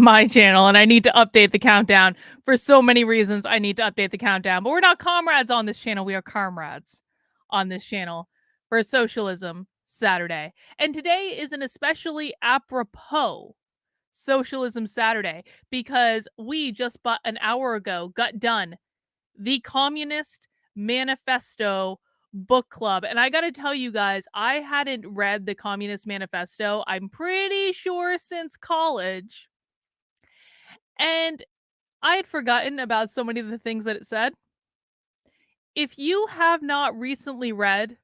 my channel, and I need to update the countdown for so many reasons. I need to update the countdown, but we're not comrades on this channel. We are comrades on this channel for Socialism Saturday. And today is an especially apropos Socialism Saturday because we just about an hour ago got done the Communist Manifesto book club. And I got to tell you guys, I hadn't read the Communist Manifesto, I'm pretty sure, since college. And I had forgotten about so many of the things that it said. If you have not recently read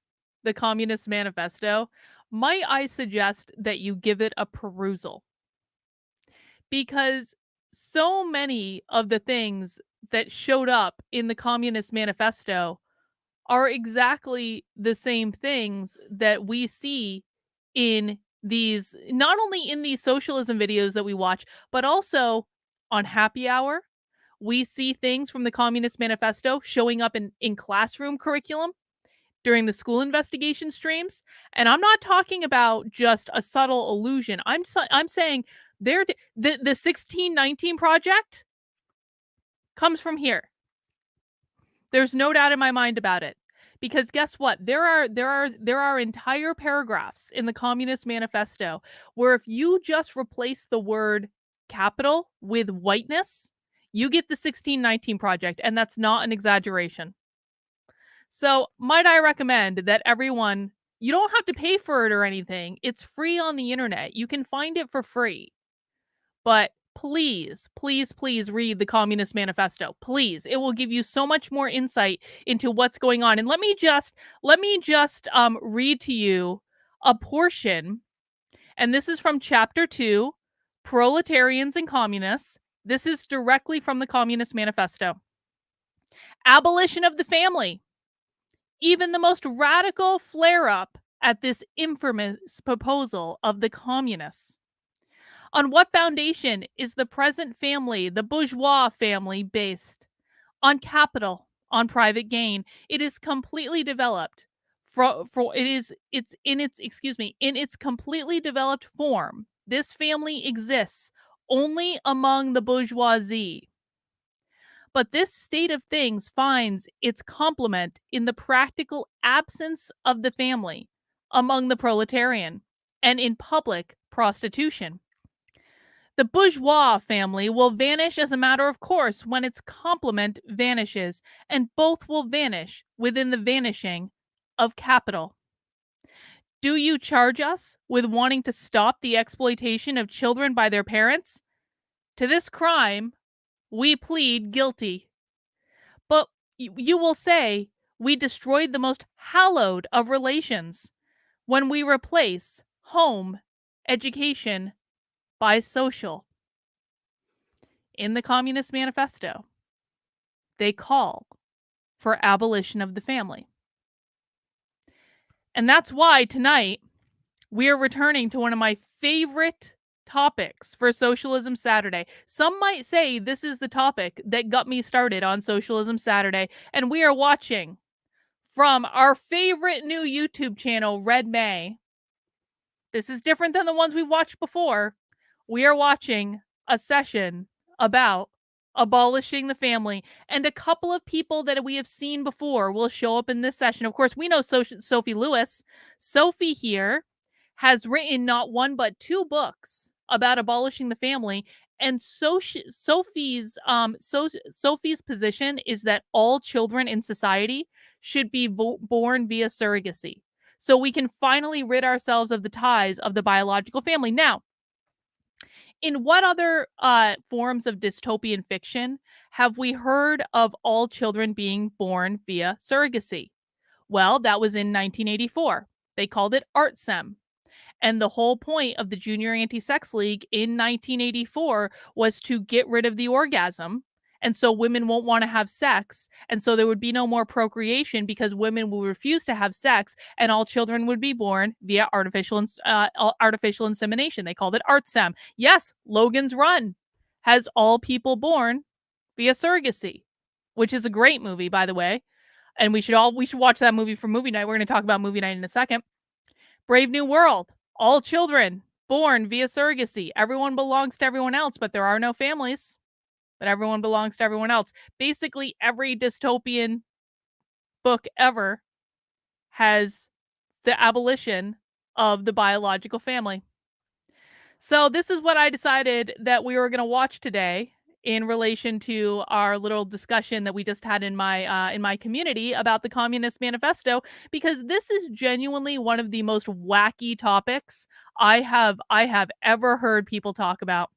the Communist Manifesto, might I suggest that you give it a perusal? Because so many of the things that showed up in the Communist Manifesto are exactly the same things that we see in these, not only in these socialism videos that we watch, but also on Happy Hour. We see things from the Communist Manifesto showing up in classroom curriculum during the school investigation streams. And I'm not talking about just a subtle allusion. I'm saying the 1619 project comes from here. There's no doubt in my mind about it. Because guess what? There are entire paragraphs in the Communist Manifesto where if you just replace the word capital with whiteness, you get the 1619 project, and that's not an exaggeration. So, might I recommend that everyone, you don't have to pay for it or anything. It's free on the internet. You can find it for free. But please, please, please read the Communist Manifesto. Please. It will give you so much more insight into what's going on. And let me just read to you a portion. And this is from chapter 2, Proletarians and Communists. This is directly from the Communist Manifesto. Abolition of the family. Even the most radical flare-up at this infamous proposal of the communists. On what foundation is the present family, the bourgeois family, based? On capital, on private gain. It is completely developed. In its completely developed form. This family exists only among the bourgeoisie. But this state of things finds its complement in the practical absence of the family among the proletarian and in public prostitution. The bourgeois family will vanish as a matter of course when its complement vanishes, and both will vanish within the vanishing of capital. Do you charge us with wanting to stop the exploitation of children by their parents? To this crime, we plead guilty. But you will say we destroyed the most hallowed of relations when we replace home, education, by social. In the Communist Manifesto, they call for abolition of the family. And that's why tonight we are returning to one of my favorite topics for Socialism Saturday. Some might say this is the topic that got me started on Socialism Saturday, and we are watching from our favorite new YouTube channel, Red May. This is different than the ones we've watched before. We are watching a session about abolishing the family, and a couple of people that we have seen before will show up in this session. Of course, we know Sophie Lewis. Sophie here has written not one but 2 books about abolishing the family, and Sophie's position is that all children in society should be born via surrogacy, so we can finally rid ourselves of the ties of the biological family. Now, in what other forms of dystopian fiction have we heard of all children being born via surrogacy? Well, that was in 1984. They called it ArtSem. And the whole point of the Junior Anti-Sex League in 1984 was to get rid of the orgasm. And so women won't want to have sex. And so there would be no more procreation because women will refuse to have sex, and all children would be born via artificial insemination. They called it ArtSem. Yes, Logan's Run has all people born via surrogacy, which is a great movie, by the way. And we should watch that movie for movie night. We're going to talk about movie night in a second. Brave New World, all children born via surrogacy. Everyone belongs to everyone else, but there are no families. But everyone belongs to everyone else. Basically, every dystopian book ever has the abolition of the biological family. So this is what I decided that we were going to watch today in relation to our little discussion that we just had in my community about the Communist Manifesto, because this is genuinely one of the most wacky topics I have ever heard people talk about.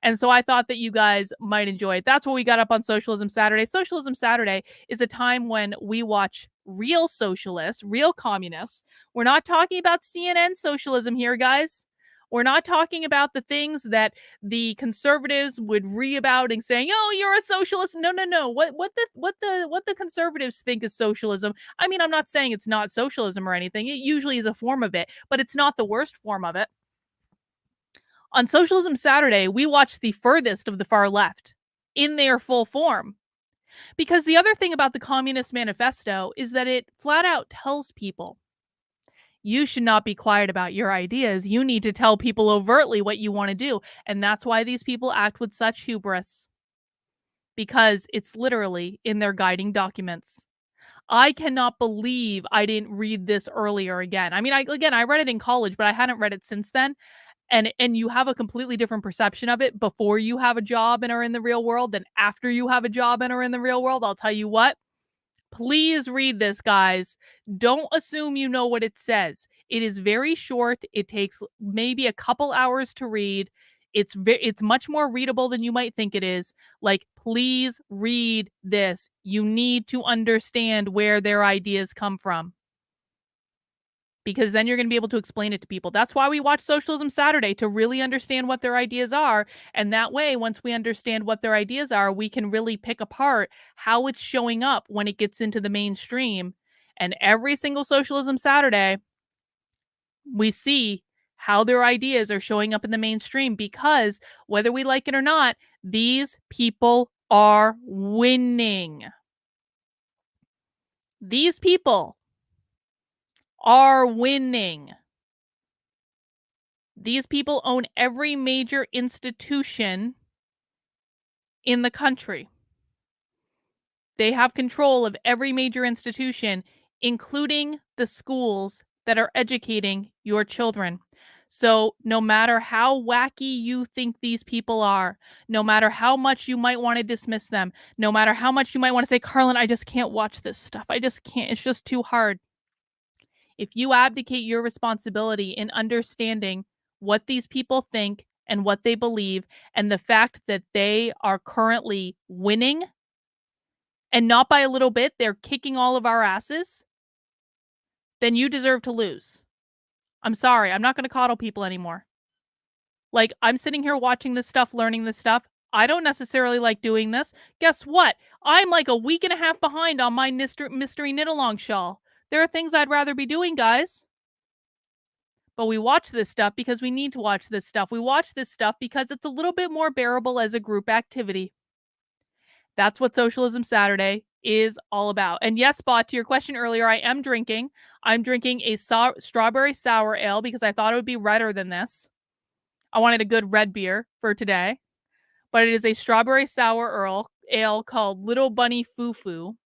And so I thought that you guys might enjoy it. That's what we got up on Socialism Saturday. Socialism Saturday is a time when we watch real socialists, real communists. We're not talking about CNN socialism here, guys. We're not talking about the things that the conservatives would about and saying, "Oh, you're a socialist." No, no, no. What the conservatives think is socialism. I mean, I'm not saying it's not socialism or anything. It usually is a form of it, but it's not the worst form of it. On Socialism Saturday, we watch the furthest of the far left in their full form. Because the other thing about the Communist Manifesto is that it flat out tells people, you should not be quiet about your ideas. You need to tell people overtly what you want to do. And that's why these people act with such hubris. Because it's literally in their guiding documents. I cannot believe I didn't read this earlier again. I mean, I read it in college, but I hadn't read it since then. And you have a completely different perception of it before you have a job and are in the real world than after you have a job and are in the real world. I'll tell you what, please read this, guys. Don't assume you know what it says. It is very short. It takes maybe a couple hours to read. It's much more readable than you might think it is. Like, please read this. You need to understand where their ideas come from, because then you're going to be able to explain it to people. That's why we watch Socialism Saturday, to really understand what their ideas are. And that way, once we understand what their ideas are, we can really pick apart how it's showing up when it gets into the mainstream. And every single Socialism Saturday, we see how their ideas are showing up in the mainstream, because whether we like it or not, these people are winning. These people are winning. These people own every major institution in the country. They have control of every major institution, including the schools that are educating your children. So no matter how wacky you think these people are, no matter how much you might want to dismiss them, no matter how much you might want to say, Carlin, I just can't watch this stuff. I just can't. It's just too hard. If you abdicate your responsibility in understanding what these people think and what they believe, and the fact that they are currently winning, and not by a little bit, they're kicking all of our asses, then you deserve to lose. I'm sorry. I'm not going to coddle people anymore. Like, I'm sitting here watching this stuff, learning this stuff. I don't necessarily like doing this. Guess what? I'm like a week and a half behind on my mystery knit-along shawl. There are things I'd rather be doing, guys. But we watch this stuff because we need to watch this stuff. We watch this stuff because it's a little bit more bearable as a group activity. That's what Socialism Saturday is all about. And yes, Spot, to your question earlier, I am drinking. I'm drinking a strawberry sour ale because I thought it would be redder than this. I wanted a good red beer for today. But it is a strawberry sour ale called Little Bunny Foo Foo.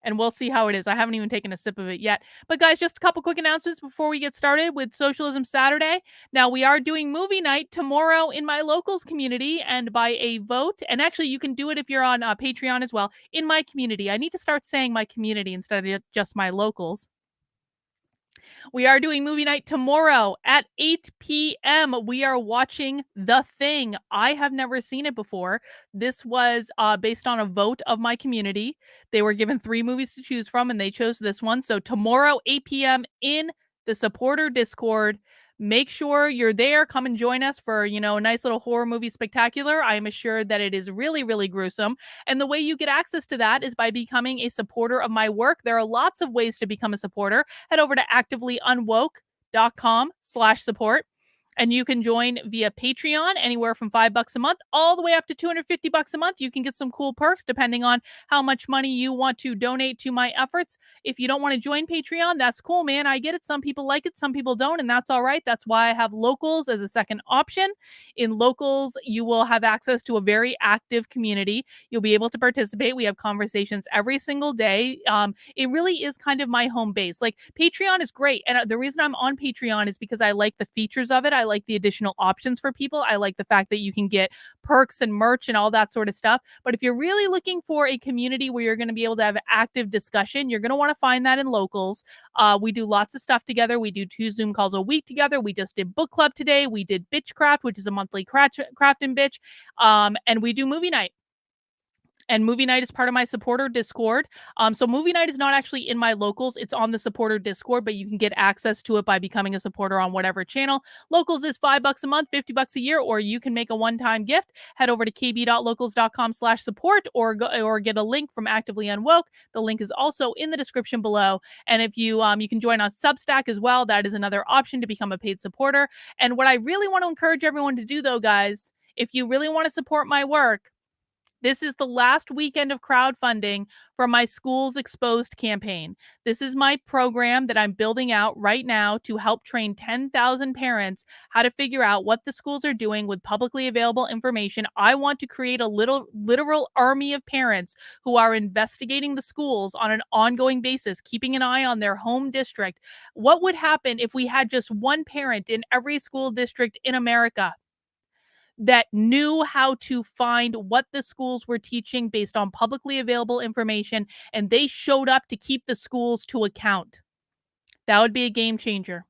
And we'll see how it is. I haven't even taken a sip of it yet. But guys, just a couple quick announcements before we get started with Socialism Saturday. Now, we are doing movie night tomorrow in my locals community, and by a vote, and actually you can do it if you're on Patreon as well, in my community. I need to start saying my community instead of just my locals. We are doing movie night tomorrow at 8 p.m. We are watching The Thing. I have never seen it before. This was based on a vote of my community. They were given 3 movies to choose from, and they chose this one. So tomorrow, 8 p.m. in the supporter Discord. Make sure you're there. Come and join us for, a nice little horror movie spectacular. I am assured that it is really, really gruesome. And the way you get access to that is by becoming a supporter of my work. There are lots of ways to become a supporter. Head over to activelyunwoke.com/support. And you can join via Patreon, anywhere from $5 a month all the way up to $250 a month. You can get some cool perks depending on how much money you want to donate to my efforts. If you don't want to join Patreon, that's cool, man. I get it. Some people like it, some people don't, and that's all right. That's why I have locals as a second option. In locals, you will have access to a very active community. You'll be able to participate. We have conversations every single day. It really is kind of my home base. Like, Patreon is great. And the reason I'm on Patreon is because I like the features of it. I like the additional options for people. I like the fact that you can get perks and merch and all that sort of stuff. But if you're really looking for a community where you're going to be able to have active discussion, you're going to want to find that in locals. We do lots of stuff together. We do 2 Zoom calls a week together. We just did book club today. We did Bitchcraft, which is a monthly craft and bitch. And we do movie night. And movie night is part of my supporter Discord. So movie night is not actually in my locals. It's on the supporter Discord, but you can get access to it by becoming a supporter on whatever channel. Locals is $5 a month, $50 a year, or you can make a one-time gift. Head over to kb.locals.com/support or get a link from Actively Unwoke. The link is also in the description below. And if you can join on Substack as well. That is another option to become a paid supporter. And what I really want to encourage everyone to do, though, guys, if you really want to support my work, this is the last weekend of crowdfunding for my Schools Exposed campaign. This is my program that I'm building out right now to help train 10,000 parents how to figure out what the schools are doing with publicly available information. I want to create a literal army of parents who are investigating the schools on an ongoing basis, keeping an eye on their home district. What would happen if we had just one parent in every school district in America that knew how to find what the schools were teaching based on publicly available information, and they showed up to keep the schools to account? That would be a game changer.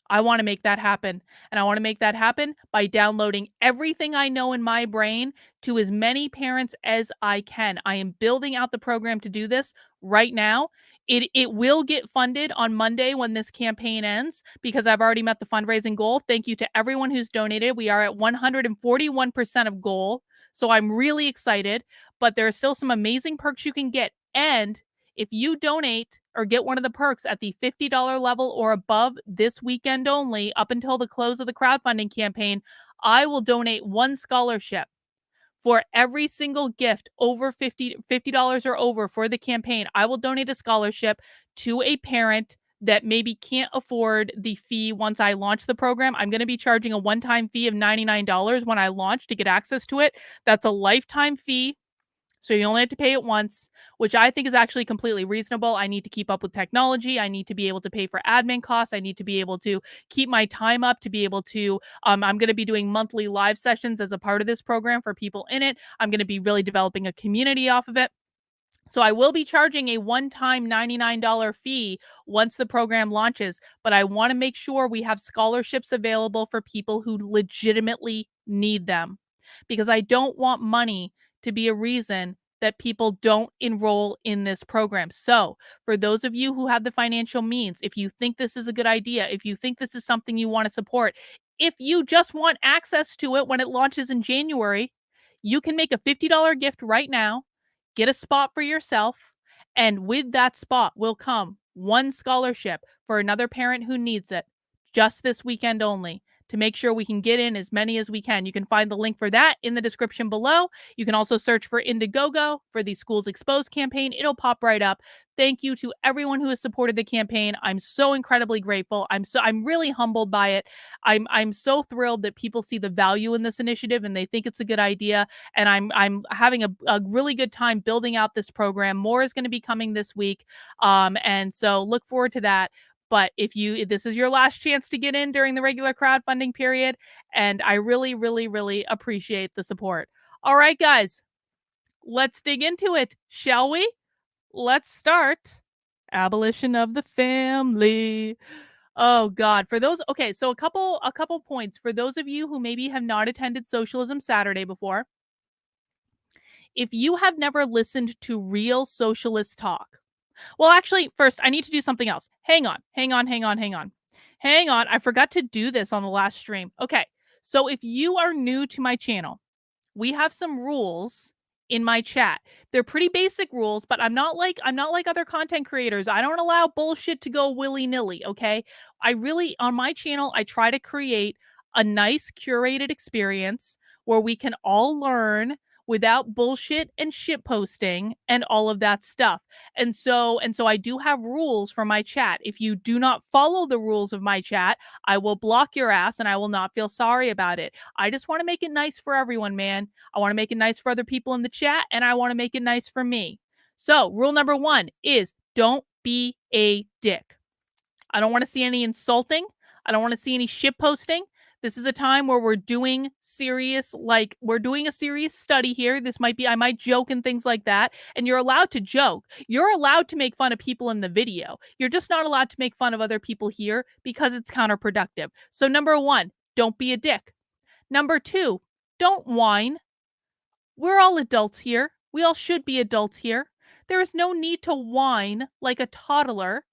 I want to make that happen. And I want to make that happen by downloading everything I know in my brain to as many parents as I can. I am building out the program to do this right now. It will get funded on Monday when this campaign ends, because I've already met the fundraising goal. Thank you to everyone who's donated. We are at 141% of goal. So I'm really excited, but there are still some amazing perks you can get. And if you donate or get one of the perks at the $50 level or above this weekend only, up until the close of the crowdfunding campaign, I will donate one scholarship. For every single gift over $50 or over for the campaign, I will donate a scholarship to a parent that maybe can't afford the fee once I launch the program. I'm going to be charging a one-time fee of $99 when I launch to get access to it. That's a lifetime fee. So you only have to pay it once, which I think is actually completely reasonable. I need to keep up with technology. I need to be able to pay for admin costs. I need to be able to keep my time up to be able to, I'm going to be doing monthly live sessions as a part of this program for people in it. I'm going to be really developing a community off of it. So I will be charging a one-time $99 fee once the program launches, but I want to make sure we have scholarships available for people who legitimately need them, because I don't want money to be a reason that people don't enroll in this program. So for those of you who have the financial means, if you think this is a good idea, if you think this is something you want to support, if you just want access to it when it launches in January, you can make a $50 gift right now, get a spot for yourself, and with that spot will come one scholarship for another parent who needs it, just this weekend only, to make sure we can get in as many as we can. You can find the link for that in the description below. You can also search for Indiegogo for the Schools Exposed campaign. It'll pop right up. Thank you to everyone who has supported the campaign. I'm so incredibly grateful. I'm really humbled by it. I'm so thrilled that people see the value in this initiative and they think it's a good idea. And I'm having a really good time building out this program. More is going to be coming this week. And so look forward to that. But if this is your last chance to get in during the regular crowdfunding period, and I really, really, really appreciate the support. All right, guys, let's dig into it, shall we? Let's start. Abolition of the family. Oh God. Okay, so a couple points for those of you who maybe have not attended Socialism Saturday before. If you have never listened to real socialist talk, well, actually, first, I need to do something else. Hang on. I forgot to do this on the last stream. Okay. So if you are new to my channel, we have some rules in my chat. They're pretty basic rules, but I'm not like other content creators. I don't allow bullshit to go willy-nilly, okay? On my channel, I try to create a nice curated experience where we can all learn without bullshit and shit posting and all of that stuff. And so I do have rules for my chat. If you do not follow the rules of my chat, I will block your ass and I will not feel sorry about it. I just want to make it nice for everyone, man. I want to make it nice for other people in the chat and I want to make it nice for me. So, rule number 1 is don't be a dick. I don't want to see any insulting. I don't want to see any shit posting. This is a time where we're doing we're doing a serious study here. I might joke and things like that. And you're allowed to joke. You're allowed to make fun of people in the video. You're just not allowed to make fun of other people here because it's counterproductive. So, number 1, don't be a dick. Number 2, don't whine. We're all adults here. We all should be adults here. There is no need to whine like a toddler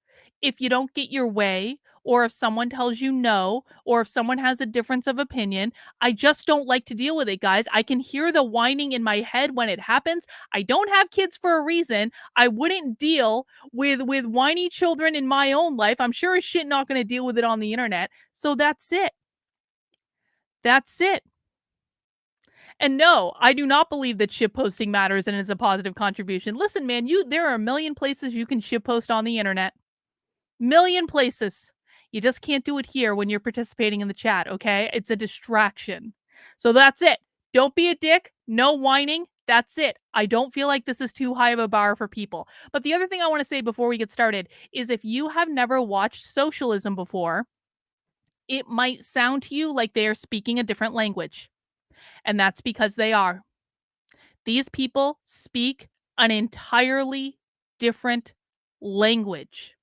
if you don't get your way, or if someone tells you no, or if someone has a difference of opinion. I just don't like to deal with it, guys. I can hear the whining in my head when it happens. I don't have kids for a reason. I wouldn't deal with whiny children in my own life. I'm sure as shit not going to deal with it on the internet. So that's it. That's it. And no, I do not believe that shitposting matters and is a positive contribution. Listen, man, there are a million places you can shitpost on the internet. Million places. You just can't do it here when you're participating in the chat, okay? It's a distraction. So that's it. Don't be a dick. No whining. That's it. I don't feel like this is too high of a bar for people. But the other thing I want to say before we get started is if you have never watched socialism before, it might sound to you like they are speaking a different language. And that's because they are. These people speak an entirely different language.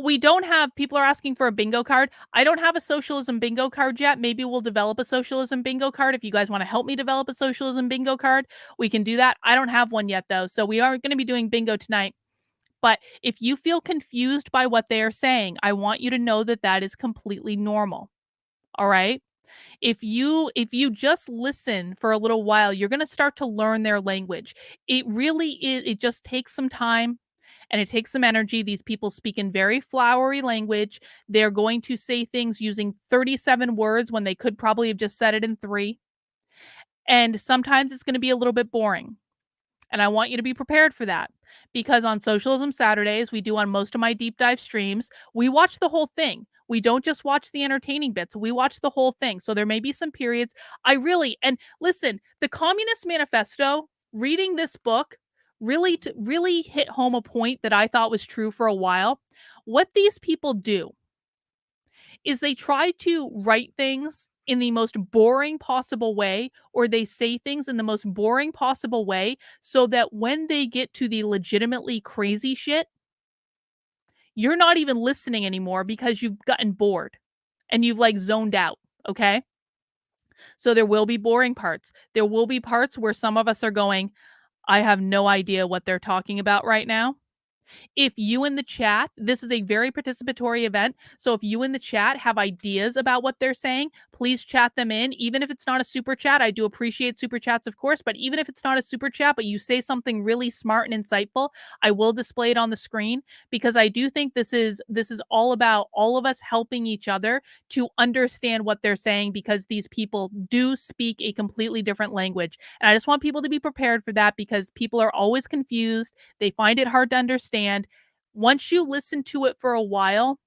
We don't have, people are asking for a bingo card. I don't have a socialism bingo card yet. Maybe we'll develop a socialism bingo card. If you guys want to help me develop a socialism bingo card, we can do that. I don't have one yet, though. So we are going to be doing bingo tonight. But if you feel confused by what they are saying, I want you to know that that is completely normal. All right? If you just listen for a little while, you're going to start to learn their language. It really is, it just takes some time and it takes some energy. These people speak in very flowery language. They're going to say things using 37 words when they could probably have just said it in 3. And sometimes it's going to be a little bit boring. And I want you to be prepared for that because on Socialism Saturdays, we do on most of my deep dive streams, we watch the whole thing. We don't just watch the entertaining bits. We watch the whole thing. So there may be some periods and listen, the Communist Manifesto, reading this book really hit home a point that I thought was true for a while. What these people do is they try to write things in the most boring possible way, or they say things in the most boring possible way so that when they get to the legitimately crazy shit, you're not even listening anymore because you've gotten bored and you've zoned out. Okay. So there will be boring parts. There will be parts where some of us are going, I have no idea what they're talking about right now. If you in the chat, this is a very participatory event. So if you in the chat have ideas about what they're saying, please chat them in. Even if it's not a super chat, I do appreciate super chats, of course, but even if it's not a super chat, but you say something really smart and insightful, I will display it on the screen because I do think this is all about all of us helping each other to understand what they're saying because these people do speak a completely different language. And I just want people to be prepared for that because people are always confused. They find it hard to understand. Once you listen to it for a while,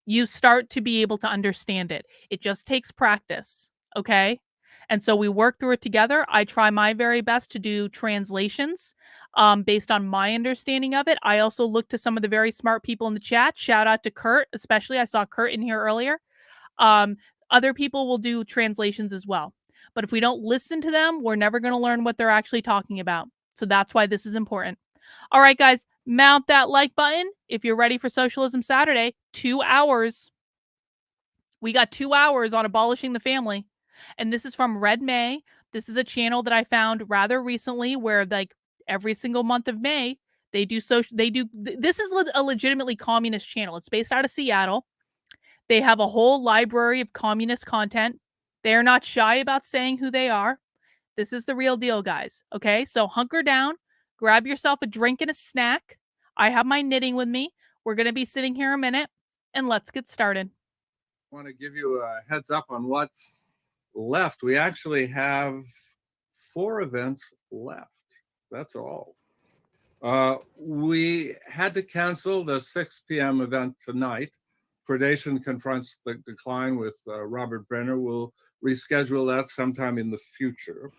you start to be able to understand it. It just takes practice, okay? And so we work through it together. I try my very best to do translations based on my understanding of it. I also look to some of the very smart people in the chat. Shout out to Kurt, especially. I saw Kurt in here earlier. Other people will do translations as well. But if we don't listen to them, we're never going to learn what they're actually talking about. So that's why this is important. All right, guys, mount that like button if you're ready for Socialism Saturday. 2 hours. We got 2 hours on abolishing the family. And this is from Red May. This is a channel that I found rather recently where every single month of May, this is a legitimately communist channel. It's based out of Seattle. They have a whole library of communist content. They're not shy about saying who they are. This is the real deal, guys. Okay, so hunker down, grab yourself a drink and a snack. I have my knitting with me. We're going to be sitting here a minute, and let's get started. want to give you a heads up on what's left. We actually have 4 events left. That's all. We had to cancel the 6 p.m. event tonight. Predation Confronts the Decline with Robert Brenner. We'll reschedule that sometime in the future.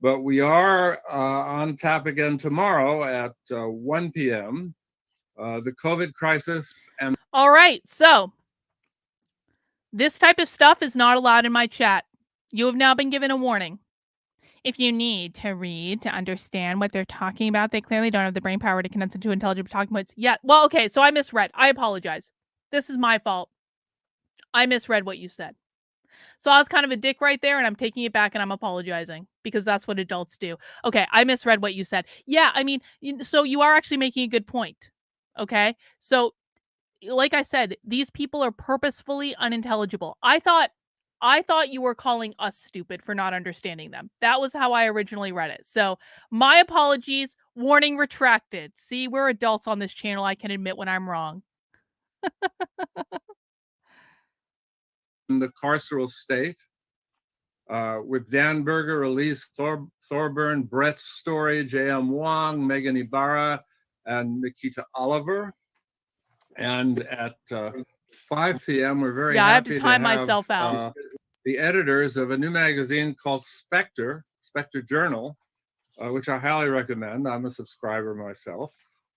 But we are on tap again tomorrow at 1 p.m. The COVID crisis and... All right, so this type of stuff is not allowed in my chat. You have now been given a warning. If you need to read to understand what they're talking about, they clearly don't have the brain power to condense into intelligible talking points. Yeah, well, okay, so I misread. I apologize. This is my fault. I misread what you said. So I was kind of a dick right there, and I'm taking it back and I'm apologizing because that's what adults do. Okay, I misread what you said. Yeah, I mean, so you are actually making a good point. Okay, so like I said, these people are purposefully unintelligible. I thought you were calling us stupid for not understanding them. That was how I originally read it. So my apologies. Warning retracted. See, we're adults on this channel. I can admit when I'm wrong. In the carceral state, with Dan Berger, Elise Thorburn, Brett Story, J.M. Wong, Megan Ibarra, and Nikita Oliver. And at 5 p.m., we're very happy I have to time myself out. The editors of a new magazine called Spectre Journal, which I highly recommend. I'm a subscriber myself.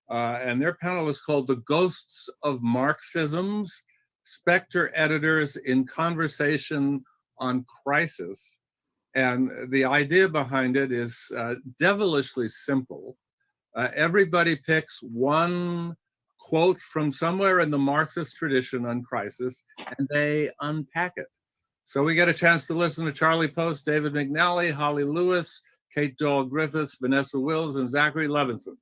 And their panel is called The Ghosts of Marxism's Spectre Editors in Conversation on Crisis. And the idea behind it is devilishly simple. Everybody picks one quote from somewhere in the Marxist tradition on crisis, and they unpack it. So we get a chance to listen to Charlie Post, David McNally, Holly Lewis, Kate Dahl-Griffiths, Vanessa Wills, and Zachary Levinson.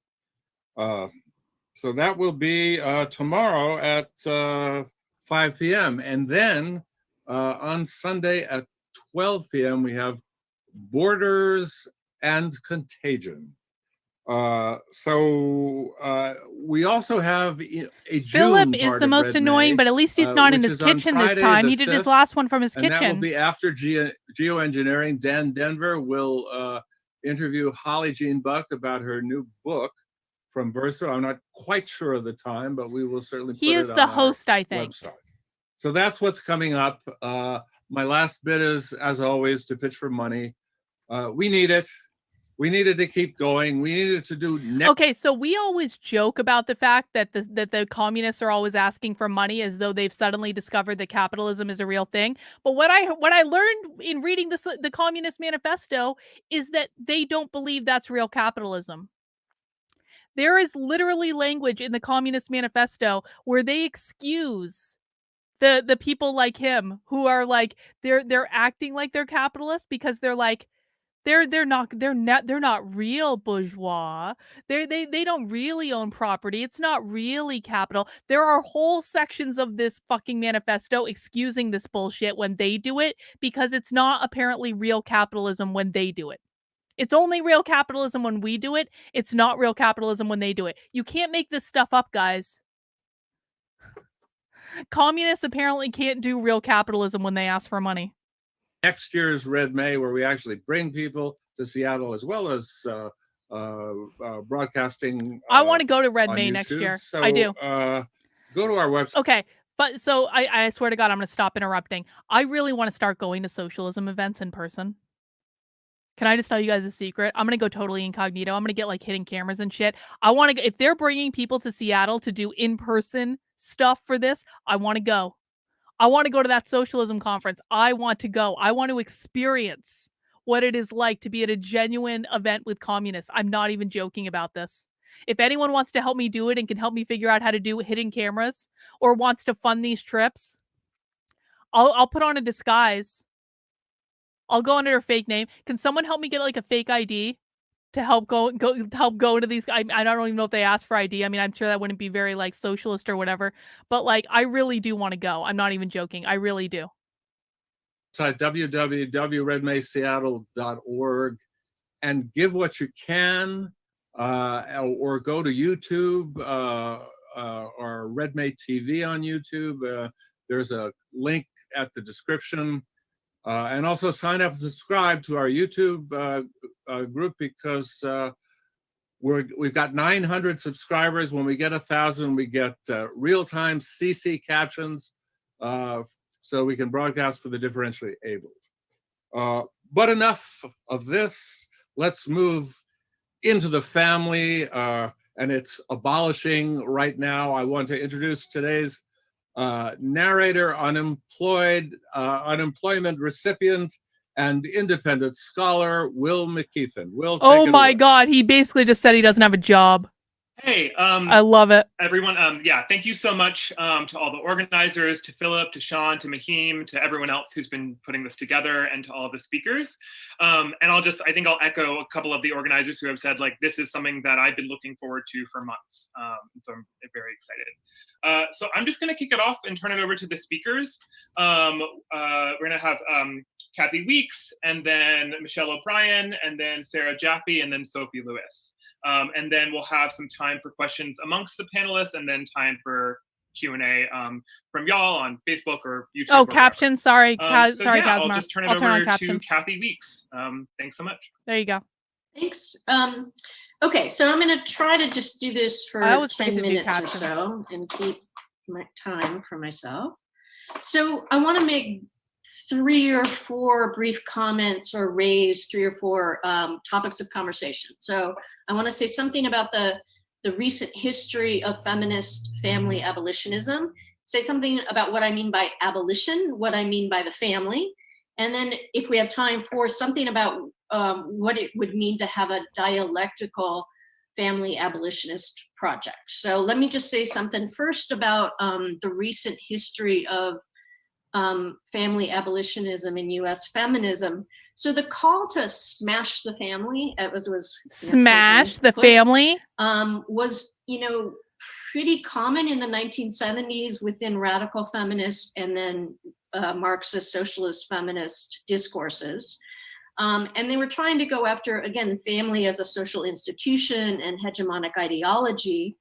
So that will be tomorrow at 5 p.m. And then on Sunday at 12 p.m., we have Borders and Contagion. We also have a June Philip is the most annoying, but at least he's not in his kitchen this time. He did his last one from his kitchen. And that will be after geoengineering. Dan Denver will interview Holly Jean Buck about her new book from Verso. I'm not quite sure of the time, but we will certainly put it on He is the host, I think. Website. So that's what's coming up. My last bit is, as always, to pitch for money. We need it. We needed to keep going. We needed to do next. Okay, so we always joke about the fact that the communists are always asking for money as though they've suddenly discovered that capitalism is a real thing. But what I learned in reading the Communist Manifesto is that they don't believe that's real capitalism. There is literally language in the Communist Manifesto where they excuse the people like him who are like they're acting like they're capitalists because they're like they're not real bourgeois. They don't really own property. It's not really capital. There are whole sections of this fucking manifesto excusing this bullshit when they do it because it's not apparently real capitalism when they do it. It's only real capitalism when we do it. It's not real capitalism when they do it. You can't make this stuff up, guys. Communists apparently can't do real capitalism when they ask for money. Next year's Red May, where we actually bring people to Seattle as well as broadcasting. I want to go to Red May next year. So, I do. Go to our website. Okay. But so I swear to God, I'm going to stop interrupting. I really want to start going to socialism events in person. Can I just tell you guys a secret? I'm going to go totally incognito. I'm going to get like hidden cameras and shit. I want to, if they're bringing people to Seattle to do in-person stuff for this, I want to go. I want to go to that socialism conference. I want to go. I want to experience what it is like to be at a genuine event with communists. I'm not even joking about this. If anyone wants to help me do it and can help me figure out how to do hidden cameras or wants to fund these trips, I'll put on a disguise. I'll go under a fake name. Can someone help me get like a fake ID to help go to these? I don't even know if they ask for ID. I mean, I'm sure that wouldn't be very like socialist or whatever. But like, I really do want to go. I'm not even joking. I really do. At www.redmayseattle.org and give what you can, or go to YouTube or Red May TV on YouTube. There's a link at the description. And also sign up and subscribe to our YouTube group, because we've got 900 subscribers. When we get 1,000, we get real-time CC captions, so we can broadcast for the differentially abled. But enough of this. Let's move into the family, and it's abolishing right now. I want to introduce today's narrator, unemployment recipient, and independent scholar, Will McKeithen. Will, take Oh it my away. God, he basically just said he doesn't have a job. Hey, I love it. everyone. Yeah, thank you so much to all the organizers, to Philip, to Sean, to Mahim, to everyone else who's been putting this together, and to all of the speakers. And I think I'll echo a couple of the organizers who have said, like, this is something that I've been looking forward to for months. So I'm very excited. So I'm just going to kick it off and turn it over to the speakers. We're going to have Kathy Weeks, and then Michelle O'Brien, and then Sarah Jaffe, and then Sophie Lewis. And then we'll have some time for questions amongst the panelists, and then time for Q&A from y'all on Facebook or YouTube. Oh, captions. Sorry, Kazmar. Kazmar. I'll just turn it I'll turn on over to captions. Kathy Weeks. Thanks so much. There you go. Thanks. Okay, so I'm going to try to just do this for 10 minutes or so and keep my time for myself. So I want to make 3 or 4 brief comments, or raise 3 or 4 topics of conversation. So I want to say something about the recent history of feminist family abolitionism, say something about what I mean by abolition, what I mean by the family, and then if we have time for something about what it would mean to have a dialectical family abolitionist project. So let me just say something first about the recent history of family abolitionism in U.S. feminism. So the call to smash the family, Smash the family, was, pretty common in the 1970s within radical feminist and then Marxist socialist feminist discourses. And they were trying to go after, again, family as a social institution and hegemonic ideology.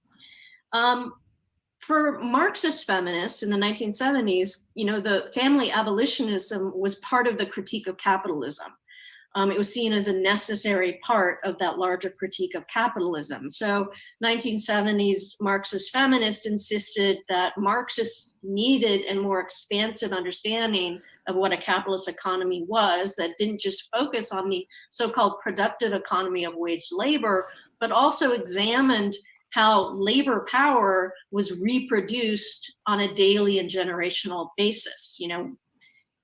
For Marxist feminists in the 1970s, the family abolitionism was part of the critique of capitalism. It was seen as a necessary part of that larger critique of capitalism. So 1970s Marxist feminists insisted that Marxists needed a more expansive understanding of what a capitalist economy was, that didn't just focus on the so-called productive economy of wage labor, but also examined how labor power was reproduced on a daily and generational basis.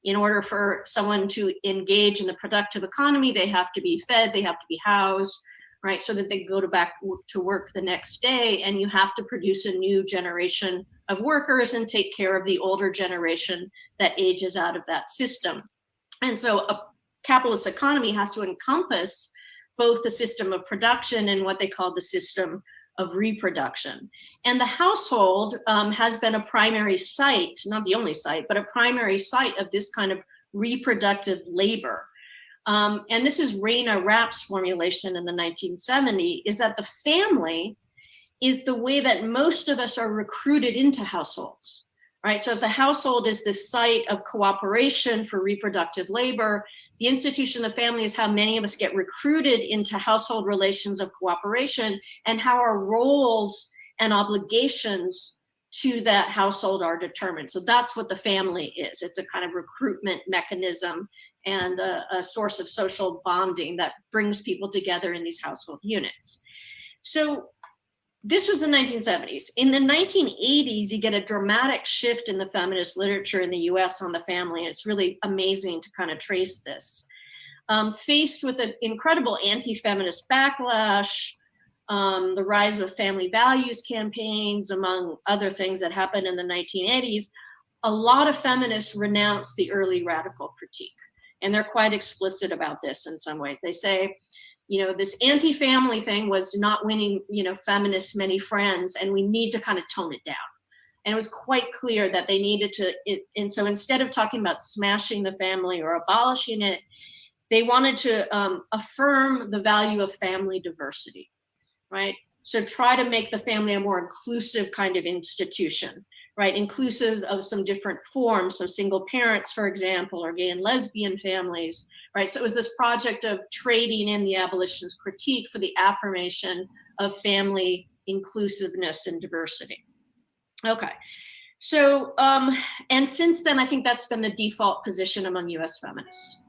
In order for someone to engage in the productive economy, they have to be fed, they have to be housed, right? So that they go back to work the next day, and you have to produce a new generation of workers and take care of the older generation that ages out of that system. And so a capitalist economy has to encompass both the system of production and what they call the system of reproduction. And the household has been a primary site, not the only site, but a primary site of this kind of reproductive labor. And this is Raina Rapp's formulation in the 1970s, is that the family is the way that most of us are recruited into households, right? So if the household is this site of cooperation for reproductive labor, the institution of the family is how many of us get recruited into household relations of cooperation, and how our roles and obligations to that household are determined. So that's what the family is. It's a kind of recruitment mechanism and a source of social bonding that brings people together in these household units. So this was the 1970s. In the 1980s, you get a dramatic shift in the feminist literature in the US on the family. And it's really amazing to kind of trace this. Faced with an incredible anti-feminist backlash, the rise of family values campaigns, among other things that happened in the 1980s, a lot of feminists renounce the early radical critique. And they're quite explicit about this in some ways. They say, this anti-family thing was not winning, feminists many friends, and we need to kind of tone it down. And it was quite clear that they needed to, and so instead of talking about smashing the family or abolishing it, they wanted to affirm the value of family diversity, right? So try to make the family a more inclusive kind of institution, right? Inclusive of some different forms, so single parents, for example, or gay and lesbian families, right? So it was this project of trading in the abolitionist critique for the affirmation of family inclusiveness and diversity. Okay. So, and since then, I think that's been the default position among US feminists.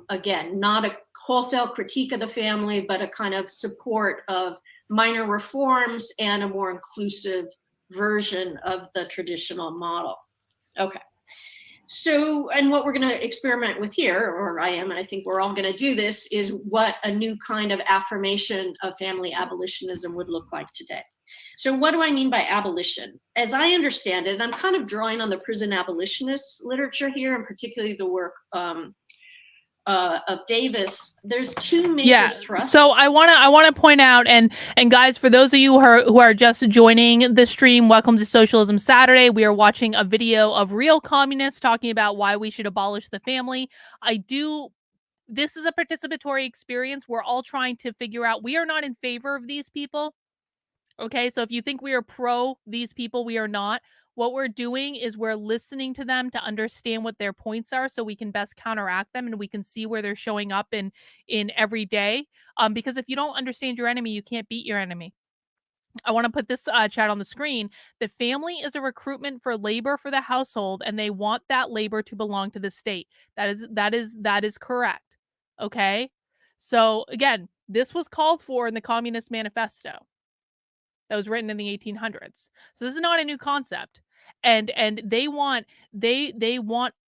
Again, not a wholesale critique of the family, but a kind of support of minor reforms and a more inclusive version of the traditional model. Okay. So, and what we're going to experiment with here, or I am, and I think we're all going to do this, is what a new kind of affirmation of family abolitionism would look like today. So what do I mean by abolition? As I understand it, and I'm kind of drawing on the prison abolitionist literature here, and particularly the work of Davis, there's two major thrusts. So I want to point out, and guys, for those of you who are just joining the stream, welcome to Socialism Saturday. We are watching a video of real communists talking about why we should abolish the family. This is a participatory experience. We're all trying to figure out, we are not in favor of these people. Okay, so if you think we are pro these people, we are not. What we're doing is we're listening to them to understand what their points are so we can best counteract them and we can see where they're showing up in every day. Because if you don't understand your enemy, you can't beat your enemy. I want to put this chat on the screen. The family is a recruitment for labor for the household, and they want that labor to belong to the state. That is correct. Okay? So again, this was called for in the Communist Manifesto that was written in the 1800s. So this is not a new concept. And they want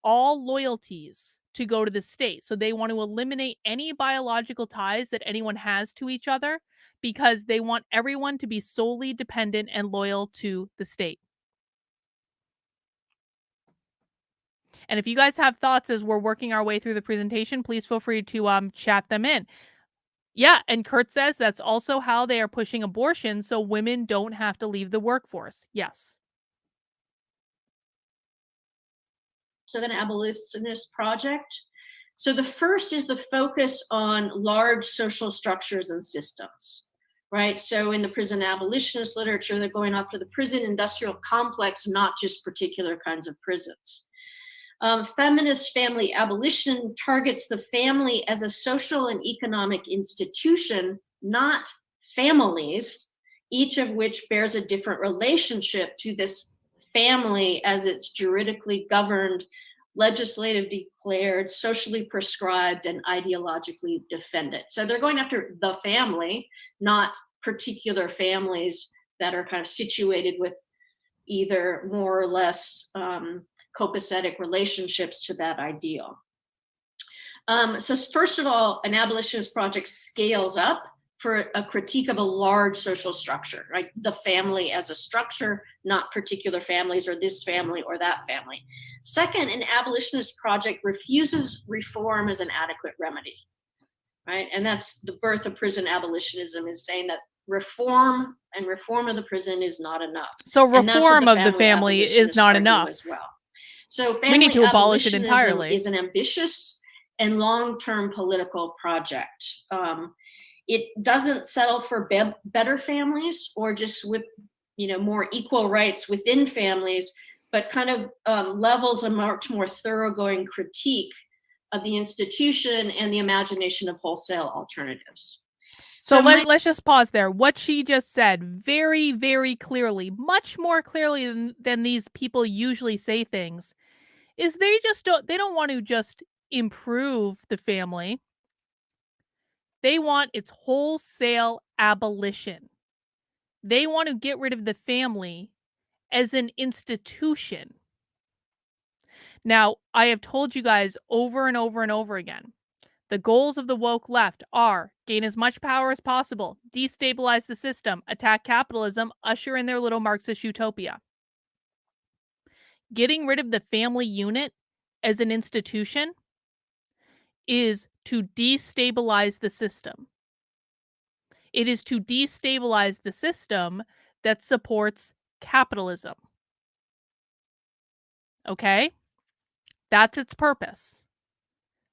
all loyalties to go to the state. So they want to eliminate any biological ties that anyone has to each other because they want everyone to be solely dependent and loyal to the state. And if you guys have thoughts as we're working our way through the presentation, please feel free to chat them in. Yeah, and Kurt says that's also how they are pushing abortion so women don't have to leave the workforce. Yes. So an abolitionist project. So the first is the focus on large social structures and systems, right? So in the prison abolitionist literature, they're going after the prison industrial complex, not just particular kinds of prisons. Feminist family abolition targets the family as a social and economic institution, not families, each of which bears a different relationship to this family as it's juridically governed, legislatively declared, socially prescribed, and ideologically defended. So they're going after the family, not particular families that are kind of situated with either more or less copacetic relationships to that ideal. So first of all, an abolitionist project scales up for a critique of a large social structure, right? The family as a structure, not particular families or this family or that family. Second, an abolitionist project refuses reform as an adequate remedy, right? And that's the birth of prison abolitionism, is saying that reform of the prison is not enough. So reform of the family is not enough as well. So we need to abolish it entirely. Is an ambitious and long-term political project. It doesn't settle for better families or just with more equal rights within families, but kind of levels a much more thoroughgoing critique of the institution and the imagination of wholesale alternatives. So let's just pause there. What she just said very, very clearly, much more clearly than these people usually say things, is they don't want to just improve the family. They want its wholesale abolition. They want to get rid of the family as an institution. Now, I have told you guys over and over and over again, the goals of the woke left are gain as much power as possible, destabilize the system, attack capitalism, usher in their little Marxist utopia. Getting rid of the family unit as an institution is to destabilize the system. It is to destabilize the system that supports capitalism. Okay? That's its purpose.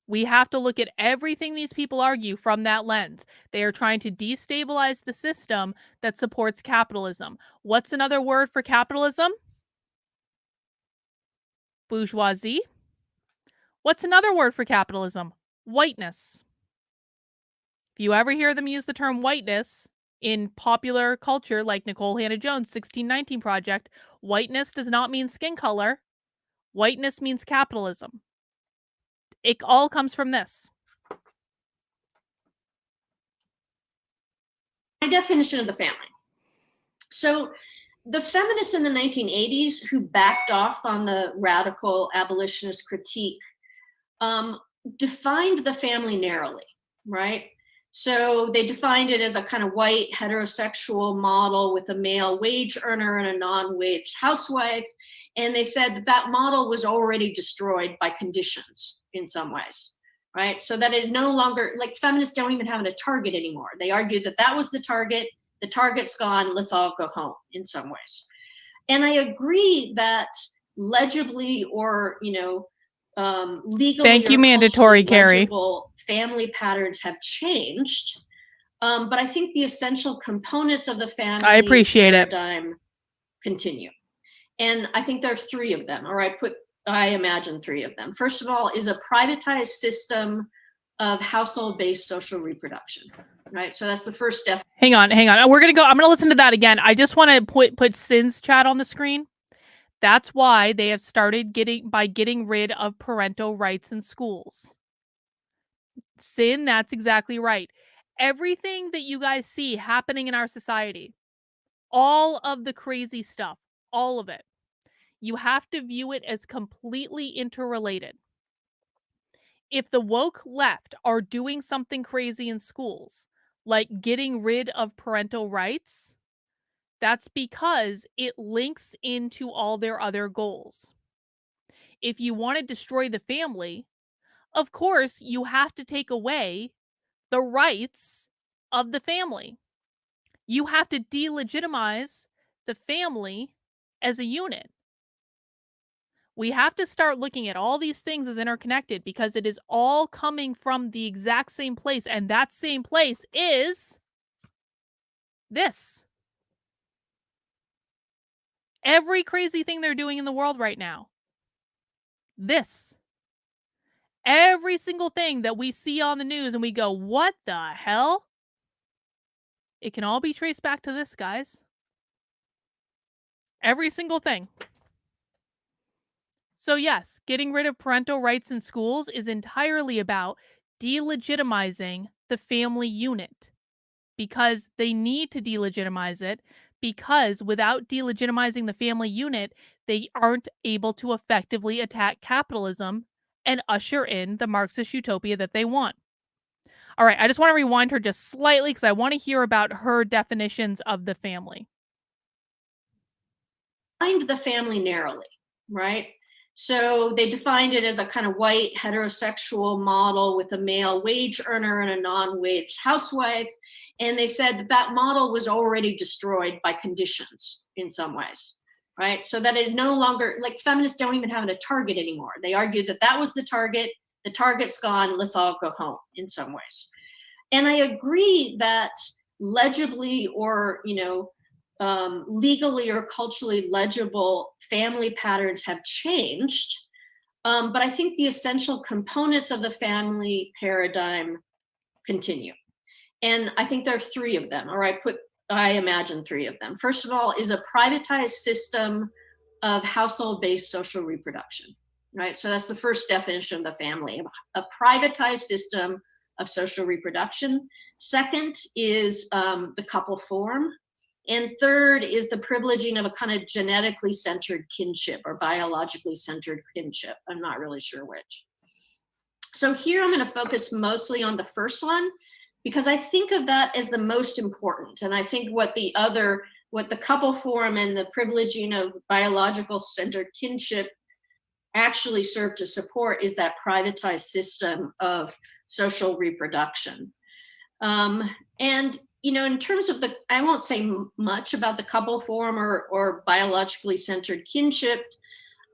We have to look at everything these people argue from that lens. They are trying to destabilize the system that supports capitalism. What's another word for capitalism? Bourgeoisie. What's another word for capitalism? Whiteness. If you ever hear them use the term whiteness in popular culture, like Nicole Hannah-Jones' 1619 Project, whiteness does not mean skin color. Whiteness means capitalism. It all comes from this. My definition of the family. So the feminists in the 1980s who backed off on the radical abolitionist critique defined the family narrowly, right? So they defined it as a kind of white heterosexual model with a male wage earner and a non-wage housewife. And they said that that model was already destroyed by conditions in some ways, right? So that it no longer, like feminists don't even have a target anymore. They argued that that was the target's gone, let's all go home in some ways. And I agree that legibly or, legally, thank you, mandatory Carrie. Family patterns have changed, but I think the essential components of the family I appreciate paradigm continue. And I think there are three of them, or I imagine three of them. First of all, is a privatized system of household-based social reproduction, right? So that's the first step. Hang on. We're gonna go. I'm gonna listen to that again. I just want to put Sin's chat on the screen. That's why they have started getting rid of parental rights in schools. Sin, that's exactly right. Everything that you guys see happening in our society, all of the crazy stuff, all of it, you have to view it as completely interrelated. If the woke left are doing something crazy in schools, like getting rid of parental rights, that's because it links into all their other goals. If you want to destroy the family, of course, you have to take away the rights of the family. You have to delegitimize the family as a unit. We have to start looking at all these things as interconnected because it is all coming from the exact same place. And that same place is this. Every crazy thing they're doing in the world right now. This. Every single thing that we see on the news and we go, what the hell? It can all be traced back to this, guys. Every single thing. So yes, getting rid of parental rights in schools is entirely about delegitimizing the family unit because they need to delegitimize it because without delegitimizing the family unit, they aren't able to effectively attack capitalism and usher in the Marxist utopia that they want. All right, I just want to rewind her just slightly because I want to hear about her definitions of the family. Defined the family narrowly, right? So they defined it as a kind of white heterosexual model with a male wage earner and a non-wage housewife. And they said that that model was already destroyed by conditions in some ways, right? So that it no longer, like feminists don't even have a target anymore. They argued that that was the target's gone, let's all go home in some ways. And I agree that legibly or, legally or culturally legible family patterns have changed. But I think the essential components of the family paradigm continue. And I think there are three of them, or I imagine three of them. First of all, is a privatized system of household-based social reproduction, right? So that's the first definition of the family, a privatized system of social reproduction. Second is the couple form. And third is the privileging of a kind of genetically centered kinship or biologically centered kinship. I'm not really sure which. So here I'm going to focus mostly on the first one because I think of that as the most important. And I think what the couple form and the privileging of biological centered kinship actually serve to support is that privatized system of social reproduction. And in terms of I won't say much about the couple form or biologically centered kinship,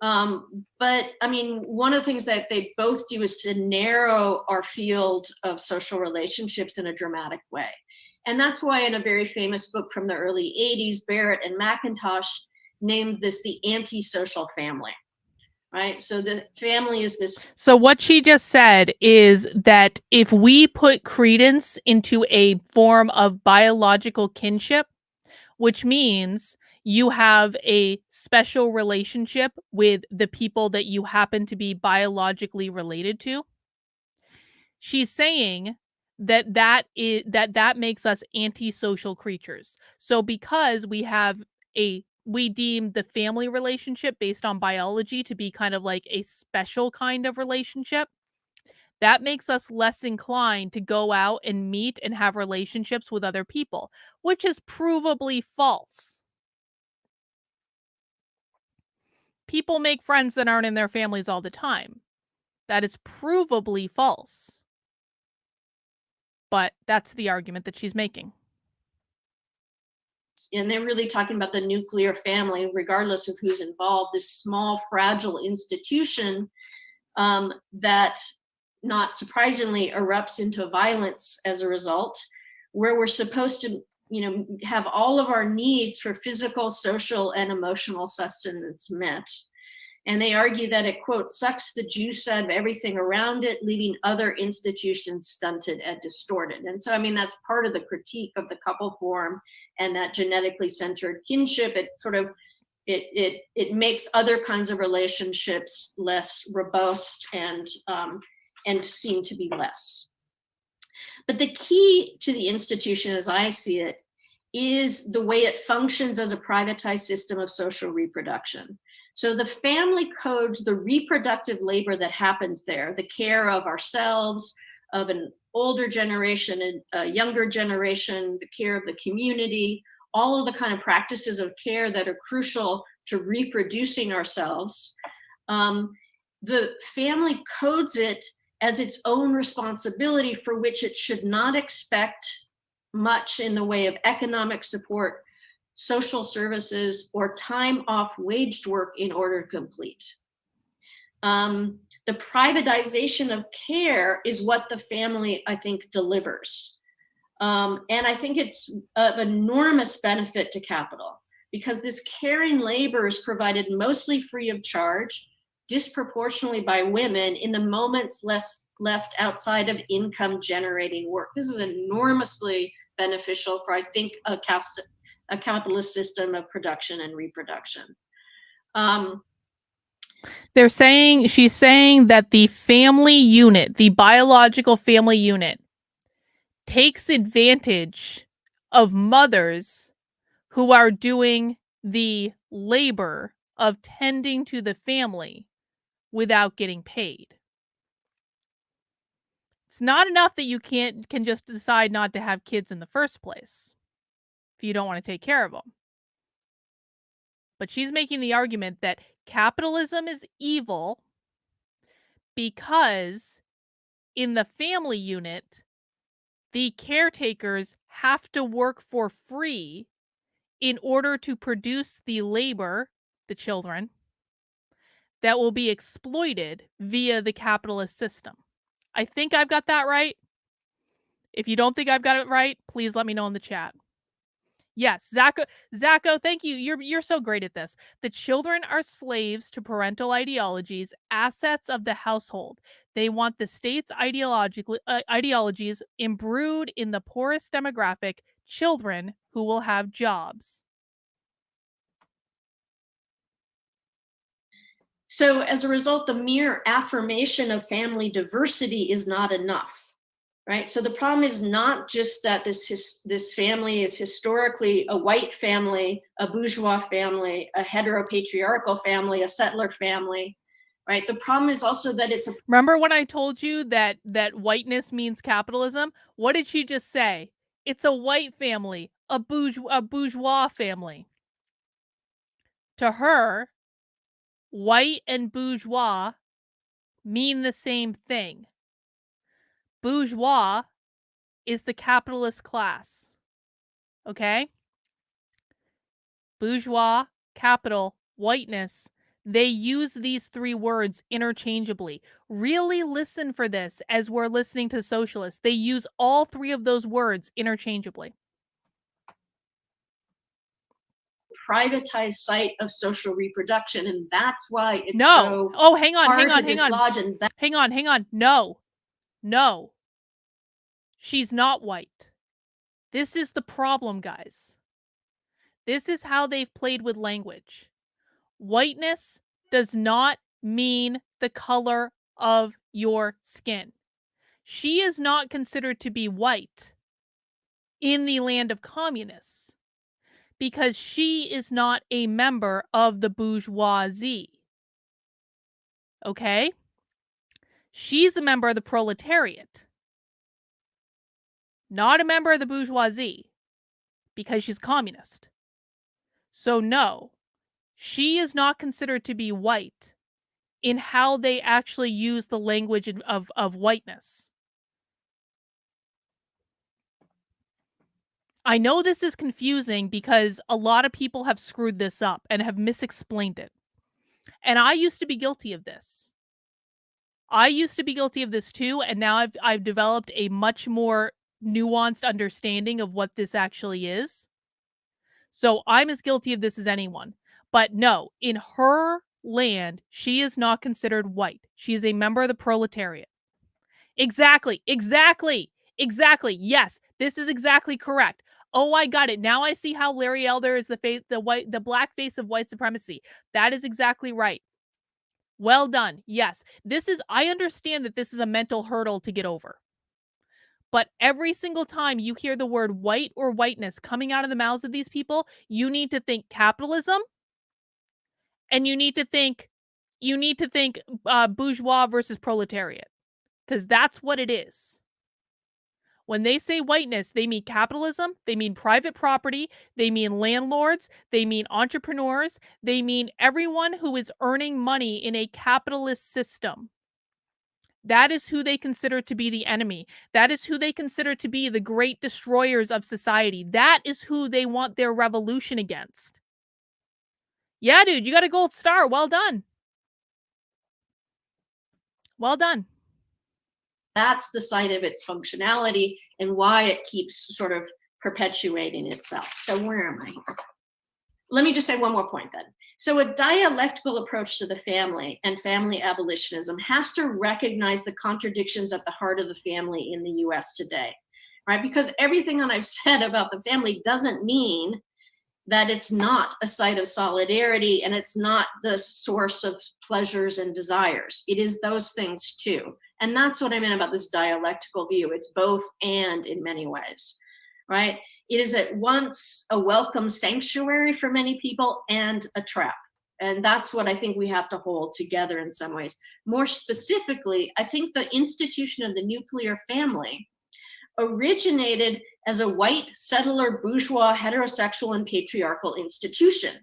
but I mean, one of the things that they both do is to narrow our field of social relationships in a dramatic way. And that's why in a very famous book from the early 80s, Barrett and McIntosh named this the antisocial family, right? So the family is this. So what she just said is that if we put credence into a form of biological kinship, which means you have a special relationship with the people that you happen to be biologically related to, she's saying that that makes us antisocial creatures. So because we deem the family relationship based on biology to be kind of like a special kind of relationship, that makes us less inclined to go out and meet and have relationships with other people, which is provably false. People make friends that aren't in their families all the time. That is provably false. But that's the argument that she's making. And they're really talking about the nuclear family, regardless of who's involved, this small, fragile institution that, not surprisingly, erupts into violence as a result, where we're supposed to, have all of our needs for physical, social, and emotional sustenance met. And they argue that it, quote, sucks the juice out of everything around it, leaving other institutions stunted and distorted. And so, that's part of the critique of the couple form and that genetically centered kinship. It sort of, it makes other kinds of relationships less robust and seem to be less. But the key to the institution, as I see it, is the way it functions as a privatized system of social reproduction. So the family codes the reproductive labor that happens there, the care of ourselves, of an older generation and a younger generation, the care of the community, all of the kind of practices of care that are crucial to reproducing ourselves. The family codes it as its own responsibility, for which it should not expect much in the way of economic support, social services, or time off waged work in order to complete. The privatization of care is what the family, I think, delivers. And I think it's of enormous benefit to capital, because this caring labor is provided mostly free of charge, disproportionately by women in the moments left outside of income generating work. This is enormously beneficial for, I think, a capitalist system of production and reproduction. She's saying that the family unit, the biological family unit, takes advantage of mothers who are doing the labor of tending to the family without getting paid. It's not enough that you can just decide not to have kids in the first place if you don't want to take care of them. But she's making the argument that capitalism is evil because in the family unit, the caretakers have to work for free in order to produce the labor, the children, that will be exploited via the capitalist system. I think I've got that right. If you don't think I've got it right, please let me know in the chat. Yes, Zacco, thank you. You're so great at this. The children are slaves to parental ideologies, assets of the household. They want the state's ideologies imbrued in the poorest demographic, children who will have jobs. So as a result, the mere affirmation of family diversity is not enough. Right. So the problem is not just that this family is historically a white family, a bourgeois family, a heteropatriarchal family, a settler family. Right. The problem is also that it's a. Remember when I told you that whiteness means capitalism? What did she just say? It's a white family, a bourgeois family. To her, white and bourgeois mean the same thing. Bourgeois is the capitalist class. Okay? Bourgeois, capital, whiteness. They use these three words interchangeably. Really listen for this as we're listening to socialists. They use all three of those words interchangeably. privatized site of social reproduction, and that's why it's No. so Oh, hang on, hard hang on, to hang on. dislodge. And that Hang on, hang on. No. No. She's not white. This is the problem, guys. This is how they've played with language. Whiteness does not mean the color of your skin. She is not considered to be white in the land of communists because she is not a member of the bourgeoisie. Okay? She's a member of the proletariat, not a member of the bourgeoisie because she's communist. So no, she is not considered to be white in how they actually use the language of whiteness. I know this is confusing because a lot of people have screwed this up and have misexplained it. And I used to be guilty of this. I used to be guilty of this too, and now I've developed a much more nuanced understanding of what this actually is. So I'm as guilty of this as anyone. But no, in her land, she is not considered white. She is a member of the proletariat. Exactly. Yes, this is exactly correct. Oh, I got it. Now I see how Larry Elder is the black face of white supremacy. That is exactly right. Well done. Yes, I understand that this is a mental hurdle to get over. But every single time you hear the word white or whiteness coming out of the mouths of these people, you need to think capitalism, and you need to think bourgeois versus proletariat, because that's what it is. When they say whiteness, they mean capitalism, they mean private property, they mean landlords, they mean entrepreneurs, they mean everyone who is earning money in a capitalist system. That is who they consider to be the enemy. That is who they consider to be the great destroyers of society. That is who they want their revolution against. Yeah, dude, you got a gold star. Well done. Well done. that's the site of its functionality and why it keeps sort of perpetuating itself. So where am I? Let me just say one more point then. So a dialectical approach to the family and family abolitionism has to recognize the contradictions at the heart of the family in the US today, right? Because everything that I've said about the family doesn't mean that it's not a site of solidarity and it's not the source of pleasures and desires. It is those things too. And that's what I meant about this dialectical view. It's both and in many ways, right? It is at once a welcome sanctuary for many people and a trap. And that's what I think we have to hold together in some ways. More specifically, I think the institution of the nuclear family originated as a white settler bourgeois heterosexual and patriarchal institution.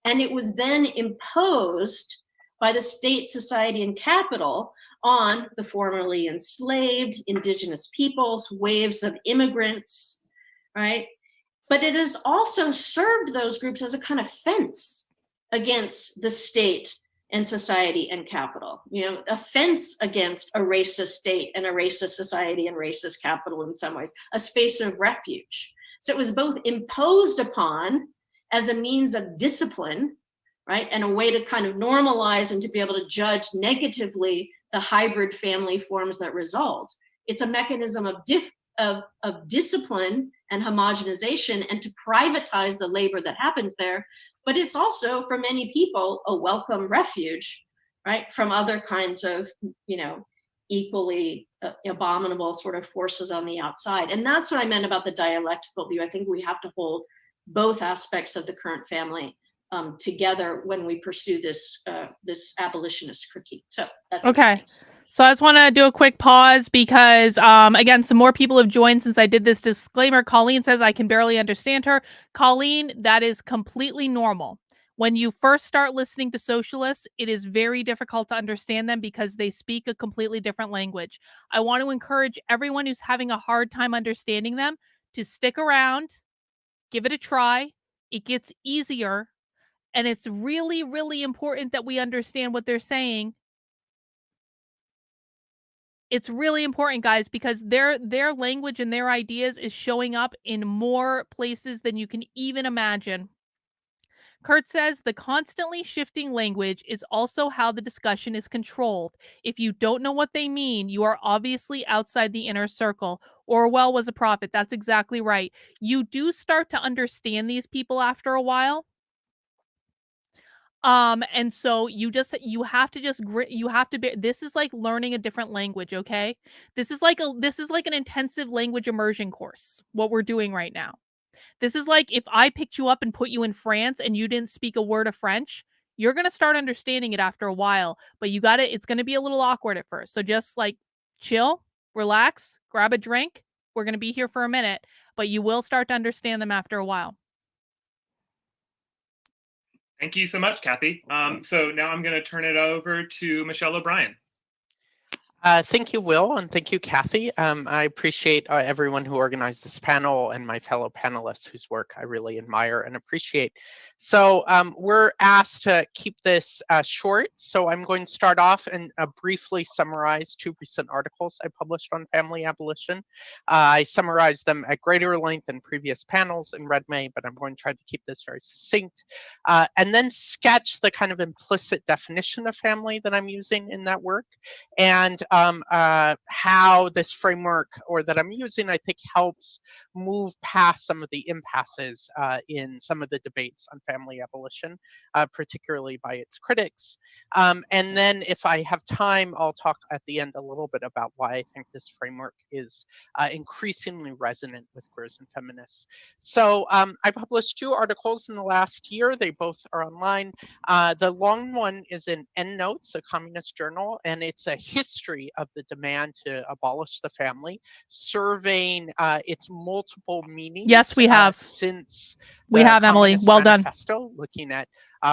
And it was then imposed by the state, society, and capital on the formerly enslaved indigenous peoples, waves of immigrants, right? But it has also served those groups as a kind of fence against the state and society and capital, you know, a fence against a racist state and a racist society and racist capital in some ways, a space of refuge. So it was both imposed upon as a means of discipline, right, and a way to kind of normalize and to be able to judge negatively the hybrid family forms that result. It's a mechanism of discipline and homogenization and to privatize the labor that happens there. But it's also, for many people, a welcome refuge, right, from other kinds of, you know, equally abominable sort of forces on the outside. And that's what I meant about the dialectical view. I think we have to hold both aspects of the current family together when we pursue this this abolitionist critique. So that's okay. So I just want to do a quick pause because, again, some more people have joined since I did this disclaimer. Colleen says I can barely understand her. Colleen, that is completely normal. When you first start listening to socialists, it is very difficult to understand them because they speak a completely different language. I want to encourage everyone who's having a hard time understanding them to stick around, give it a try. It gets easier, and it's really, really important that we understand what they're saying. It's really important, guys, because their language and their ideas is showing up in more places than you can even imagine. Kurt says the constantly shifting language is also how the discussion is controlled. If you don't know what they mean, you are obviously outside the inner circle. Orwell was a prophet. That's exactly right. You do start to understand these people after a while. And so you have to just grit, you have to be, this is like learning a different language, okay? This is like an intensive language immersion course, what we're doing right now. This is like if I picked you up and put you in France and you didn't speak a word of French, you're going to start understanding it after a while, but it's going to be a little awkward at first. So just like chill, relax, grab a drink. We're going to be here for a minute, but you will start to understand them after a while. Thank you so much, Kathy. So now I'm going to turn it over to Michelle O'Brien. Thank you, Will, and thank you, Kathy. I appreciate everyone who organized this panel and my fellow panelists whose work I really admire and appreciate. So we're asked to keep this short, so I'm going to start off and briefly summarize 2 recent articles I published on family abolition. I summarized them at greater length in previous panels in Redmay, but I'm going to try to keep this very succinct, and then sketch the kind of implicit definition of family that I'm using in that work, and how this framework that I'm using, I think, helps move past some of the impasses in some of the debates on family abolition, particularly by its critics. And then if I have time, I'll talk at the end a little bit about why I think this framework is increasingly resonant with queers and feminists. So I published 2 articles in the last year. They both are online. The long one is in Endnotes, a communist journal, and it's a history of the demand to abolish the family, surveying its multiple meanings. Yes, we have. Since we have, Emily. Communist Well done. Manifesto, looking at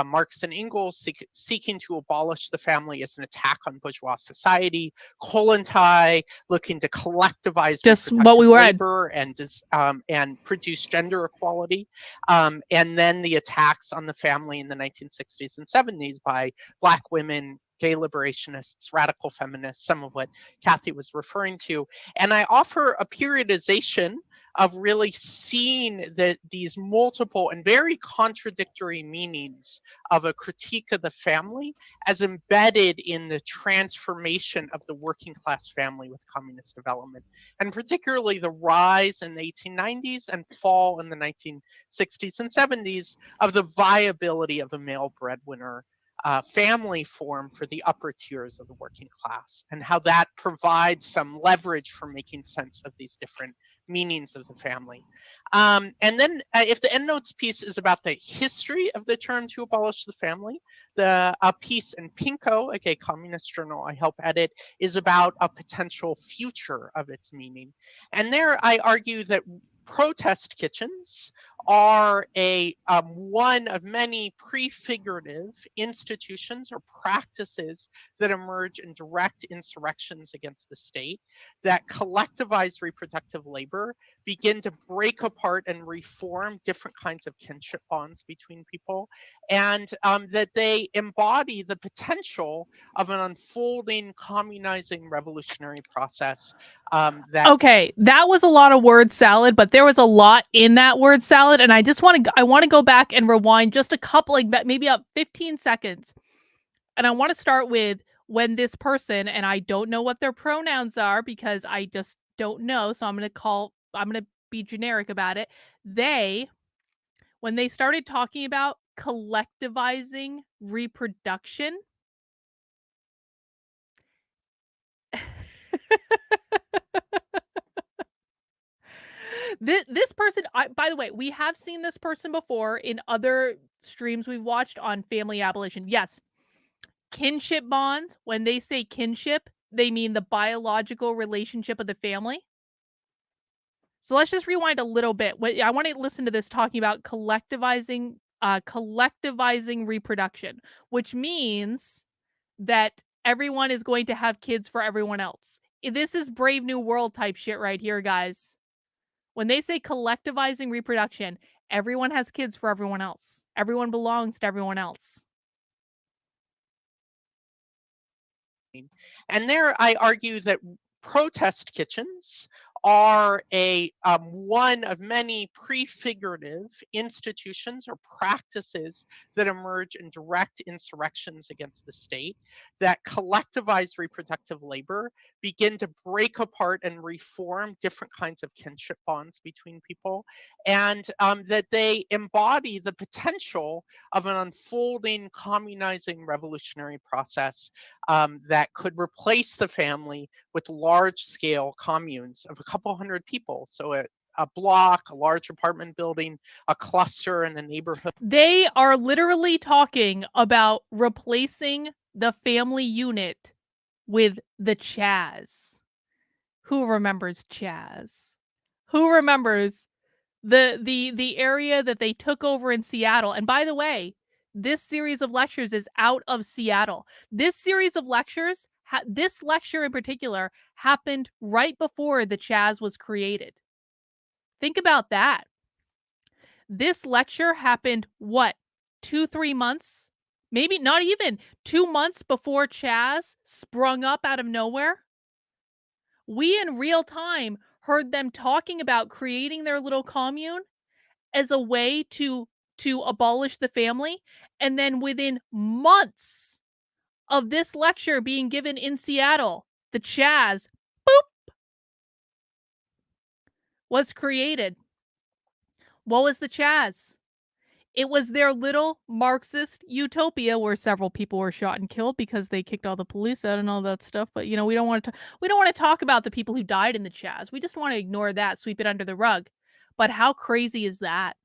Marx and Engels seeking to abolish the family as an attack on bourgeois society. Kollontai looking to collectivize just what we read. labor and produce gender equality. And then the attacks on the family in the 1960s and 70s by Black women, gay liberationists, radical feminists, some of what Kathy was referring to. And I offer a periodization of really seeing these multiple and very contradictory meanings of a critique of the family as embedded in the transformation of the working class family with communist development, and particularly the rise in the 1890s and fall in the 1960s and 70s of the viability of a male breadwinner family form for the upper tiers of the working class, and how that provides some leverage for making sense of these different meanings of the family. And then if the endnotes piece is about the history of the term to abolish the family, the piece in Pinko, a gay communist journal I help edit, is about a potential future of its meaning. And there I argue that protest kitchens are one of many prefigurative institutions or practices that emerge in direct insurrections against the state, that collectivize reproductive labor, begin to break apart and reform different kinds of kinship bonds between people, and that they embody the potential of an unfolding communizing revolutionary process. Okay, that was a lot of word salad, but there was a lot in that word salad, and I want to go back and rewind just a couple, like maybe up 15 seconds. And I want to start with when this person, and I don't know what their pronouns are because I just don't know, so I'm going to be generic about it. When they started talking about collectivizing reproduction, this person, by the way, we have seen this person before in other streams we've watched on family abolition. Yes, kinship bonds. When they say kinship, they mean the biological relationship of the family. So let's just rewind a little bit. I want to listen to this talking about collectivizing reproduction, which means that everyone is going to have kids for everyone else. This is Brave New World type shit right here, guys. When they say collectivizing reproduction, everyone has kids for everyone else. Everyone belongs to everyone else. And there I argue that protest kitchens are a one of many prefigurative institutions or practices that emerge in direct insurrections against the state, that collectivize reproductive labor, begin to break apart and reform different kinds of kinship bonds between people, and that they embody the potential of an unfolding communizing revolutionary process that could replace the family with large-scale communes of a couple hundred people. So a block, a large apartment building, a cluster in a neighborhood. They are literally talking about replacing the family unit with the Chaz. Who remembers Chaz? Who remembers the area that they took over in Seattle? And by the way, this series of lectures is out of Seattle. This series of lectures, this lecture in particular, happened right before the Chaz was created. Think about that. This lecture happened, what, 2-3 months? Maybe not even 2 months before Chaz sprung up out of nowhere? We in real time heard them talking about creating their little commune as a way to abolish the family. And then within months of this lecture being given in Seattle, the Chaz, boop, was created. What was the Chaz? It was their little Marxist utopia where several people were shot and killed because they kicked all the police out and all that stuff. But, you know, we don't want to talk about the people who died in the Chaz. We just want to ignore that, sweep it under the rug. But how crazy is that?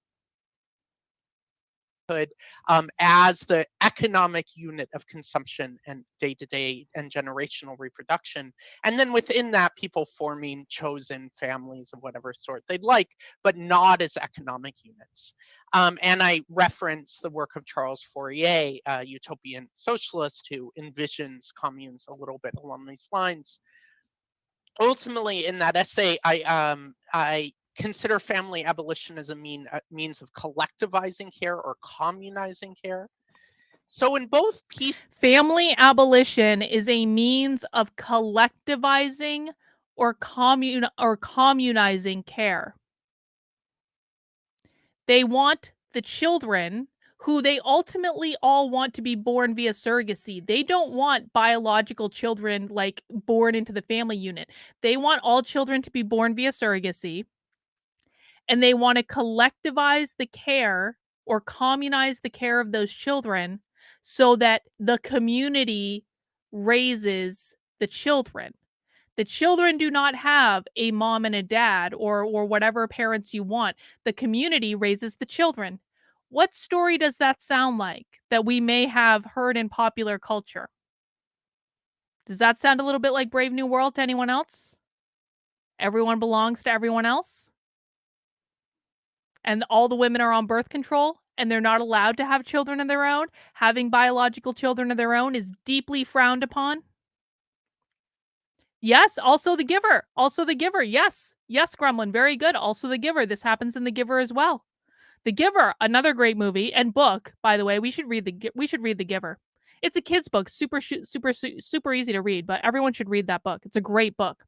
As the economic unit of consumption and day-to-day and generational reproduction. And then within that, people forming chosen families of whatever sort they'd like, but not as economic units. And I reference the work of Charles Fourier, a utopian socialist who envisions communes a little bit along these lines. Ultimately, in that essay, I consider family abolition as a means of collectivizing care or communizing care. So in both pieces, family abolition is a means of collectivizing or communizing care. They want the children who they ultimately all want to be born via surrogacy. They don't want biological children like born into the family unit. They want all children to be born via surrogacy. And they want to collectivize the care or communize the care of those children so that the community raises the children. The children do not have a mom and a dad or whatever parents you want. The community raises the children. What story does that sound like that we may have heard in popular culture? Does that sound a little bit like Brave New World to anyone else? Everyone belongs to everyone else? And all the women are on birth control and they're not allowed to have children of their own? Having biological children of their own is deeply frowned upon? Yes, also The Giver. Also The Giver. Yes. Yes, Gremlin. Very good. Also The Giver. This happens in The Giver as well. The Giver, another great movie and book, by the way. We should read The Giver. It's a kid's book, super easy to read, but everyone should read that book. It's a great book.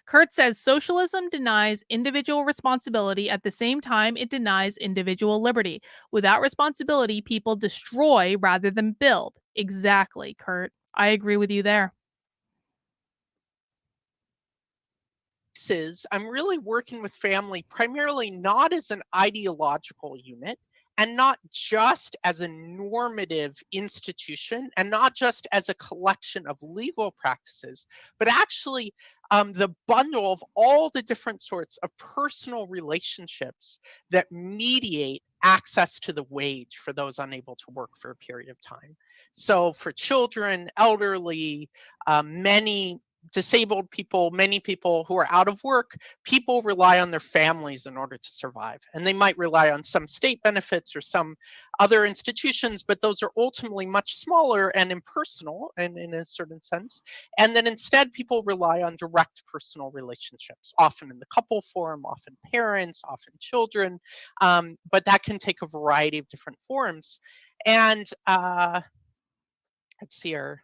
Kurt says socialism denies individual responsibility at the same time it denies individual liberty. Without responsibility, people destroy rather than build. Exactly, Kurt. I agree with you there. I'm really working with family primarily not as an ideological unit and not just as a normative institution and not just as a collection of legal practices, but actually the bundle of all the different sorts of personal relationships that mediate access to the wage for those unable to work for a period of time. So for children, elderly, many disabled people, many people who are out of work, people rely on their families in order to survive. And they might rely on some state benefits or some other institutions, but those are ultimately much smaller and impersonal and in a certain sense. And then instead, people rely on direct personal relationships, often in the couple form, often parents, often children, but that can take a variety of different forms. And let's see here.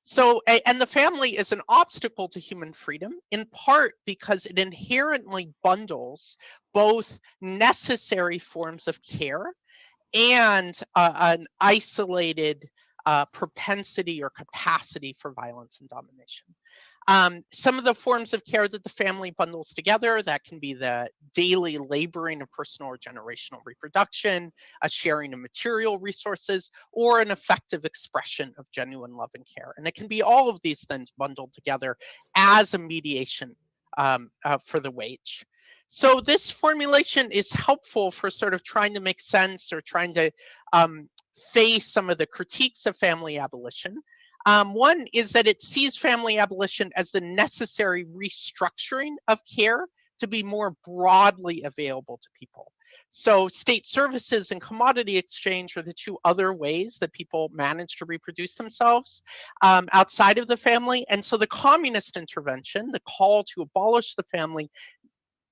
So, and the family is an obstacle to human freedom, in part because it inherently bundles both necessary forms of care and an isolated propensity or capacity for violence and domination. Some of the forms of care that the family bundles together, that can be the daily laboring of personal or generational reproduction, a sharing of material resources, or an effective expression of genuine love and care. And it can be all of these things bundled together as a mediation for the wage. So this formulation is helpful for sort of trying to make sense or trying to face some of the critiques of family abolition. One is that it sees family abolition as the necessary restructuring of care to be more broadly available to people. So state services and commodity exchange are the two other ways that people manage to reproduce themselves outside of the family. And so the communist intervention, the call to abolish the family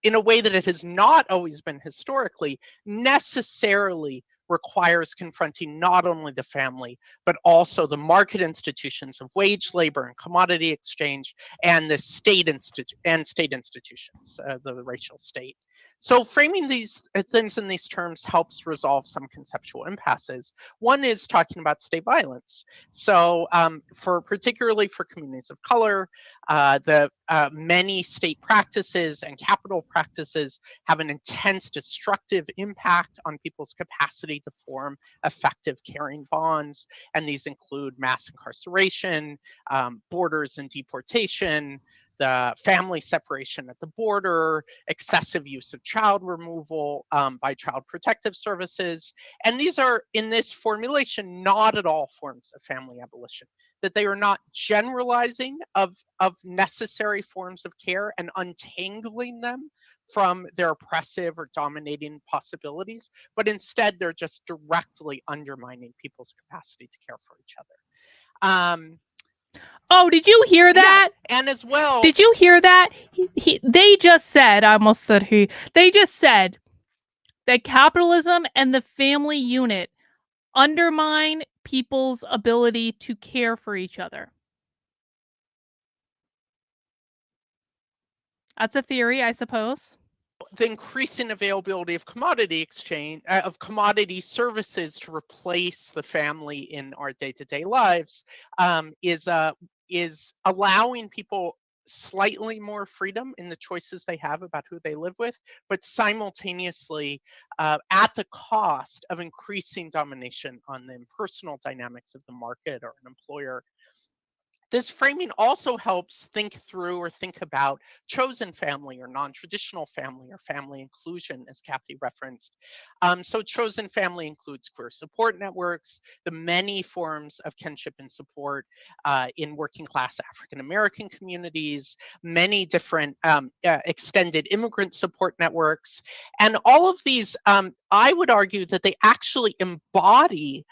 in a way that it has not always been historically, necessarily requires confronting not only the family, but also the market institutions of wage labor and commodity exchange and the state institutions, the racial state. So framing these things in these terms helps resolve some conceptual impasses. One is talking about state violence. So particularly for communities of color, the many state practices and capital practices have an intense destructive impact on people's capacity to form effective caring bonds. And these include mass incarceration, borders and deportation, the family separation at the border, excessive use of child removal by child protective services. And these are, in this formulation, not at all forms of family abolition, that they are not generalizing of necessary forms of care and untangling them from their oppressive or dominating possibilities, but instead they're just directly undermining people's capacity to care for each other. Oh, did you hear that? Yeah, and as well, did you hear that? They just said, I almost said he, they just said that capitalism and the family unit undermine people's ability to care for each other. That's a theory, I suppose. The increasing availability of commodity exchange, of commodity services to replace the family in our day-to-day lives is allowing people slightly more freedom in the choices they have about who they live with, but simultaneously at the cost of increasing domination on the impersonal dynamics of the market or an employer. This framing also helps think through or think about chosen family or non-traditional family or family inclusion, as Kathy referenced. So chosen family includes queer support networks, the many forms of kinship and support in working class African American communities, many different extended immigrant support networks. And all of these, I would argue that they actually embody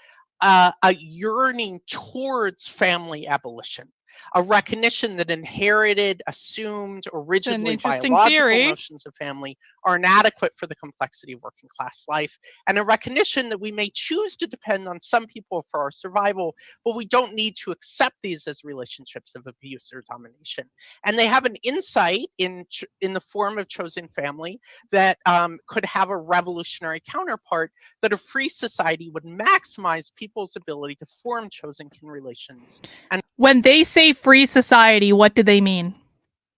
a yearning towards family abolition, a recognition that inherited, assumed, or rigidly biological notions of family are inadequate for the complexity of working class life, and a recognition that we may choose to depend on some people for our survival, but we don't need to accept these as relationships of abuse or domination. And they have an insight in the form of chosen family that could have a revolutionary counterpart, that a free society would maximize people's ability to form chosen kin relations. And when they say free society, what do they mean?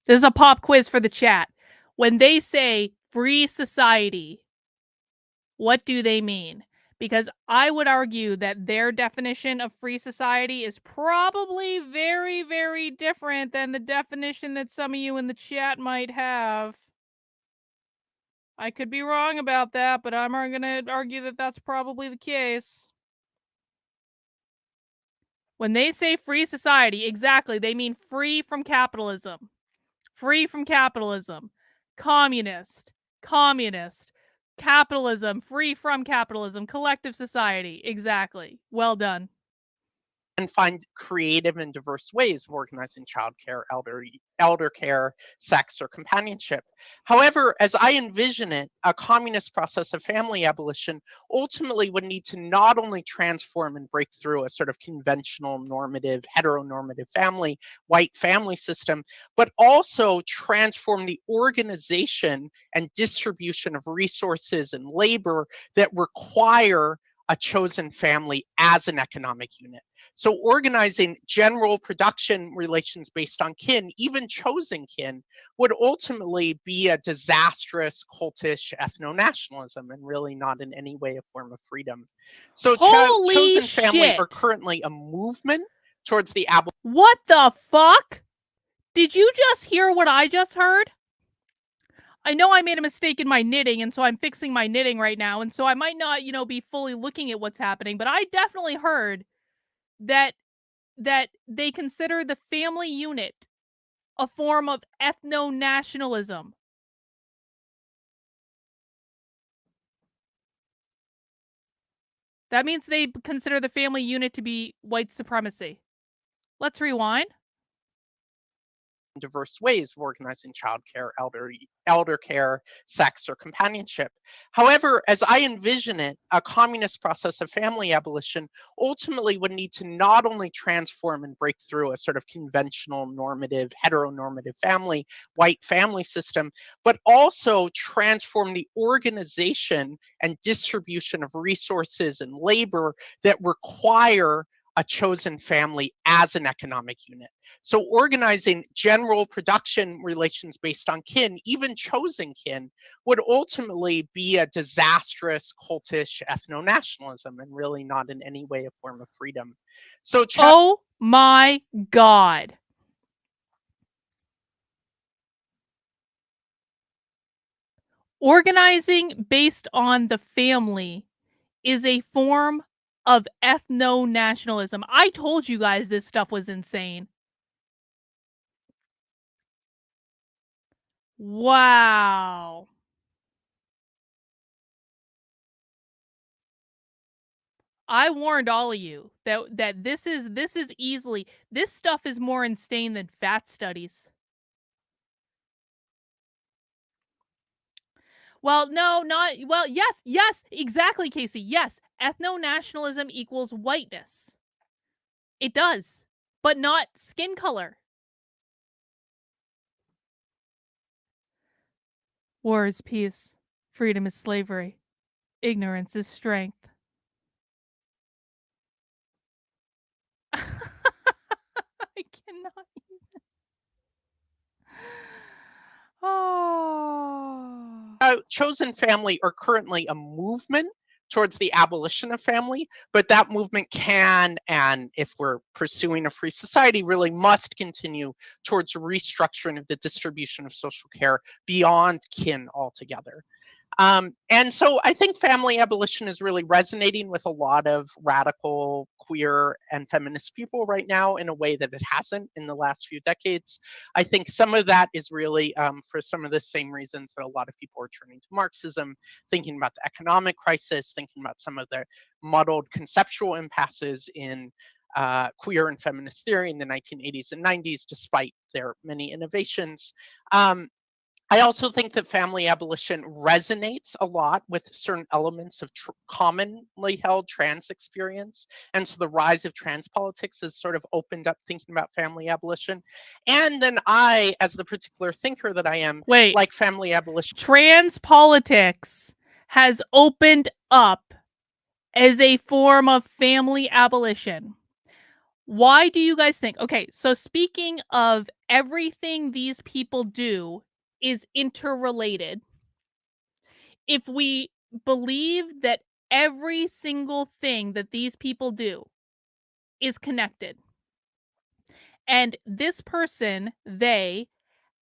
This is a pop quiz for the chat. When they say free society, what do they mean? Because I would argue that their definition of free society is probably very, very different than the definition that some of you in the chat might have. I could be wrong about that, but I'm going to argue that that's probably the case. When they say free society, exactly, they mean free from capitalism. Free from capitalism. Communist. Communist. Capitalism. Free from capitalism. Collective society. Exactly. Well done. and find creative and diverse ways of organizing childcare, elder care, sex, or companionship. However, as I envision it, a communist process of family abolition ultimately would need to not only transform and break through a sort of conventional, normative, heteronormative family, white family system, but also transform the organization and distribution of resources and labor that require a chosen family as an economic unit. So organizing general production relations based on kin, even chosen kin, would ultimately be a disastrous cultish ethno-nationalism and really not in any way a form of freedom. So Holy chosen family are shit. currently a movement towards the What the fuck? Did you just hear what I just heard? I know I made a mistake in my knitting, and so I'm fixing my knitting right now, and so I might not, be fully looking at what's happening, but I definitely heard that they consider the family unit a form of ethno-nationalism. That means they consider the family unit to be white supremacy. Let's rewind. diverse ways of organizing childcare, elder care, sex, or companionship. However, as I envision it, a communist process of family abolition ultimately would need to not only transform and break through a sort of conventional, normative, heteronormative family, white family system, but also transform the organization and distribution of resources and labor that require a chosen family as an economic unit. So organizing general production relations based on kin, even chosen kin, would ultimately be a disastrous cultish ethno-nationalism and really not in any way a form of freedom. So Oh my God. Organizing based on the family is a form of ethno-nationalism. I told you guys this stuff was insane. Wow. I warned all of you that this is easily, this stuff is more insane than fat studies. Well, no, not well, yes, exactly, Casey. Yes, ethno-nationalism equals whiteness. It does, but not skin color. War is peace. Freedom is slavery. Ignorance is strength. I cannot even. Oh. chosen family are currently a movement towards the abolition of family, but that movement can, and if we're pursuing a free society, really must continue towards restructuring of the distribution of social care beyond kin altogether. And so I think family abolition is really resonating with a lot of radical queer and feminist people right now in a way that it hasn't in the last few decades. I think some of that is really for some of the same reasons that a lot of people are turning to Marxism, thinking about the economic crisis, thinking about some of the muddled conceptual impasses in queer and feminist theory in the 1980s and 90s, despite their many innovations. I also think that family abolition resonates a lot with certain elements of commonly held trans experience. And so the rise of trans politics has sort of opened up thinking about family abolition. And then I, as the particular thinker that I am, Wait, like family abolition. trans politics has opened up as a form of family abolition. Why do you guys think? Okay, so speaking of everything these people do is interrelated. If we believe that every single thing that these people do is connected, and this person, they,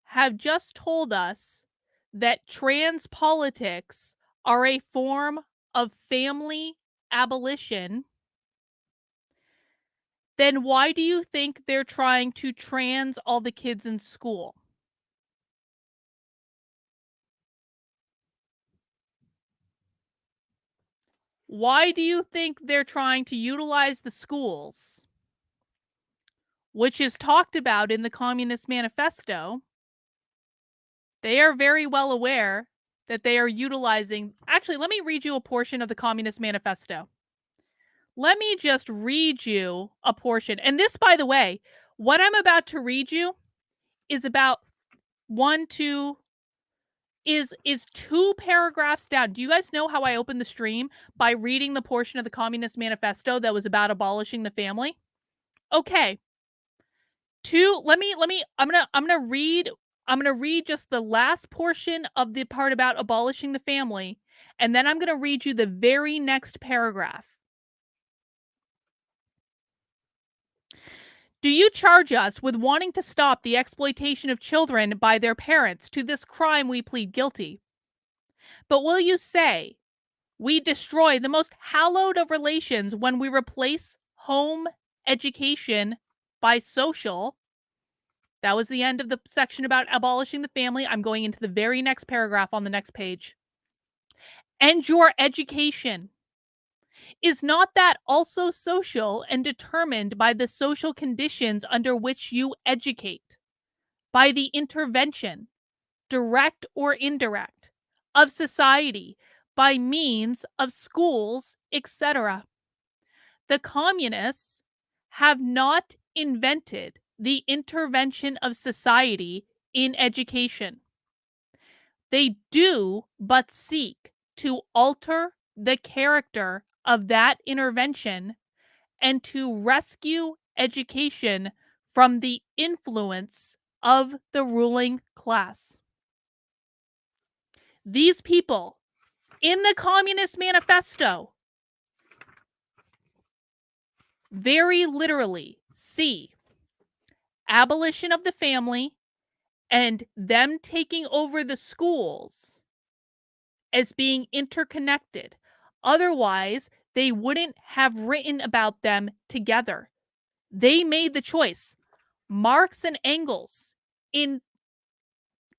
have just told us that trans politics are a form of family abolition, then why do you think they're trying to trans all the kids in school? Why do you think they're trying to utilize the schools which is talked about in the Communist Manifesto, they are very well aware that they are utilizing. Actually, let me read you a portion of the Communist Manifesto. Let me just read you a portion. And this, by the way, what I'm about to read you is about is 2 paragraphs down. Do you guys know how I opened the stream? By reading the portion of the Communist Manifesto that was about abolishing the family? Okay. I'm gonna read just the last portion of the part about abolishing the family, and then I'm gonna read you the very next paragraph. Do you charge us with wanting to stop the exploitation of children by their parents? To this crime we plead guilty. But will you say we destroy the most hallowed of relations when we replace home education by social? That was the end of the section about abolishing the family. I'm going into the very next paragraph on the next page. And your education. Is not that also social and determined by the social conditions under which you educate? By the intervention, direct or indirect, of society, by means of schools, etc. The communists have not invented the intervention of society in education. They do but seek to alter the character of that intervention and to rescue education from the influence of the ruling class. These people in the Communist Manifesto very literally see abolition of the family and them taking over the schools as being interconnected. Otherwise, they wouldn't have written about them together. They made the choice. Marx and Engels in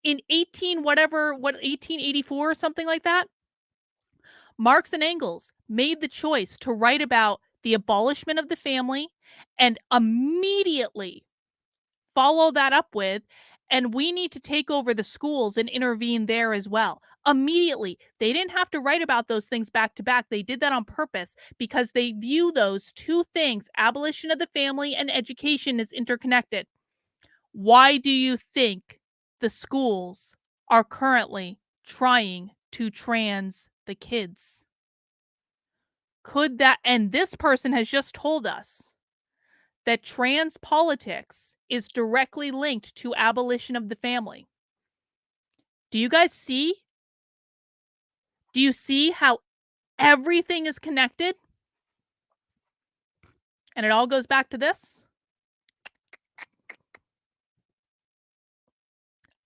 1884 or something like that, Marx and Engels made the choice to write about the abolishment of the family and immediately follow that up with, and we need to take over the schools and intervene there as well. Immediately. They didn't have to write about those things back to back. They did that on purpose because they view those 2 things, abolition of the family and education, as interconnected. Why do you think the schools are currently trying to trans the kids? Could that, and this person has just told us that trans politics is directly linked to abolition of the family. Do you guys see? Do you see how everything is connected? And it all goes back to this.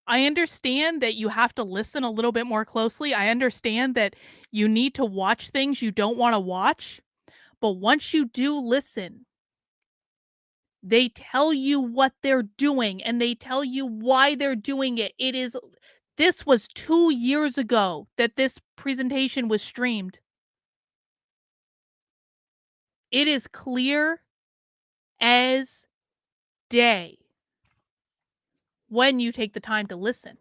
I understand that you have to listen a little bit more closely. I understand that you need to watch things you don't want to watch. But once you do listen, they tell you what they're doing and they tell you why they're doing it. This was 2 years ago that this presentation was streamed. It is clear as day when you take the time to listen.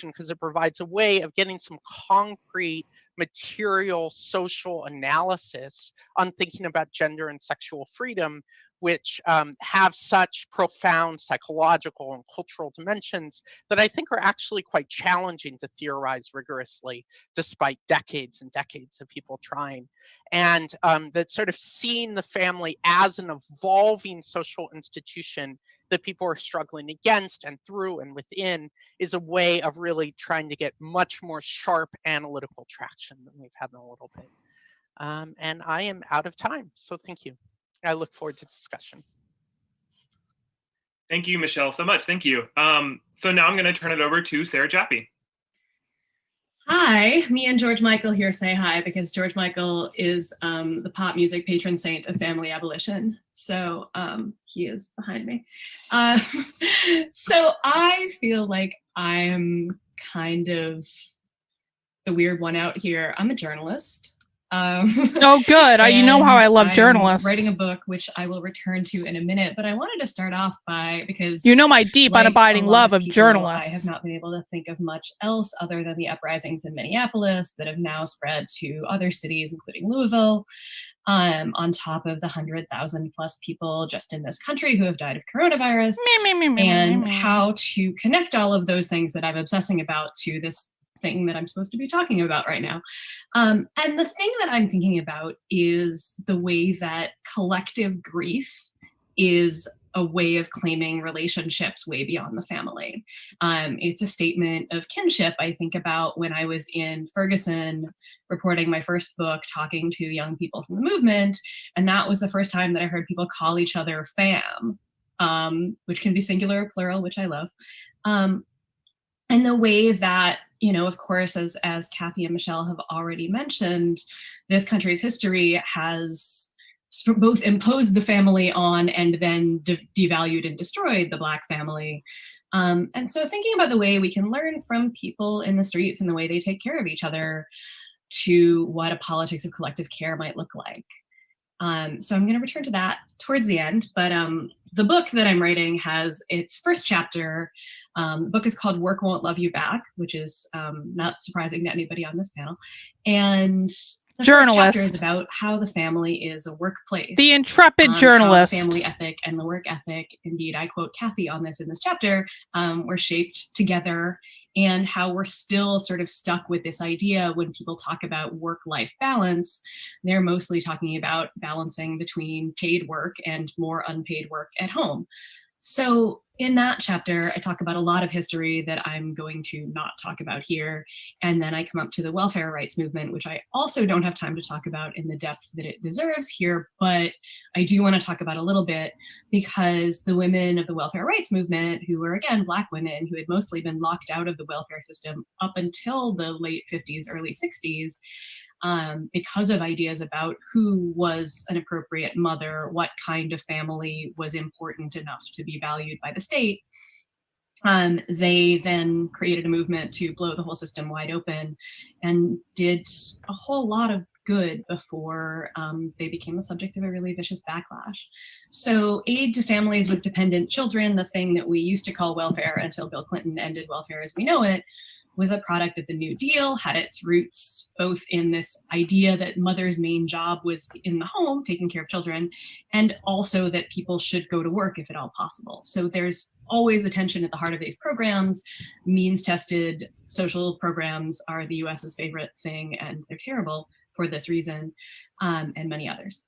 Because it provides a way of getting some concrete material social analysis on thinking about gender and sexual freedom, which have such profound psychological and cultural dimensions that I think are actually quite challenging to theorize rigorously, despite decades and decades of people trying. And that sort of seeing the family as an evolving social institution that people are struggling against and through and within is a way of really trying to get much more sharp analytical traction than we've had in a little bit. And I am out of time, so thank you. I look forward to discussion. Thank you, Michelle, so much. Thank you. So now I'm going to turn it over to Sarah Jaffe. Hi, me and George Michael here say hi because George Michael is the pop music patron saint of family abolition. So he is behind me. So I feel like I'm kind of the weird one out here. I'm a journalist. Oh, good. You know how I love journalists. Writing a book, which I will return to in a minute, but I wanted to start off by, because you know my deep, like unabiding love of people, journalists. I have not been able to think of much else other than the uprisings in Minneapolis that have now spread to other cities, including Louisville, on top of the 100,000 plus people just in this country who have died of coronavirus, and how to connect all of those things that I'm obsessing about to this thing that I'm supposed to be talking about right now. And the thing that I'm thinking about is the way that collective grief is a way of claiming relationships way beyond the family. It's a statement of kinship. I think about when I was in Ferguson reporting my first book, talking to young people from the movement, and that was the first time that I heard people call each other fam, which can be singular or plural, which I love. And the way that, of course, as Kathy and Michelle have already mentioned, this country's history has both imposed the family on and then devalued and destroyed the Black family. And so thinking about the way we can learn from people in the streets and the way they take care of each other to what a politics of collective care might look like. So I'm going to return to that towards the end, but the book that I'm writing has its first chapter. The book is called Work Won't Love You Back, which is not surprising to anybody on this panel. And the first chapter is about how the family is a workplace. The intrepid journalist. How the family ethic and the work ethic, indeed, I quote Kathy on this in this chapter, were shaped together, and how we're still sort of stuck with this idea when people talk about work-life balance. They're mostly talking about balancing between paid work and more unpaid work at home. So in that chapter, I talk about a lot of history that I'm going to not talk about here. And then I come up to the welfare rights movement, which I also don't have time to talk about in the depth that it deserves here, but I do want to talk about a little bit, because the women of the welfare rights movement, who were, again, Black women who had mostly been locked out of the welfare system up until the late 50s, early 60s, because of ideas about who was an appropriate mother, what kind of family was important enough to be valued by the state. They then created a movement to blow the whole system wide open and did a whole lot of good before they became the subject of a really vicious backlash. So aid to families with dependent children, the thing that we used to call welfare until Bill Clinton ended welfare as we know it, was a product of the New Deal, had its roots both in this idea that mother's main job was in the home, taking care of children, and also that people should go to work if at all possible. So there's always a tension at the heart of these programs. Means-tested social programs are the US's favorite thing, and they're terrible for this reason, and many others.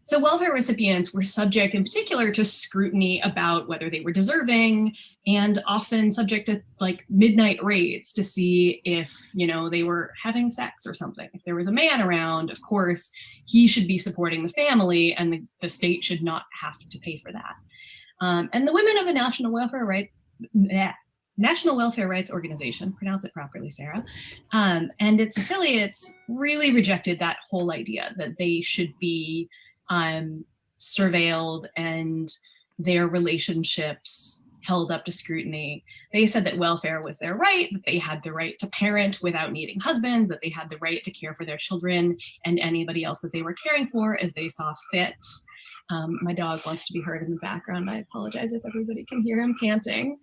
So welfare recipients were subject in particular to scrutiny about whether they were deserving, and often subject to like midnight raids to see if, they were having sex or something. If there was a man around, of course, he should be supporting the family, and the state should not have to pay for that. And the women of the National Welfare Rights Organization, pronounce it properly, Sarah, and its affiliates really rejected that whole idea that they should be surveilled and their relationships held up to scrutiny. They said that welfare was their right, that they had the right to parent without needing husbands, that they had the right to care for their children and anybody else that they were caring for as they saw fit. My dog wants to be heard in the background. I apologize if everybody can hear him panting.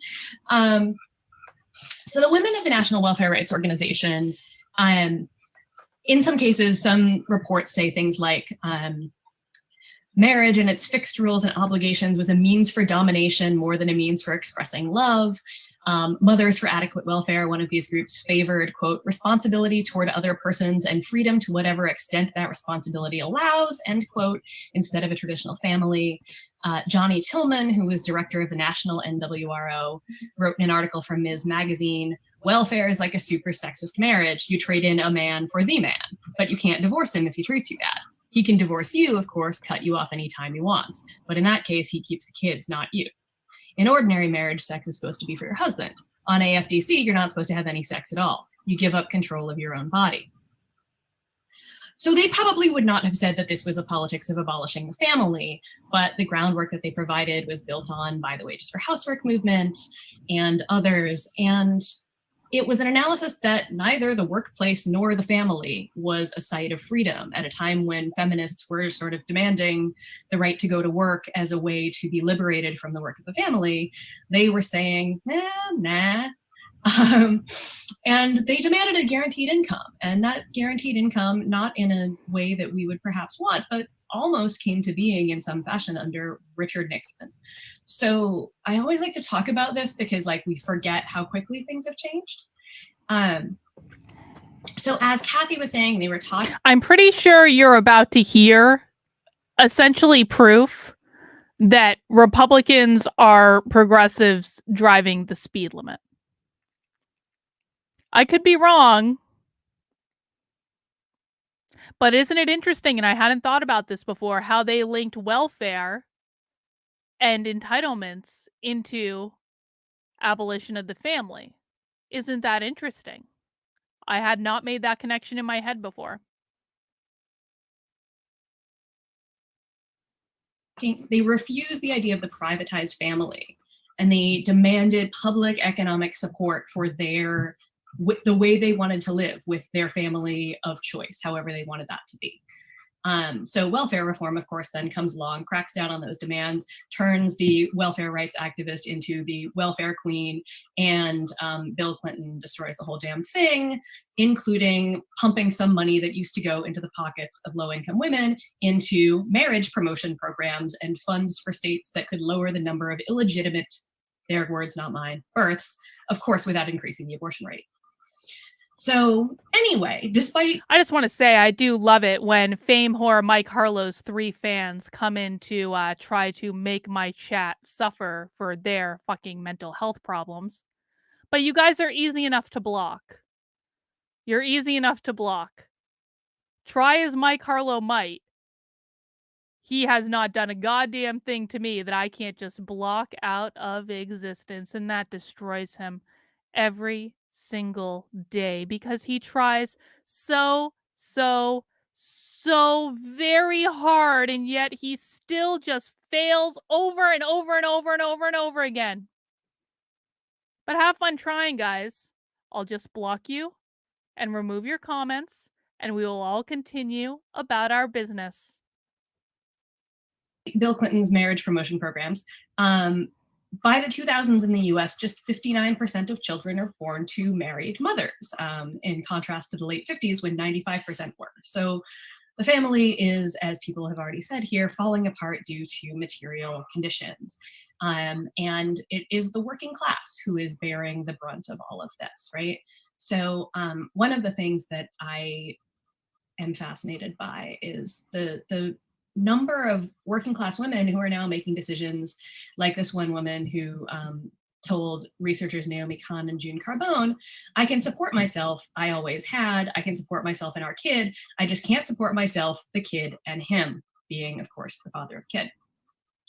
So the women of the National Welfare Rights Organization, in some cases, some reports say things like, marriage and its fixed rules and obligations was a means for domination more than a means for expressing love. Mothers for Adequate Welfare, one of these groups, favored, quote, responsibility toward other persons and freedom to whatever extent that responsibility allows, end quote, instead of a traditional family. Johnny Tillman, who was director of the National NWRO, wrote in an article for Ms. Magazine, welfare is like a super sexist marriage. You trade in a man for the man, but you can't divorce him if he treats you bad. He can divorce you, of course, cut you off anytime he wants. But in that case, he keeps the kids, not you. In ordinary marriage, sex is supposed to be for your husband. On AFDC, you're not supposed to have any sex at all. You give up control of your own body. So they probably would not have said that this was a politics of abolishing the family, but the groundwork that they provided was built on by the Wages for Housework movement and others. And it was an analysis that neither the workplace nor the family was a site of freedom at a time when feminists were sort of demanding the right to go to work as a way to be liberated from the work of the family. They were saying, nah. And they demanded a guaranteed income, and that guaranteed income, not in a way that we would perhaps want, but almost came to being in some fashion under Richard Nixon. So I always like to talk about this because like we forget how quickly things have changed. So as Kathy was saying, they were talking. I'm pretty sure you're about to hear essentially proof that Republicans are progressives driving the speed limit. I could be wrong, but isn't it interesting, and I hadn't thought about this before, how they linked welfare and entitlements into abolition of the family? Isn't that interesting? I had not made that connection in my head before. They refused the idea of the privatized family, and they demanded public economic support for the way they wanted to live with their family of choice, however they wanted that to be. So welfare reform, of course, then comes along, cracks down on those demands, turns the welfare rights activist into the welfare queen, and Bill Clinton destroys the whole damn thing, including pumping some money that used to go into the pockets of low-income women into marriage promotion programs and funds for states that could lower the number of illegitimate, their words, not mine, births, of course, without increasing the abortion rate. So anyway, despite... I just want to say I do love it when fame whore Mike Harlow's 3 fans come in to try to make my chat suffer for their fucking mental health problems. But you guys are easy enough to block. You're easy enough to block. Try as Mike Harlow might. He has not done a goddamn thing to me that I can't just block out of existence, and that destroys him every single day because he tries so very hard, and yet he still just fails over and over and over and over and over again. But have fun trying, guys. I'll just block you and remove your comments, and we will all continue about our business. Bill Clinton's marriage promotion programs. By the 2000s in the US, just 59% of children are born to married mothers, in contrast to the late 50s when 95% were. So the family is, as people have already said here, falling apart due to material conditions. And it is the working class who is bearing the brunt of all of this, right? So one of the things that I am fascinated by is the number of working class women who are now making decisions, like this one woman who told researchers Naomi Kahn and June Carbone, I can support myself, I always had, I can support myself and our kid, I just can't support myself, the kid, and him, being, of course, the father of the kid.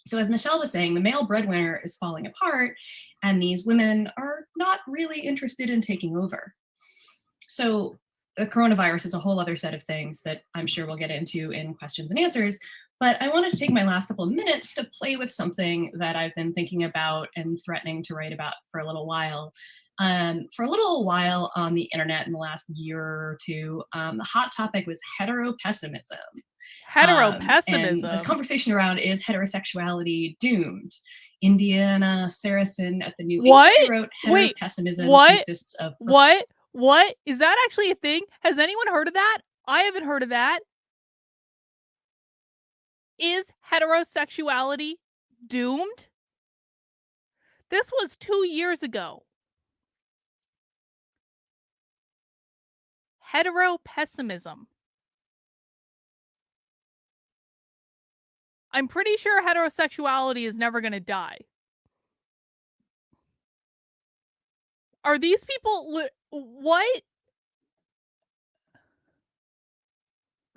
So as Michelle was saying, the male breadwinner is falling apart, and these women are not really interested in taking over. So the coronavirus is a whole other set of things that I'm sure we'll get into in questions and answers. But I wanted to take my last couple of minutes to play with something that I've been thinking about and threatening to write about for a little while. For a little while on the internet in the last year or two, the hot topic was heteropessimism. Heteropessimism. And this conversation around is heterosexuality doomed? Indiana Saracen at the New England wrote heteropessimism consists of... What? Is that actually a thing? Has anyone heard of that? I haven't heard of that. Is heterosexuality doomed? This was 2 years ago. Heteropessimism. I'm pretty sure heterosexuality is never going to die. Are these people... What?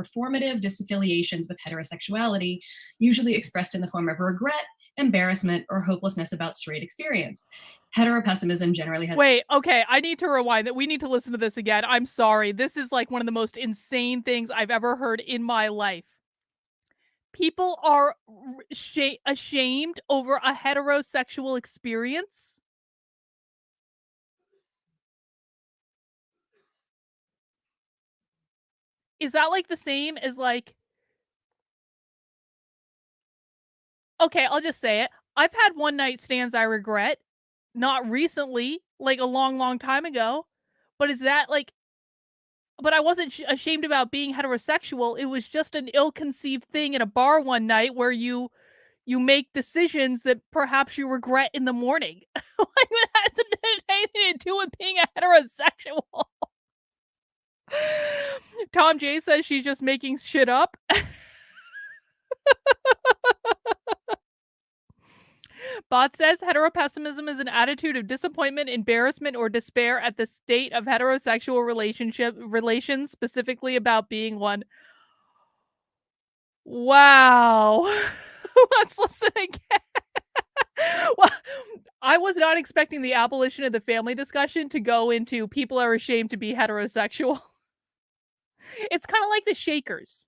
Performative disaffiliations with heterosexuality, usually expressed in the form of regret, embarrassment, or hopelessness about straight experience. Heteropessimism generally has... Wait, okay, I need to rewind that. We need to listen to this again. I'm sorry. This is like one of the most insane things I've ever heard in my life. People are ashamed over a heterosexual experience? is that like the same as like, okay, I'll just say it. I've had one night stands I regret, not recently, like a long, long time ago. But is that like, but I wasn't ashamed about being heterosexual. It was just an ill-conceived thing in a bar one night where you make decisions that perhaps you regret in the morning. Like, that has anything to do with being a heterosexual. Tom J says she's just making shit up. Bot says heteropessimism is an attitude of disappointment, embarrassment, or despair at the state of heterosexual relations, specifically about being one. Wow. Let's listen again. Well, I was not expecting the abolition of the family discussion to go into people are ashamed to be heterosexual. It's kind of like the Shakers.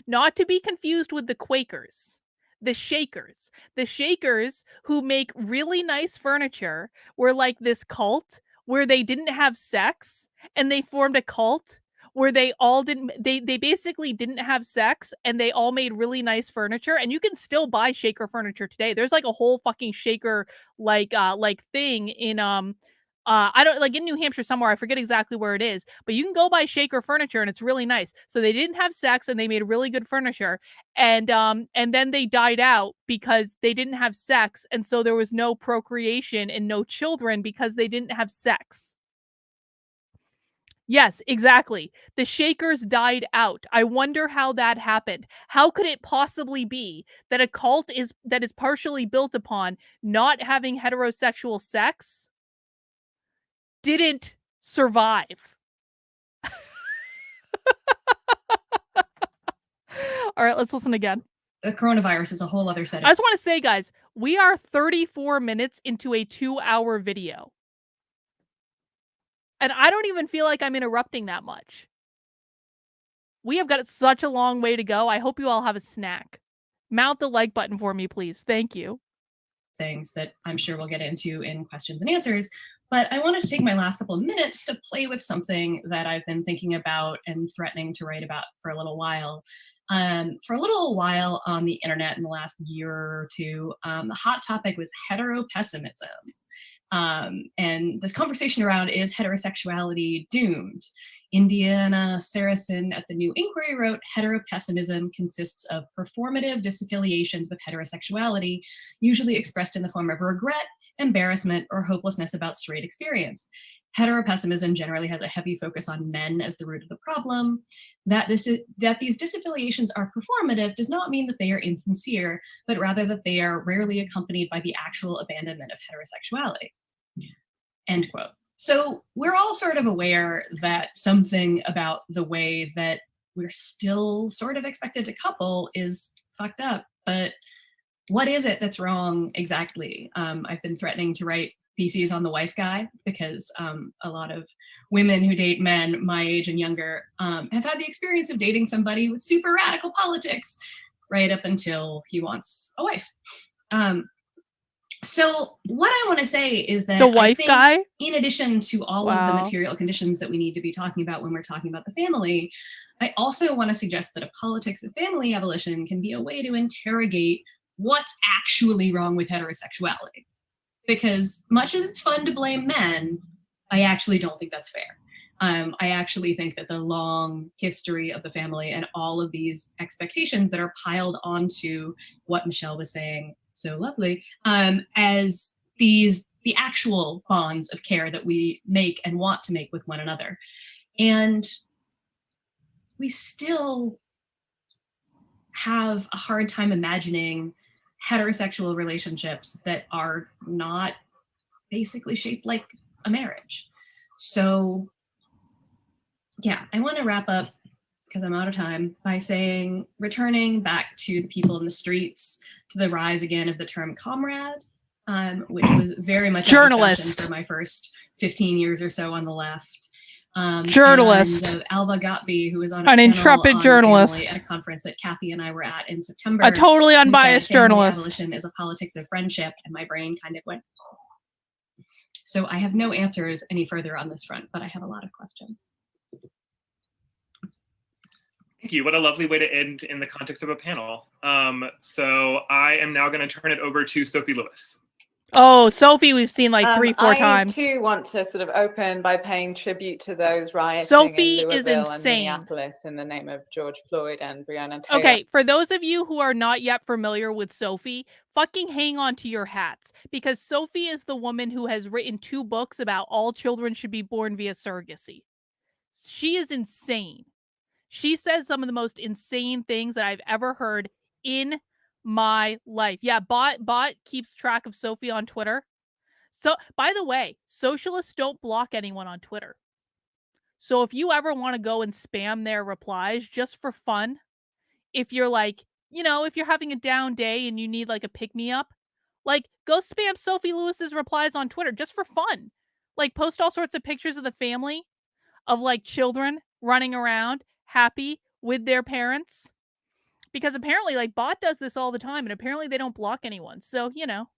Not to be confused with the Quakers. The Shakers. The Shakers who make really nice furniture were like this cult where they didn't have sex and they formed a cult where they all didn't, they basically didn't have sex and they all made really nice furniture, and you can still buy Shaker furniture today. There's like a whole fucking Shaker like thing in I don't, like in New Hampshire somewhere, I forget exactly where it is, but you can go buy Shaker furniture and it's really nice. So they didn't have sex and they made really good furniture, and then they died out because they didn't have sex, and so there was no procreation and no children because they didn't have sex. Yes, exactly. The Shakers died out. I wonder how that happened. How could it possibly be that a cult that is partially built upon not having heterosexual sex didn't survive? All right, let's listen again. The coronavirus is a whole other set I of just want to say, guys, we are 34 minutes into a 2-hour video. And I don't even feel like I'm interrupting that much. We have got such a long way to go. I hope you all have a snack. Mount the like button for me, please. Thank you. things that I'm sure we'll get into in questions and answers. But I wanted to take my last couple of minutes to play with something that I've been thinking about and threatening to write about for a little while. For a little while on the internet in the last year or two, the hot topic was heteropessimism. And this conversation around, is heterosexuality doomed? Indiana Saracen at the New Inquiry wrote, heteropessimism consists of performative disaffiliations with heterosexuality, usually expressed in the form of regret, embarrassment, or hopelessness about straight experience. Heteropessimism generally has a heavy focus on men as the root of the problem. That these disaffiliations are performative does not mean that they are insincere, but rather that they are rarely accompanied by the actual abandonment of heterosexuality. End quote. So we're all sort of aware that something about the way that we're still sort of expected to couple is fucked up, but what is it that's wrong exactly? I've been threatening to write theses on the wife guy because a lot of women who date men my age and younger have had the experience of dating somebody with super radical politics right up until he wants a wife. So what I want to say is that The wife I think, guy? in addition to all of Wow. the material conditions that we need to be talking about when we're talking about the family, I also want to suggest that a politics of family abolition can be a way to interrogate what's actually wrong with heterosexuality. Because much as it's fun to blame men, I actually don't think that's fair. I actually think that the long history of the family and all of these expectations that are piled onto what Michelle was saying so lovely, as the actual bonds of care that we make and want to make with one another. And we still have a hard time imagining heterosexual relationships that are not basically shaped like a marriage. So yeah, I want to wrap up, because I'm out of time, by saying, returning back to the people in the streets, to the rise again of the term comrade, which was very much Journalist for my first 15 years or so on the left. Journalist. And Alva Gottby, who was on An intrepid journalist at a conference that Kathy and I were at in September. A totally unbiased said, family journalist. Abolition is a politics of friendship, and my brain kind of went. So I have no answers any further on this front, but I have a lot of questions. you. What a lovely way to end in the context of a panel. So I am now going to turn it over to Sophie Lewis. Oh, Sophie, we've seen like 3-4 times. I too want to sort of open by paying tribute to those rioting Sophie in is Louisville and insane. Minneapolis in the name of George Floyd and Breonna Taylor. Okay, for those of you who are not yet familiar with Sophie, fucking hang on to your hats, because Sophie is the woman who has written 2 books about all children should be born via surrogacy. She is insane. She says some of the most insane things that I've ever heard in my life. Yeah, Bot keeps track of Sophie on Twitter. So, by the way, socialists don't block anyone on Twitter. So if you ever want to go and spam their replies just for fun, if you're like, you know, if you're having a down day and you need like a pick-me-up, like go spam Sophie Lewis's replies on Twitter just for fun. Like post all sorts of pictures of the family, of like children running around happy with their parents. Because apparently like Bot does this all the time and apparently they don't block anyone. So, you know.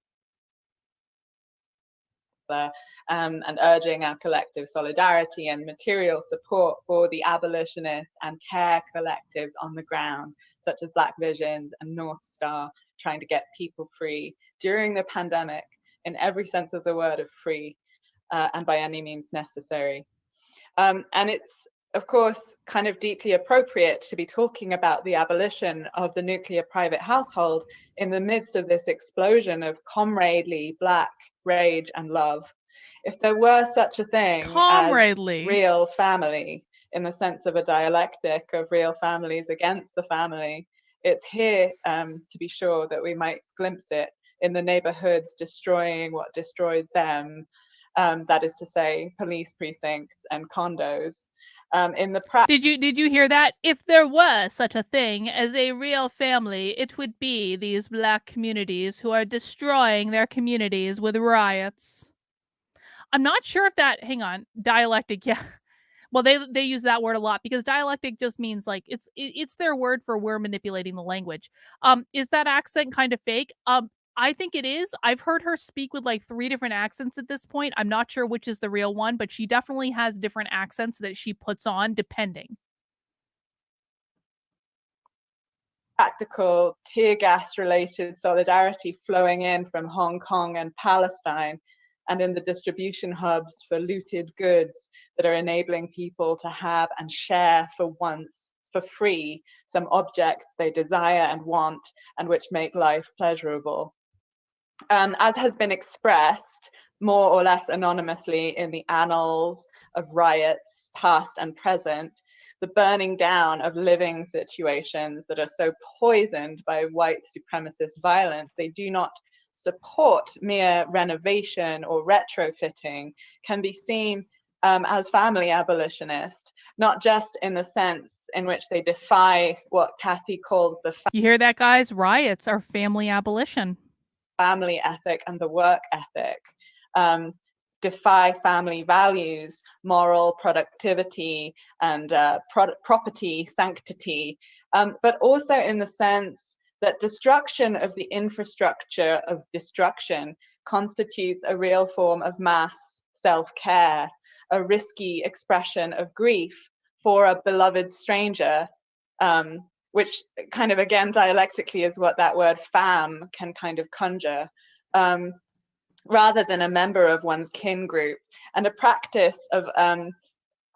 And urging our collective solidarity and material support for the abolitionist and care collectives on the ground, such as Black Visions and North Star, trying to get people free during the pandemic in every sense of the word of free, and by any means necessary. And it's, of course, kind of deeply appropriate to be talking about the abolition of the nuclear private household in the midst of this explosion of comradely Black rage and love. If there were such a thing as real family, in the sense of a dialectic of real families against the family, it's here, to be sure, that we might glimpse it in the neighborhoods destroying what destroys them, that is to say, police precincts and condos. In the did you hear that? If there was such a thing as a real family, it would be these Black communities who are destroying their communities with riots. I'm not sure if that, hang on, dialectic, yeah. Well, they use that word a lot because dialectic just means like it's their word for we're manipulating the language. Is that accent kind of fake? I think it is. I've heard her speak with like 3 different accents at this point. I'm not sure which is the real one, but she definitely has different accents that she puts on depending. Practical tear gas related solidarity flowing in from Hong Kong and Palestine, and in the distribution hubs for looted goods that are enabling people to have and share for once, for free, some objects they desire and want and which make life pleasurable. As has been expressed more or less anonymously in the annals of riots, past and present, the burning down of living situations that are so poisoned by white supremacist violence, they do not support mere renovation or retrofitting, can be seen as family abolitionist, not just in the sense in which they defy what Kathy calls the You hear that, guys? Riots are family abolition. Family ethic and the work ethic, defy family values, moral productivity and property sanctity, but also in the sense that destruction of the infrastructure of destruction constitutes a real form of mass self-care, a risky expression of grief for a beloved stranger, which kind of, again, dialectically is what that word fam can kind of conjure, rather than a member of one's kin group, and a practice of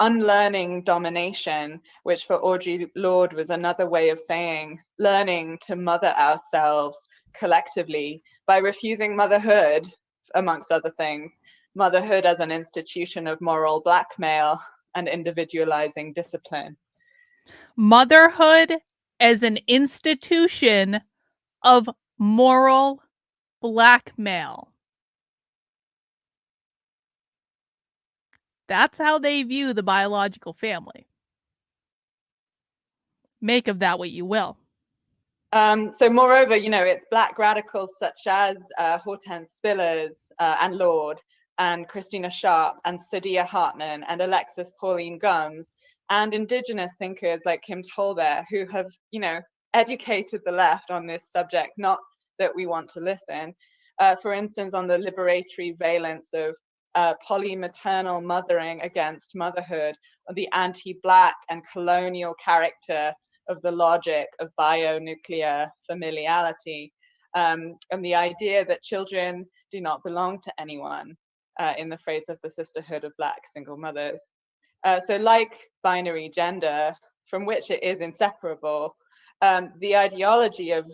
unlearning domination, which for Audre Lorde was another way of saying learning to mother ourselves collectively by refusing motherhood, amongst other things, motherhood as an institution of moral blackmail and individualizing discipline. Motherhood as an institution of moral blackmail. That's how they view the biological family. Make of that what you will. So moreover, you know, it's Black radicals such as Hortense Spillers and Lorde and Christina Sharp and Saidiya Hartman and Alexis Pauline Gumbs and Indigenous thinkers like Kim Tolbert who have, you know, educated the left on this subject, not that we want to listen. For instance, on the liberatory valence of polymaternal mothering against motherhood, or the anti-Black and colonial character of the logic of bionuclear familiality, and the idea that children do not belong to anyone, in the phrase of the Sisterhood of Black Single Mothers. So like binary gender, from which it is inseparable, the ideology of,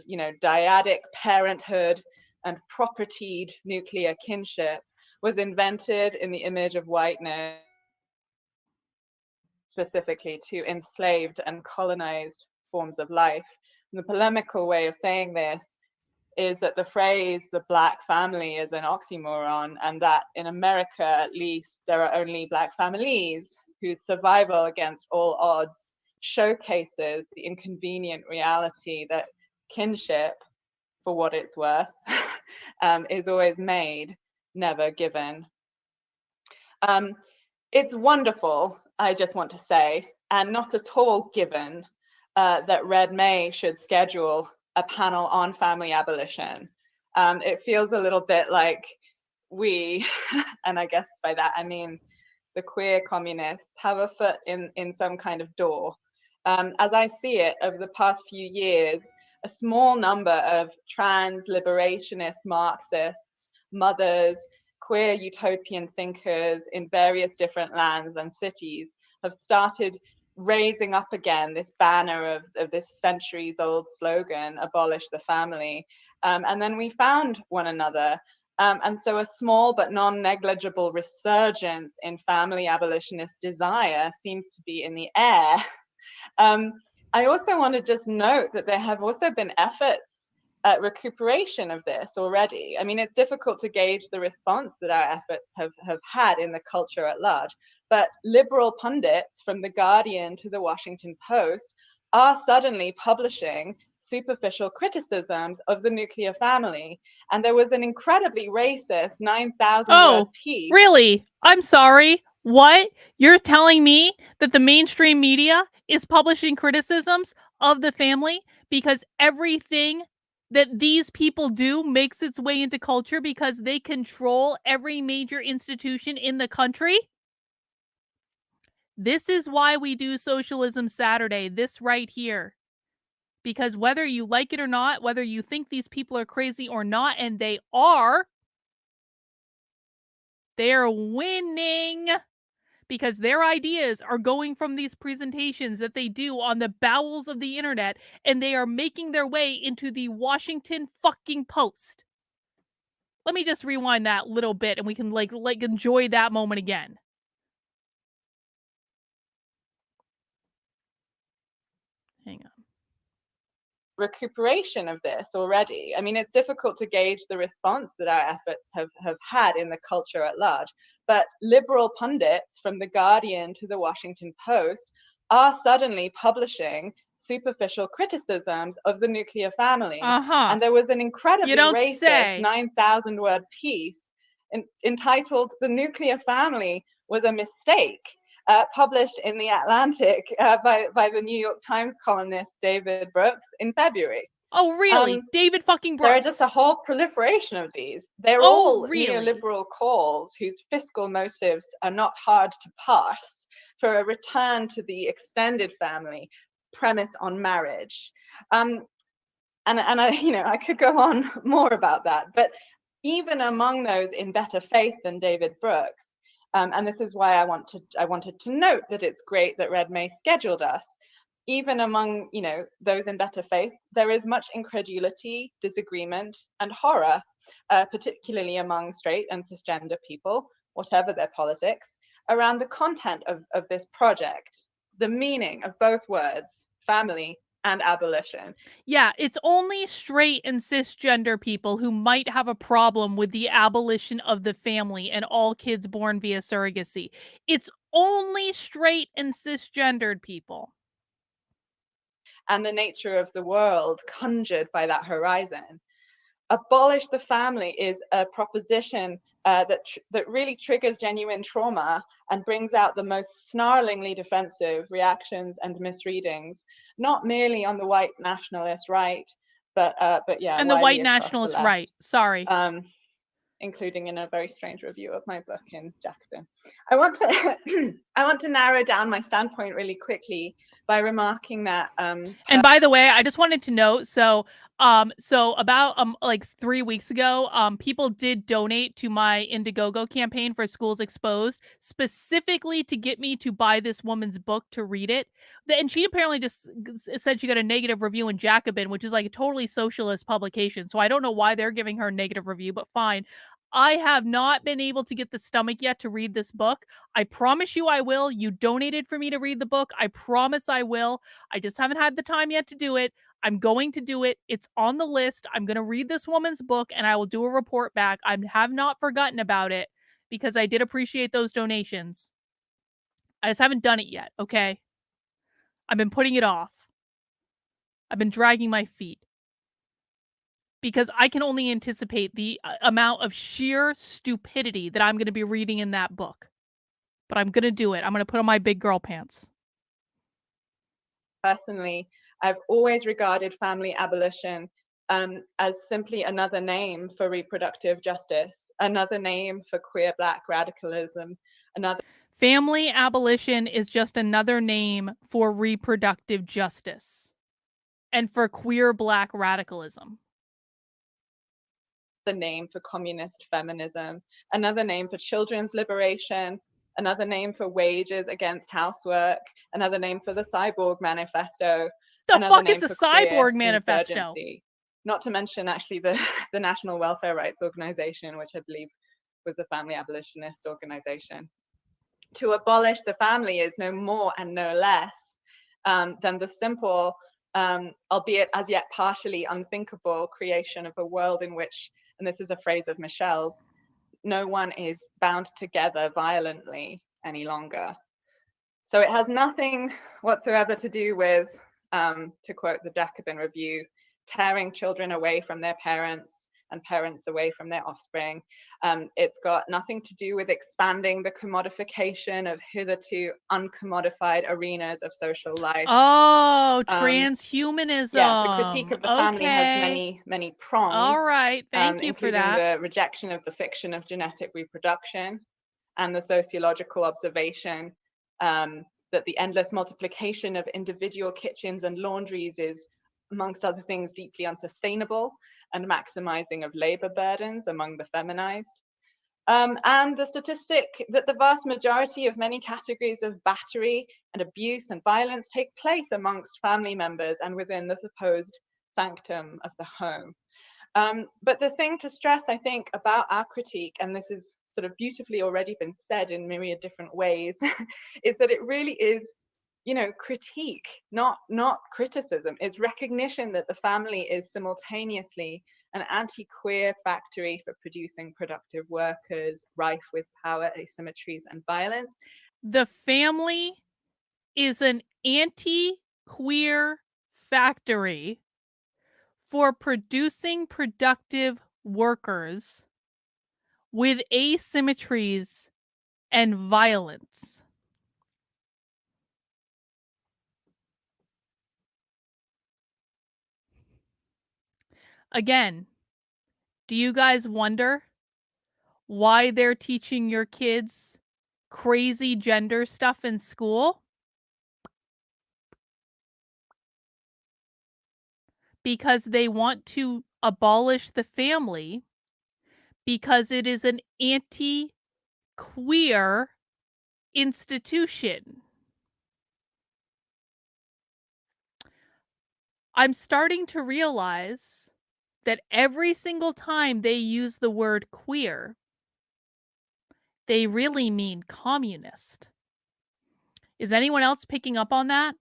dyadic parenthood and propertied nuclear kinship was invented in the image of whiteness, specifically to enslaved and colonized forms of life. And the polemical way of saying this is that the phrase the Black family is an oxymoron, and that in America, at least, there are only Black families whose survival against all odds showcases the inconvenient reality that kinship, for what it's worth, is always made, never given. It's wonderful, I just want to say, and not at all given, that Red May should schedule a panel on family abolition. It feels a little bit like we, and I guess by that I mean the queer communists, have a foot in some kind of door. As I see it, over the past few years, a small number of trans liberationist Marxists, mothers, queer utopian thinkers in various different lands and cities have started raising up again this banner of this centuries-old slogan, abolish the family. And then we found one another. And so a small but non-negligible resurgence in family abolitionist desire seems to be in the air. I also want to just note that there have also been efforts at recuperation of this already. I mean, it's difficult to gauge the response that our efforts have had in the culture at large, but liberal pundits from The Guardian to The Washington Post are suddenly publishing superficial criticisms of the nuclear family. And there was an incredibly racist 9,000 word piece. Really? I'm sorry. What? You're telling me that the mainstream media is publishing criticisms of the family because everything that these people do makes its way into culture because they control every major institution in the country? This is why we do Socialism Saturday, this right here. Because whether you like it or not, whether you think these people are crazy or not, and they are winning because their ideas are going from these presentations that they do on the bowels of the internet, and they are making their way into the Washington fucking Post. Let me just rewind that little bit and we can like enjoy that moment again. Hang on. Recuperation of this already. I mean, it's difficult to gauge the response that our efforts have had in the culture at large, but liberal pundits from The Guardian to The Washington Post are suddenly publishing superficial criticisms of the nuclear family. And there was an incredibly racist 9,000 word piece entitled "The Nuclear Family Was a Mistake," published in The Atlantic by the New York Times columnist David Brooks in February. Oh, really? David fucking Brooks. There are just a whole proliferation of these. They're all neoliberal calls whose fiscal motives are not hard to parse for a return to the extended family premised on marriage. And I could go on more about that, but even among those in better faith than David Brooks, and this is why I wanted to note that it's great that Red May scheduled us. Even among those in better faith, there is much incredulity, disagreement, and horror, particularly among straight and cisgender people, whatever their politics, around the content of this project, the meaning of both words, family and abolition. Yeah, it's only straight and cisgender people who might have a problem with the abolition of the family and all kids born via surrogacy. It's only straight and cisgendered people. And the nature of the world conjured by that horizon. Abolish the family is a proposition that really triggers genuine trauma and brings out the most snarlingly defensive reactions and misreadings, not merely on the white nationalist right, but yeah. And the white nationalist right. Sorry. including in a very strange review of my book in Jacobin. I want to I want to narrow down my standpoint really quickly by remarking that and by the way, I just wanted to note, so about like 3 weeks ago, people did donate to my Indiegogo campaign for Schools Exposed, specifically to get me to buy this woman's book to read it. And she apparently just said she got a negative review in Jacobin, which is like a totally socialist publication. So I don't know why they're giving her a negative review, but fine. I have not been able to get the stomach yet to read this book. I promise you I will. You donated for me to read the book. I promise I will. I just haven't had the time yet to do it. I'm going to do it. It's on the list. I'm going to read this woman's book and I will do a report back. I have not forgotten about it because I did appreciate those donations. I just haven't done it yet, okay? I've been putting it off. I've been dragging my feet. Because I can only anticipate the amount of sheer stupidity that I'm going to be reading in that book. But I'm going to do it. I'm going to put on my big girl pants. Personally, I've always regarded family abolition as simply another name for reproductive justice, another name for queer Black radicalism, another. Family abolition is just another name for reproductive justice and for queer Black radicalism. The name for communist feminism, another name for children's liberation, another name for wages against housework, another name for the Cyborg Manifesto. The fuck is the Cyborg Manifesto? Insurgency. Not to mention actually the National Welfare Rights Organization, which I believe was a family abolitionist organization. To abolish the family is no more and no less than the simple, albeit as yet partially unthinkable, creation of a world in which, and this is a phrase of Michelle's, no one is bound together violently any longer. So it has nothing whatsoever to do with, to quote the Jacobin Review, tearing children away from their parents and parents away from their offspring. It's got nothing to do with expanding the commodification of hitherto uncommodified arenas of social life. Oh, transhumanism. Yeah, the critique of the family has many, many prongs. All right, thank you for that. Including the rejection of the fiction of genetic reproduction and the sociological observation that the endless multiplication of individual kitchens and laundries is, amongst other things, deeply unsustainable and maximizing of labor burdens among the feminized. And the statistic that the vast majority of many categories of battery and abuse and violence take place amongst family members and within the supposed sanctum of the home. But the thing to stress, I think, about our critique, and this is sort of beautifully already been said in myriad different ways, is that it really is, you know, critique, not criticism. It's recognition that the family is simultaneously an anti-queer factory for producing productive workers, rife with power asymmetries and violence. The family is an anti-queer factory for producing productive workers with asymmetries and violence. Again, do you guys wonder why they're teaching your kids crazy gender stuff in school? Because they want to abolish the family because it is an anti-queer institution. I'm starting to realize that every single time they use the word queer, they really mean communist. Is anyone else picking up on that?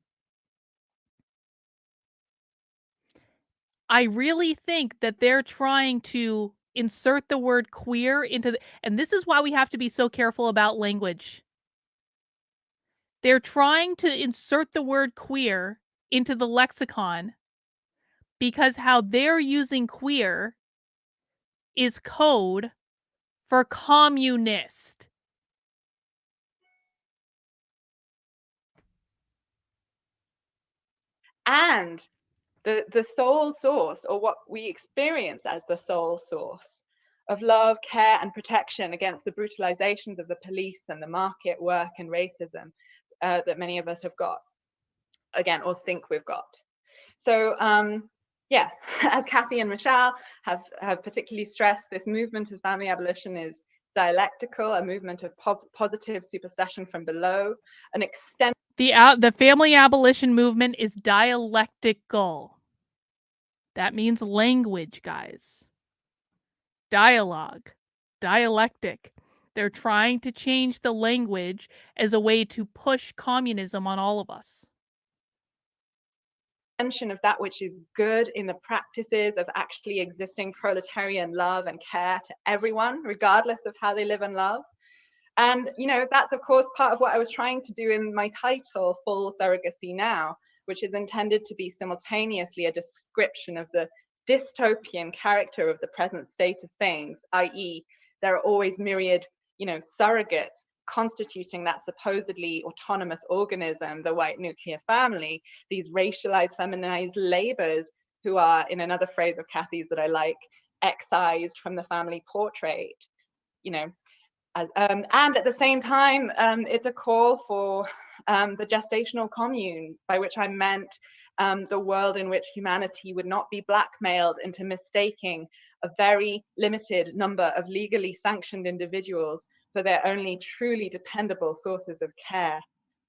I really think that they're trying to insert the word queer into the, and this is why we have to be so careful about language. They're trying to insert the word queer into the lexicon because how they're using queer is code for communist. And the sole source, or what we experience as the sole source of love, care, and protection against the brutalizations of the police and the market, work, and racism that many of us have got, again, or think we've got. So yeah, as Kathy and Michelle have particularly stressed, this movement of family abolition is dialectical, a movement of positive supersession from below, an extent. The family abolition movement is dialectical. That means language, guys. Dialogue, dialectic. They're trying to change the language as a way to push communism on all of us. Of that which is good in the practices of actually existing proletarian love and care to everyone, regardless of how they live and love. And, you know, that's of course part of what I was trying to do in my title, Full Surrogacy Now, which is intended to be simultaneously a description of the dystopian character of the present state of things, i.e., there are always myriad, you know, surrogates constituting that supposedly autonomous organism, the white nuclear family, these racialized, feminized labors who are, in another phrase of Kathy's that I like, excised from the family portrait, you know. And at the same time, it's a call for the gestational commune, by which I meant the world in which humanity would not be blackmailed into mistaking a very limited number of legally sanctioned individuals for their only truly dependable sources of care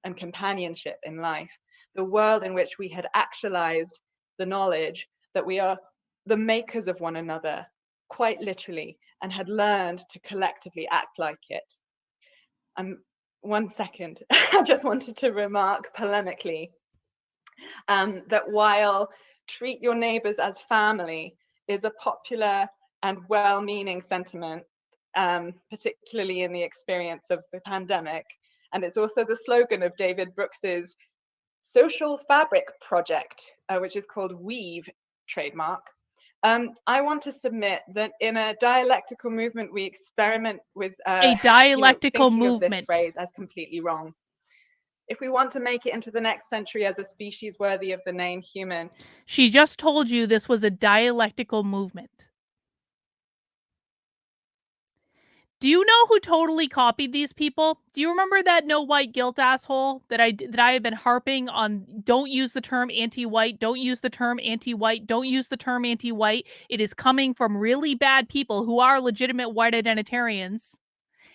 and companionship in life. The world in which we had actualized the knowledge that we are the makers of one another, quite literally, and had learned to collectively act like it. 1 second, I just wanted to remark polemically that while treat your neighbors as family is a popular and well-meaning sentiment, particularly in the experience of the pandemic. And it's also the slogan of David Brooks's social fabric project, which is called Weave, trademark. I want to submit that in a dialectical movement, we experiment with a dialectical movement. Of this phrase as completely wrong. If we want to make it into the next century as a species worthy of the name human. She just told you this was a dialectical movement. Do you know who totally copied these people? Do you remember that no white guilt asshole that I have been harping on? Don't use the term anti-white. Don't use the term anti-white. Don't use the term anti-white. It is coming from really bad people who are legitimate white identitarians.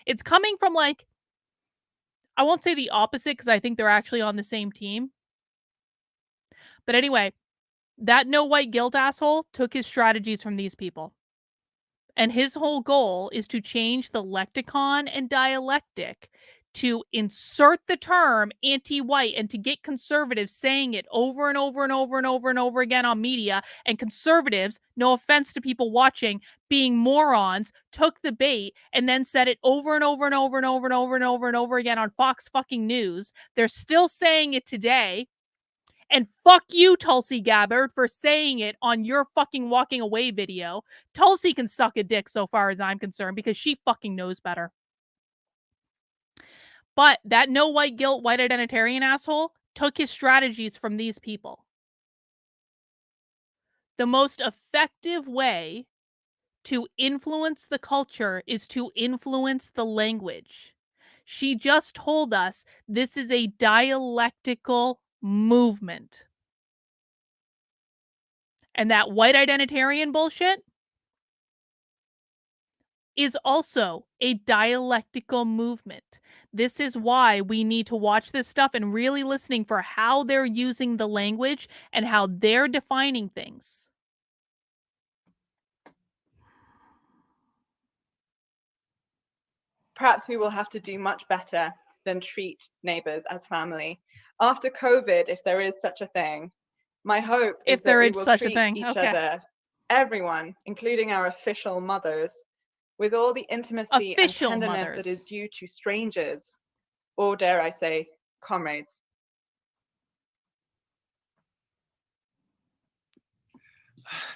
It's coming from, like, I won't say the opposite because I think they're actually on the same team. But anyway, that no white guilt asshole took his strategies from these people. And his whole goal is to change the lexicon and dialectic to insert the term anti-white and to get conservatives saying it over and over and over and over and over again on media. And conservatives, no offense to people watching, being morons, took the bait and then said it over and over and over and over and over and over and over again on Fox fucking News. They're still saying it today. And fuck you, Tulsi Gabbard, for saying it on your fucking walking away video. Tulsi can suck a dick so far as I'm concerned because she fucking knows better. But that no white guilt, white identitarian asshole took his strategies from these people. The most effective way to influence the culture is to influence the language. She just told us this is a dialectical movement. And that white identitarian bullshit is also a dialectical movement. This is why we need to watch this stuff and really listening for how they're using the language and how they're defining things. Perhaps we will have to do much better than treat neighbors as family. After COVID, if there is such a thing, my hope is that we will treat each other, everyone, including our official mothers, with all the intimacy and tenderness that is due to strangers, or dare I say, comrades.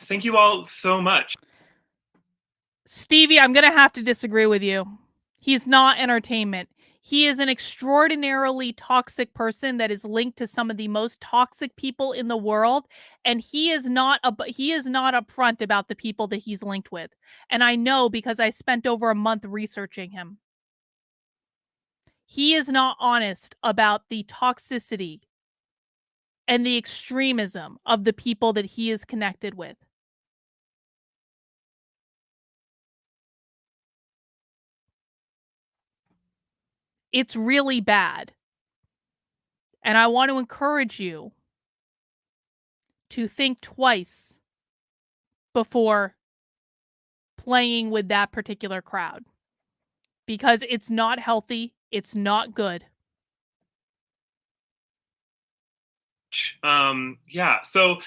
Thank you all so much. Stevie, I'm going to have to disagree with you. He's not entertainment. He is an extraordinarily toxic person that is linked to some of the most toxic people in the world, and he is not upfront about the people that he's linked with. And I know because I spent over a month researching him. He is not honest about the toxicity and the extremism of the people that he is connected with. It's really bad. And I want to encourage you to think twice before playing with that particular crowd. Because it's not healthy, it's not good. Yeah, so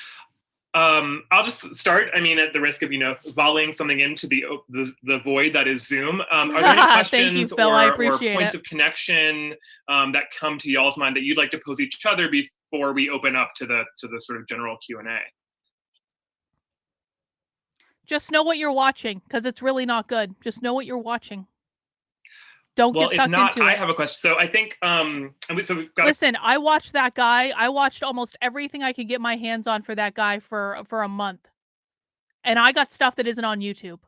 I'll just start. I mean, at the risk of volleying something into the void that is Zoom. Are there any questions Thank you, Phil. I or appreciate points it. of connection that come to y'all's mind that you'd like to pose each other before we open up to the sort of general Q&A? Just know what you're watching, because it's really not good. Just know what you're watching. Don't Well, get if sucked not, into I it. have a question. So I think so we've got Listen, I watched that guy. I watched almost everything I could get my hands on for that guy for a month. And I got stuff that isn't on YouTube.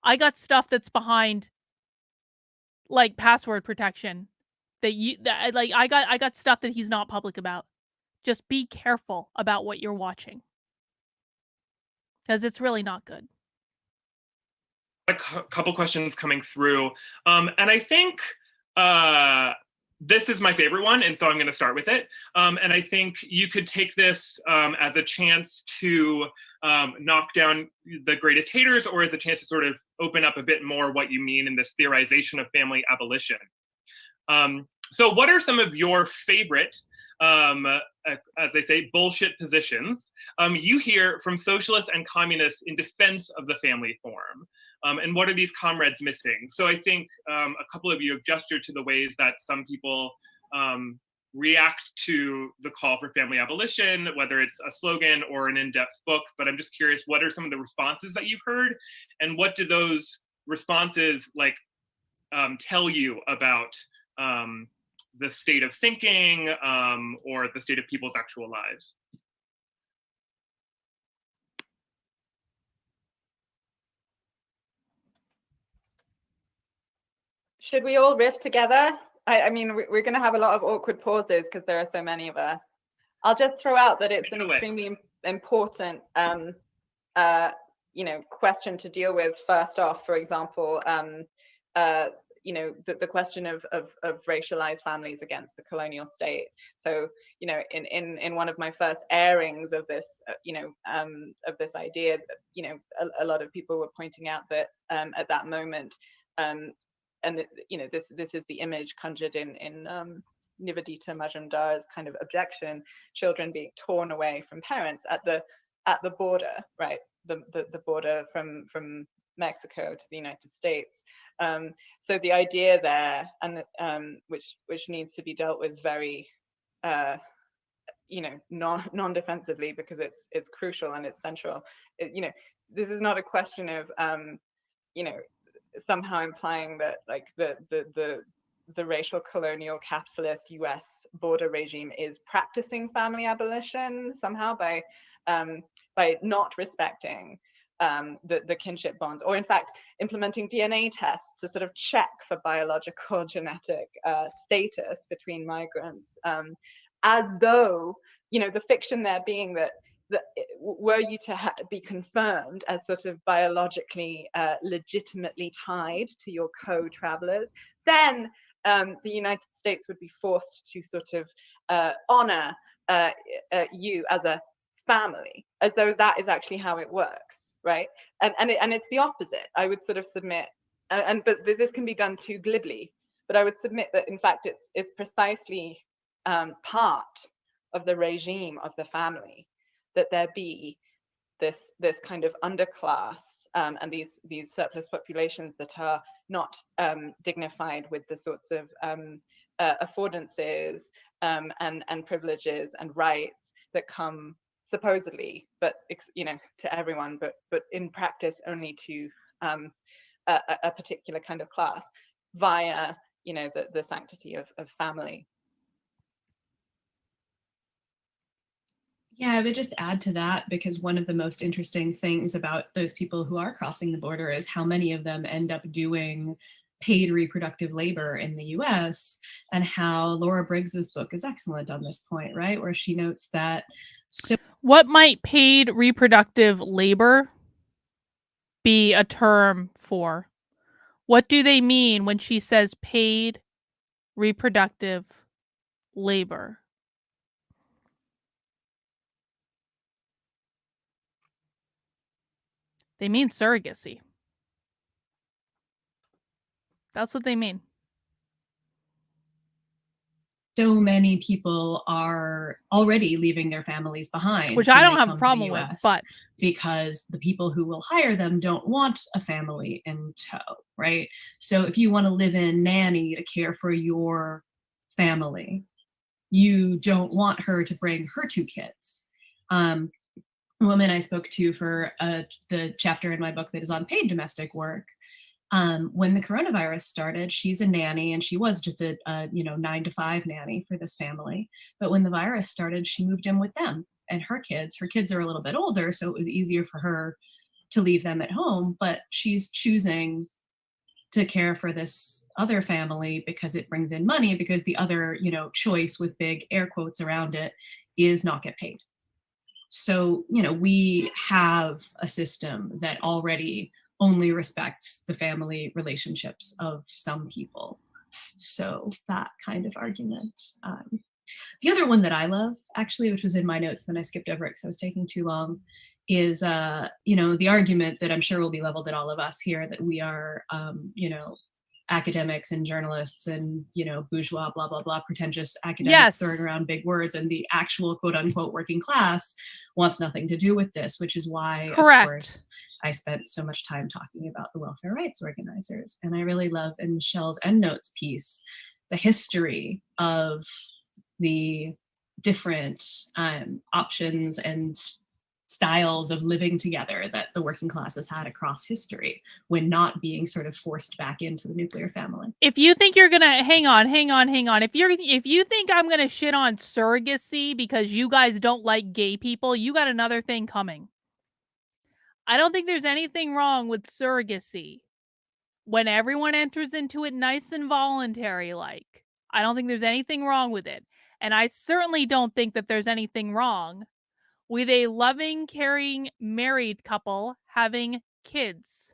I got stuff that's behind like password protection. I got stuff that he's not public about. Just be careful about what you're watching. Because it's really not good. a couple questions coming through. And I think this is my favorite one, and so I'm going to start with it. And I think you could take this as a chance to knock down the greatest haters, or as a chance to sort of open up a bit more what you mean in this theorization of family abolition. So what are some of your favorite, as they say, bullshit positions you hear from socialists and communists in defense of the family form? And what are these comrades missing? So I think a couple of you have gestured to the ways that some people react to the call for family abolition, whether it's a slogan or an in-depth book. But I'm just curious, what are some of the responses that you've heard? And what do those responses tell you about the state of thinking or the state of people's actual lives? Should we all riff together? I mean, we're going to have a lot of awkward pauses because there are so many of us. I'll just throw out that it's an extremely important, question to deal with. First off, for example, the question of racialized families against the colonial state. So, in one of my first airings of this, of this idea, a lot of people were pointing out that at that moment, this is the image conjured in Nivedita Majumdar's kind of objection: children being torn away from parents at the border, right? The border from Mexico to the United States. So the idea there, and which needs to be dealt with very, non-defensively, because it's crucial and it's central. This is not a question of somehow implying that like the racial colonial capitalist US border regime is practicing family abolition somehow by not respecting the kinship bonds, or in fact implementing DNA tests to sort of check for biological genetic status between migrants, as though the fiction there being that were you to be confirmed as sort of biologically legitimately tied to your co-travelers, then the United States would be forced to sort of honor you as a family, as though that is actually how it works, right? And it's the opposite. I would sort of submit, but this can be done too glibly, but I would submit that in fact it's precisely part of the regime of the family that there be this kind of underclass and these surplus populations that are not dignified with the sorts of affordances and privileges and rights that come supposedly, but to everyone, but in practice only to a particular kind of class, via you know, the sanctity of family. Yeah, I would just add to that, because one of the most interesting things about those people who are crossing the border is how many of them end up doing paid reproductive labor in the US, and how Laura Briggs's book is excellent on this point, right? Where she notes that what might paid reproductive labor be a term for? What do they mean when she says paid reproductive labor? They mean surrogacy. That's what they mean. So many people are already leaving their families behind, which I when don't they have a come to the problem with, US, but because the people who will hire them don't want a family in tow, right? So if you want to live in nanny to care for your family, you don't want her to bring her 2 kids. A woman I spoke to for the chapter in my book that is on paid domestic work, when the coronavirus started, she's a nanny, and she was just a 9-to-5 nanny for this family. But when the virus started, she moved in with them and her kids. Her kids are a little bit older, so it was easier for her to leave them at home, but she's choosing to care for this other family because it brings in money, because the other, choice, with big air quotes around it, is not get paid. So, we have a system that already only respects the family relationships of some people. So that kind of argument. The other one that I love, actually, which was in my notes, then I skipped over it because I was taking too long, is the argument that I'm sure will be leveled at all of us here, that we are academics and journalists and bourgeois, blah blah blah, pretentious academics throwing around big words, and the actual quote unquote working class wants nothing to do with this, which is why, of course, I spent so much time talking about the welfare rights organizers. And I really love, in Michelle's endnotes piece, the history of the different options and styles of living together that the working class has had across history, when not being sort of forced back into the nuclear family. If you think you're gonna hang on. If you think I'm gonna shit on surrogacy because you guys don't like gay people, you got another thing coming. I don't think there's anything wrong with surrogacy when everyone enters into it nice and voluntary like. I don't think there's anything wrong with it. And I certainly don't think that there's anything wrong with a loving, caring, married couple having kids.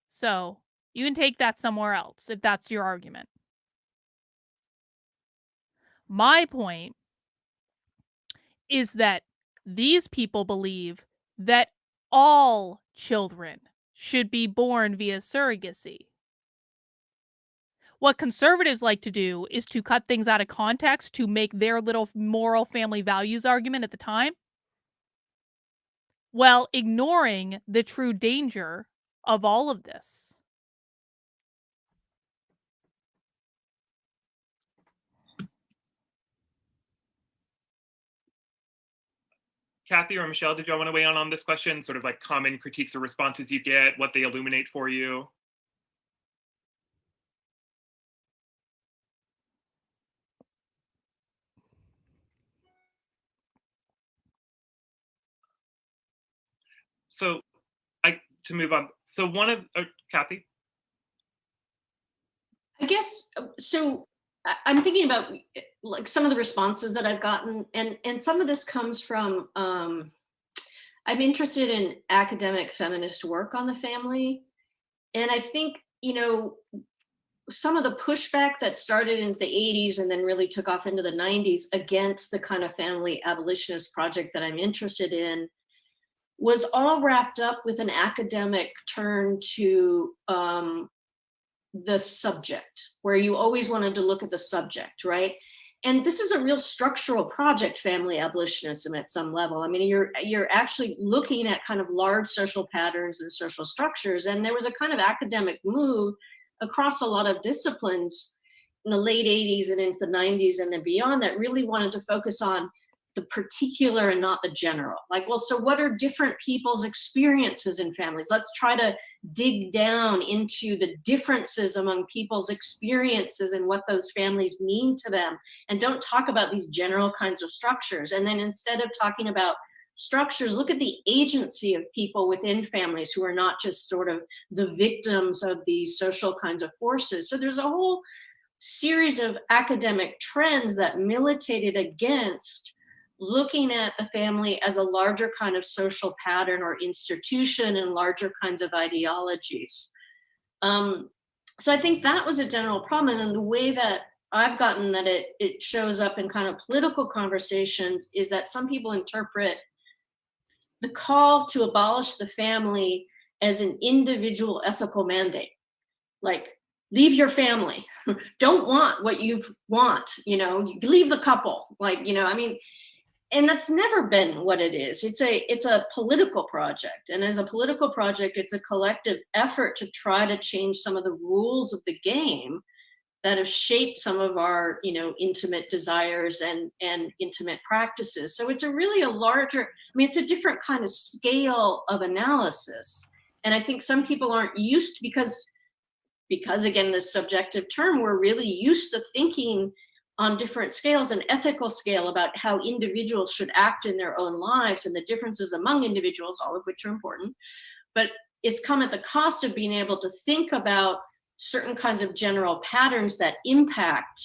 So you can take that somewhere else if that's your argument. My point is that these people believe that all children should be born via surrogacy. What conservatives like to do is to cut things out of context to make their little moral family values argument at the time, while ignoring the true danger of all of this. Kathy or Michelle, did y'all want to weigh in on this question? Sort of like common critiques or responses you get, what they illuminate for you? So to move on. So one of, Kathy? I guess, so I'm thinking about like some of the responses that I've gotten, and some of this comes from, I'm interested in academic feminist work on the family. And I think, some of the pushback that started in the 80s and then really took off into the 90s against the kind of family abolitionist project that I'm interested in was all wrapped up with an academic turn to the subject, where you always wanted to look at the subject, right? And this is a real structural project, family abolitionism, at some level. I mean, you're actually looking at kind of large social patterns and social structures. And there was a kind of academic move across a lot of disciplines in the late 80s and into the 90s and then beyond that really wanted to focus on the particular and not the general. Like, well, so what are different people's experiences in families? Let's try to dig down into the differences among people's experiences and what those families mean to them. And don't talk about these general kinds of structures. And then instead of talking about structures, look at the agency of people within families who are not just sort of the victims of these social kinds of forces. So there's a whole series of academic trends that militated against looking at the family as a larger kind of social pattern or institution and larger kinds of ideologies. So I think that was a general problem. And then the way that I've gotten that it shows up in kind of political conversations is that some people interpret the call to abolish the family as an individual ethical mandate. Like, leave your family. Don't want what you want, you know, leave the couple. Like, you know, I mean, and that's never been what it is. It's a political project. And as a political project, it's a collective effort to try to change some of the rules of the game that have shaped some of our, you know, intimate desires and intimate practices. So it's a really a larger, I mean, it's a different kind of scale of analysis. And I think some people aren't used to, because again, this subjective term, we're really used to thinking on different scales, an ethical scale about how individuals should act in their own lives and the differences among individuals, all of which are important. But it's come at the cost of being able to think about certain kinds of general patterns that impact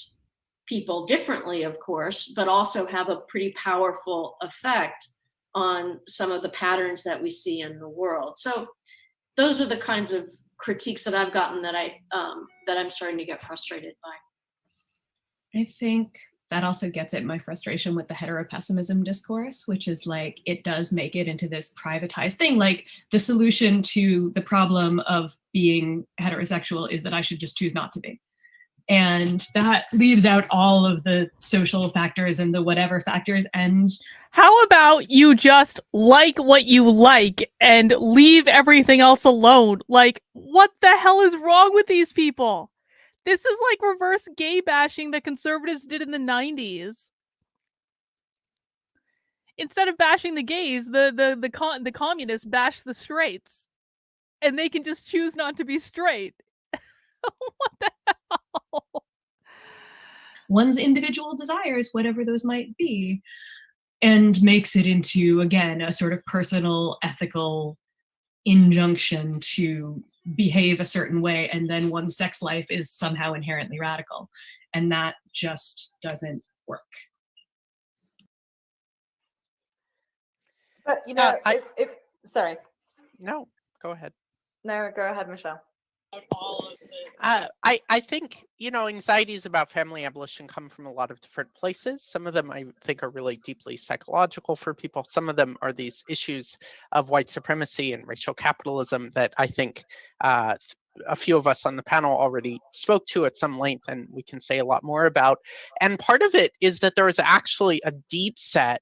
people differently, of course, but also have a pretty powerful effect on some of the patterns that we see in the world. So those are the kinds of critiques that I've gotten that I'm starting to get frustrated by. I think that also gets at my frustration with the heteropessimism discourse, which is like, it does make it into this privatized thing. Like, the solution to the problem of being heterosexual is that I should just choose not to be. And that leaves out all of the social factors and the whatever factors. And how about you just like what you like and leave everything else alone? Like, what the hell is wrong with these people? This is like reverse gay bashing that conservatives did in the 90s. Instead of bashing the gays, the communists bash the straights. And they can just choose not to be straight. What the hell? One's individual desires, whatever those might be, and makes it into, again, a sort of personal ethical injunction to behave a certain way, and then one's sex life is somehow inherently radical. And that just doesn't work. But, you know, sorry. No, go ahead. No, go ahead, Michelle. I think, you know, anxieties about family abolition come from a lot of different places. Some of them I think are really deeply psychological for people. Some of them are these issues of white supremacy and racial capitalism that I think a few of us on the panel already spoke to at some length, and we can say a lot more about. And part of it is that there is actually a deep set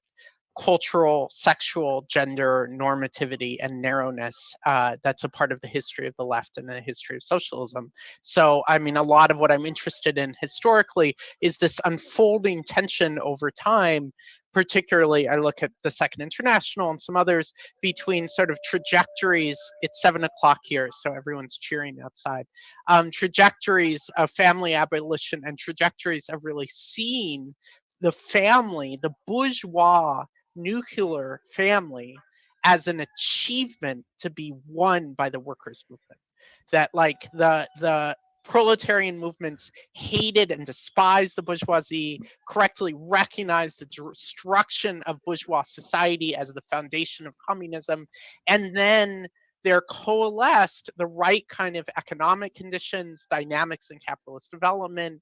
cultural, sexual, gender normativity and narrowness that's a part of the history of the left and the history of socialism. So, I mean, a lot of what I'm interested in historically is this unfolding tension over time. Particularly, I look at the Second International and some others between sort of trajectories. It's 7 o'clock here, so everyone's cheering outside. Trajectories of family abolition and trajectories of really seeing the family, the bourgeois nuclear family, as an achievement to be won by the workers' movement. That like the proletarian movements hated and despised the bourgeoisie, correctly recognized the destruction of bourgeois society as the foundation of communism, and then there coalesced the right kind of economic conditions, dynamics in capitalist development,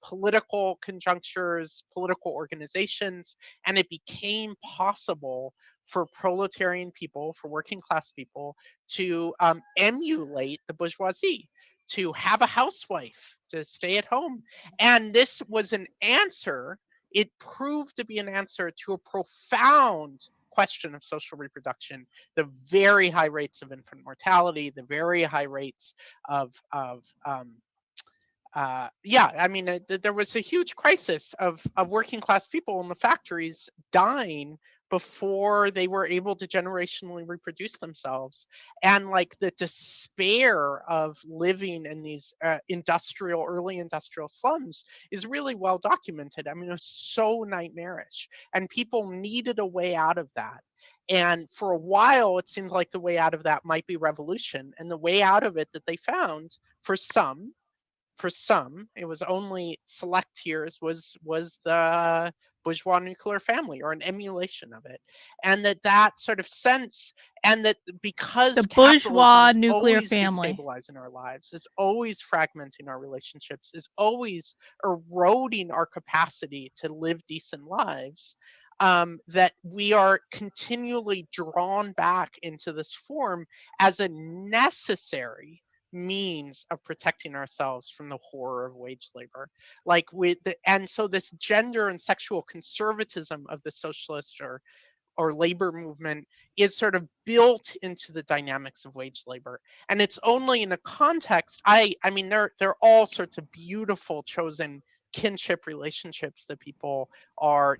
political conjunctures, political organizations, and it became possible for proletarian people, for working class people, to emulate the bourgeoisie, to have a housewife, to stay at home. And this was an answer, it proved to be an answer to a profound question of social reproduction, the very high rates of infant mortality, the very high rates of yeah, I mean, there was a huge crisis of working class people in the factories dying before they were able to generationally reproduce themselves, and like the despair of living in these early industrial slums is really well documented. I mean, it was so nightmarish, and people needed a way out of that. And for a while, it seemed like the way out of that might be revolution, and the way out of it that they found for some, it was only select tiers, was the bourgeois nuclear family, or an emulation of it. And that sort of sense, and that because The capitalism bourgeois is nuclear always family. destabilizing our lives, is always fragmenting our relationships, is always eroding our capacity to live decent lives, that we are continually drawn back into this form as a necessary means of protecting ourselves from the horror of wage labor. Like and so this gender and sexual conservatism of the socialist or labor movement is sort of built into the dynamics of wage labor. And it's only in a context, I mean, there are all sorts of beautiful chosen kinship relationships that people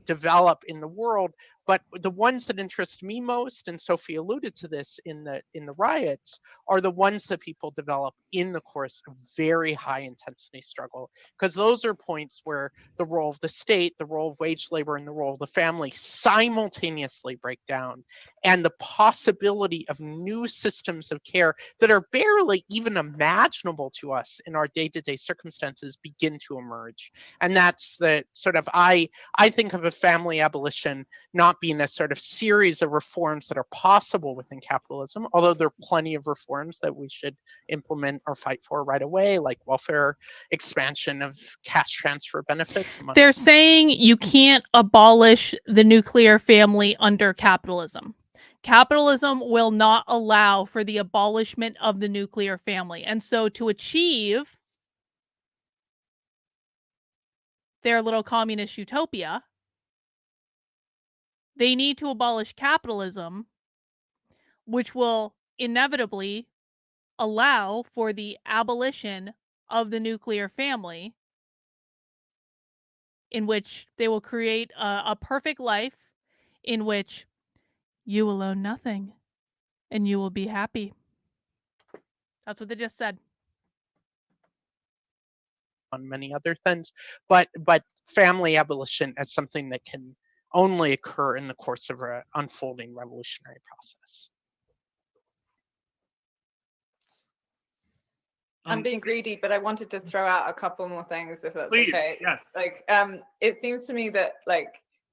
develop in the world, but the ones that interest me most, and Sophie alluded to this in the riots, are the ones that people develop in the course of very high intensity struggle, because those are points where the role of the state, the role of wage labor, and the role of the family simultaneously break down, and the possibility of new systems of care that are barely even imaginable to us in our day-to-day circumstances begin to emerge. And that's the sort of, I think of a family abolition not being a sort of series of reforms that are possible within capitalism, although there are plenty of reforms that we should implement or fight for right away, like welfare, expansion of cash transfer benefits. They're saying you can't abolish the nuclear family under capitalism. Capitalism will not allow for the abolishment of the nuclear family. And so to achieve their little communist utopia, they need to abolish capitalism, which will inevitably allow for the abolition of the nuclear family, in which they will create a perfect life in which you will own nothing and you will be happy. That's what they just said. On many other things, but family abolition as something that can only occur in the course of an unfolding revolutionary process. I'm being greedy, but I wanted to throw out a couple more things, if that's Please, okay. yes. Like, it seems to me that, like,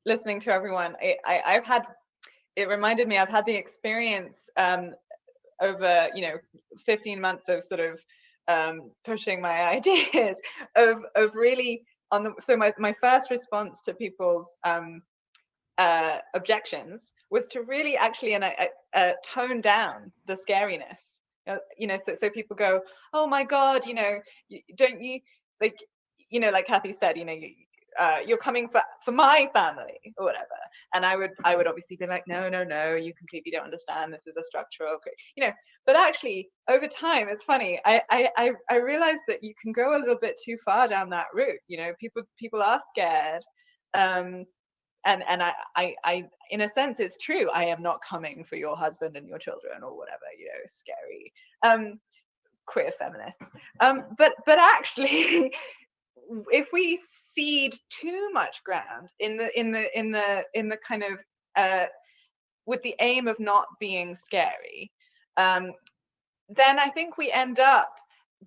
listening to everyone, it reminded me, I've had the experience over, 15 months of sort of pushing my ideas of really so my first response to people's objections was to really actually tone down the scariness. So people go, oh my God, don't you, like, like Kathy said, you're coming for my family or whatever. And I would obviously be like, no, you completely don't understand. This is a structural, but actually over time, it's funny. I realized that you can go a little bit too far down that route. People are scared. And I in a sense, it's true. I am not coming for your husband and your children or whatever, scary, queer feminist. But actually, if we cede too much ground in the kind of with the aim of not being scary, then I think we end up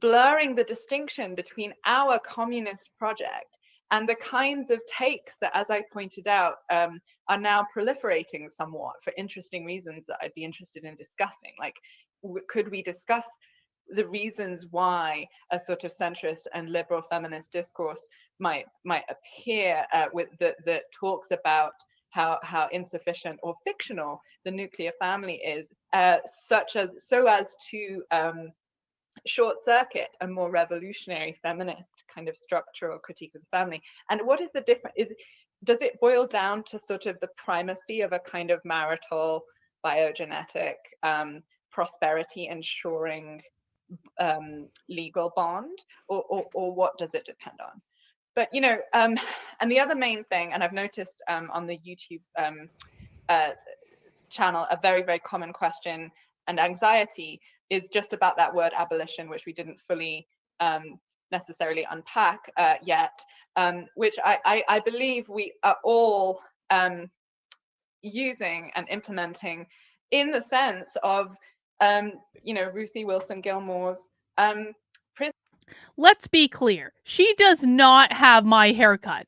blurring the distinction between our communist project and the kinds of takes that, as I pointed out, are now proliferating somewhat for interesting reasons that I'd be interested in discussing. Like, could we discuss the reasons why a sort of centrist and liberal feminist discourse might appear that talks about how insufficient or fictional the nuclear family is, so as to short circuit a more revolutionary feminist kind of structural critique of the family? And what is the difference? Does it boil down to sort of the primacy of a kind of marital biogenetic prosperity ensuring legal bond, or what does it depend on? But and the other main thing, and I've noticed on the YouTube channel, a very, very common question and anxiety is just about that word abolition, which we didn't fully necessarily unpack yet, which I believe we are all using and implementing in the sense of Ruthie Wilson Gilmore's Let's be clear. She does not have my haircut.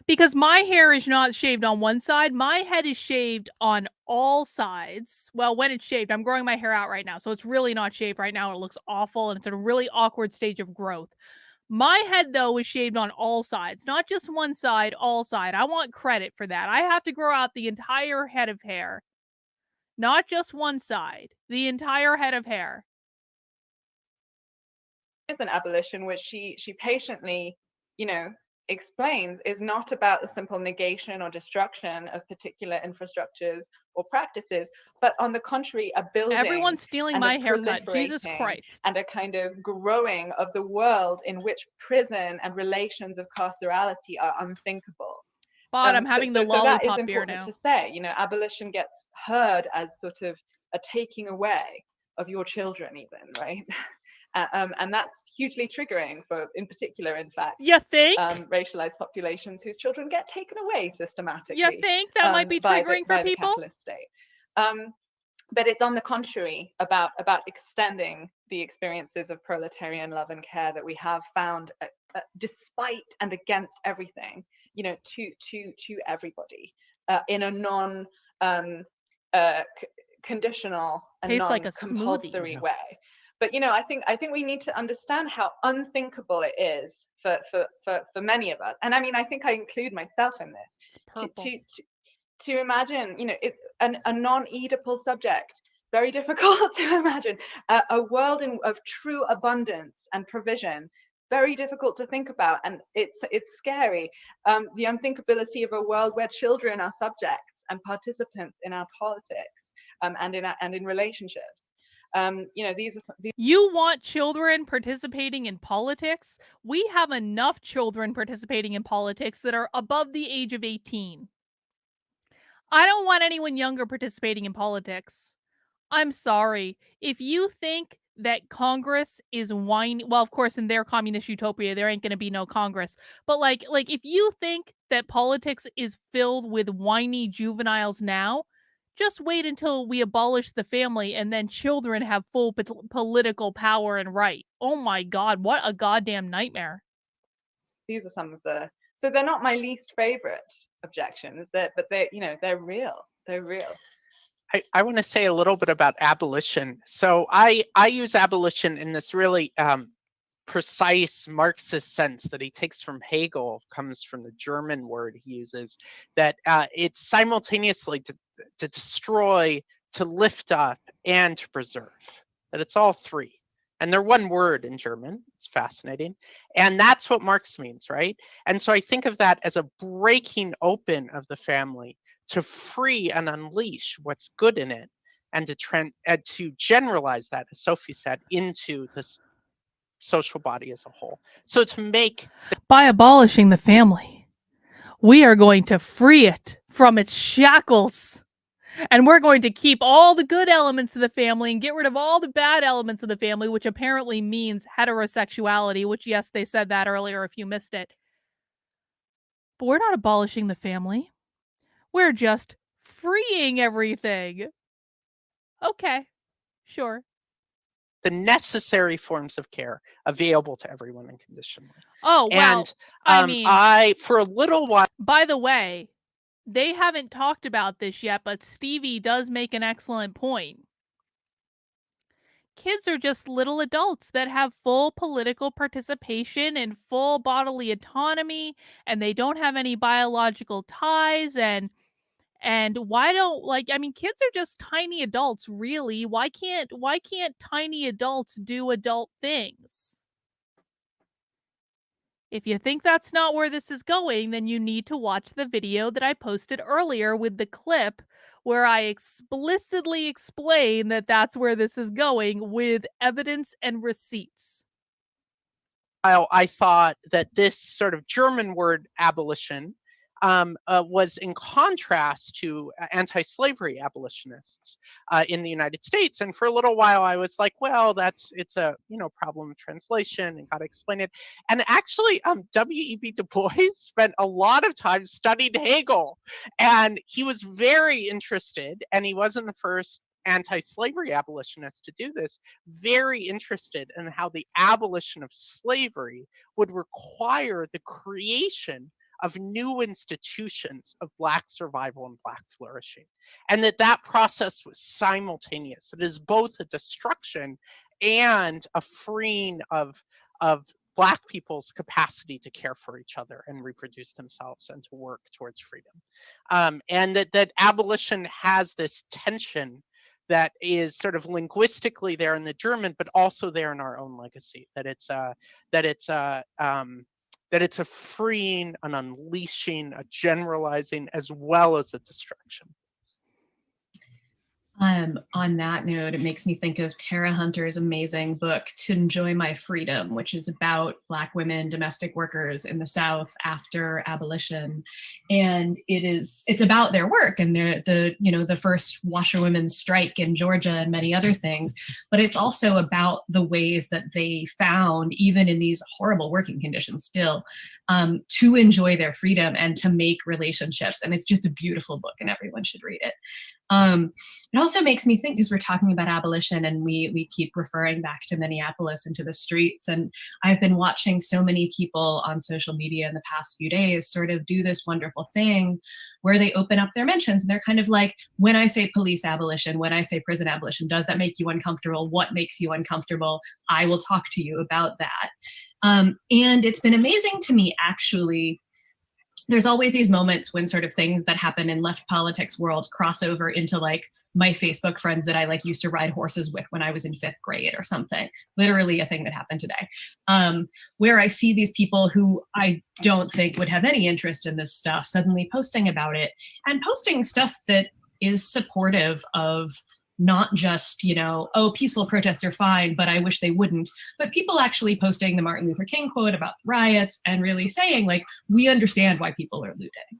Because my hair is not shaved on one side. My head is shaved on all sides. Well, when it's shaved, I'm growing my hair out right now. So it's really not shaved right now. It looks awful and it's in a really awkward stage of growth. My head, though, is shaved on all sides. Not just one side, all side. I want credit for that. I have to grow out the entire head of hair. Not just one side. The entire head of hair. Is an abolition, which she patiently, explains, is not about the simple negation or destruction of particular infrastructures or practices, but on the contrary, a building. Everyone's stealing my haircut. Jesus Christ. And a kind of growing of the world in which prison and relations of carcerality are unthinkable. But I'm having the lollipop beer now. To say, abolition gets heard as sort of a taking away of your children, even, right? And that's hugely triggering for, in particular, in fact, you think? Racialized populations whose children get taken away systematically. You think that might be triggering for people? The capitalist state. But it's on the contrary about extending the experiences of proletarian love and care that we have found, despite and against everything, to everybody in a non conditional and non-compulsory way. But I think we need to understand how unthinkable it is for many of us, and I think I include myself in this. To imagine, a non-Oedipal subject, very difficult to imagine. A world of true abundance and provision, very difficult to think about, and it's scary. The unthinkability of a world where children are subjects and participants in our politics, and in relationships. You want children participating in politics? We have enough children participating in politics that are above the age of 18. I don't want anyone younger participating in politics. I'm sorry. If you think that Congress is whiny, well, of course, in their communist utopia, there ain't going to be no Congress. But like if you think that politics is filled with whiny juveniles now, just wait until we abolish the family and then children have full political power and right. Oh my God, what a goddamn nightmare. These are some of the, so they're not my least favorite objections, but they're real. They're real. I want to say a little bit about abolition. So I use abolition in this really precise Marxist sense that he takes from Hegel, comes from the German word he uses, that it's simultaneously to destroy, to lift up, and to preserve. That it's all three. And they're one word in German. It's fascinating. And that's what Marx means, right? And so I think of that as a breaking open of the family to free and unleash what's good in it, and to generalize that, as Sophie said, into this social body as a whole. So to make... By abolishing the family, we are going to free it from its shackles. And we're going to keep all the good elements of the family and get rid of all the bad elements of the family, which apparently means heterosexuality, which, yes, they said that earlier if you missed it. But we're not abolishing the family. We're just freeing everything. Okay, sure. The necessary forms of care available to everyone unconditionally. Oh, well, and I for a little while... By the way, they haven't talked about this yet, but Stevie does make an excellent point. Kids are just little adults that have full political participation and full bodily autonomy, and they don't have any biological ties, and why don't, kids are just tiny adults, really. Why can't tiny adults do adult things? If you think that's not where this is going, then you need to watch the video that I posted earlier with the clip where I explicitly explain that that's where this is going with evidence and receipts. I thought that this sort of German word abolition was in contrast to anti-slavery abolitionists in the United States. And for a little while, I was like, well, it's a problem of translation and got to explain it. And actually, W.E.B. Du Bois spent a lot of time studied Hegel, and he was very interested, and he wasn't the first anti-slavery abolitionists to do this, very interested in how the abolition of slavery would require the creation of new institutions of Black survival and Black flourishing, and that process was simultaneous. It is both a destruction and a freeing of Black people's capacity to care for each other and reproduce themselves and to work towards freedom. And that abolition has this tension that is sort of linguistically there in the German, but also there in our own legacy. That it's a freeing, an unleashing, a generalizing, as well as a destruction. On that note, it makes me think of Tara Hunter's amazing book, To Enjoy My Freedom, which is about Black women, domestic workers in the South after abolition. And it's about their work and the first washerwomen's strike in Georgia and many other things. But it's also about the ways that they found, even in these horrible working conditions still, to enjoy their freedom and to make relationships. And it's just a beautiful book and everyone should read it. It also makes me think, because we're talking about abolition and we keep referring back to Minneapolis and to the streets, and I've been watching so many people on social media in the past few days sort of do this wonderful thing where they open up their mentions and they're kind of like, when I say police abolition, when I say prison abolition, does that make you uncomfortable? What makes you uncomfortable? I will talk to you about that. And it's been amazing to me, actually. There's always these moments when sort of things that happen in left politics world cross over into like my Facebook friends that I like used to ride horses with when I was in 5th grade or something. Literally a thing that happened today, where I see these people who I don't think would have any interest in this stuff suddenly posting about it and posting stuff that is supportive of not just, peaceful protests are fine, but I wish they wouldn't. But people actually posting the Martin Luther King quote about riots and really saying, like, we understand why people are looting.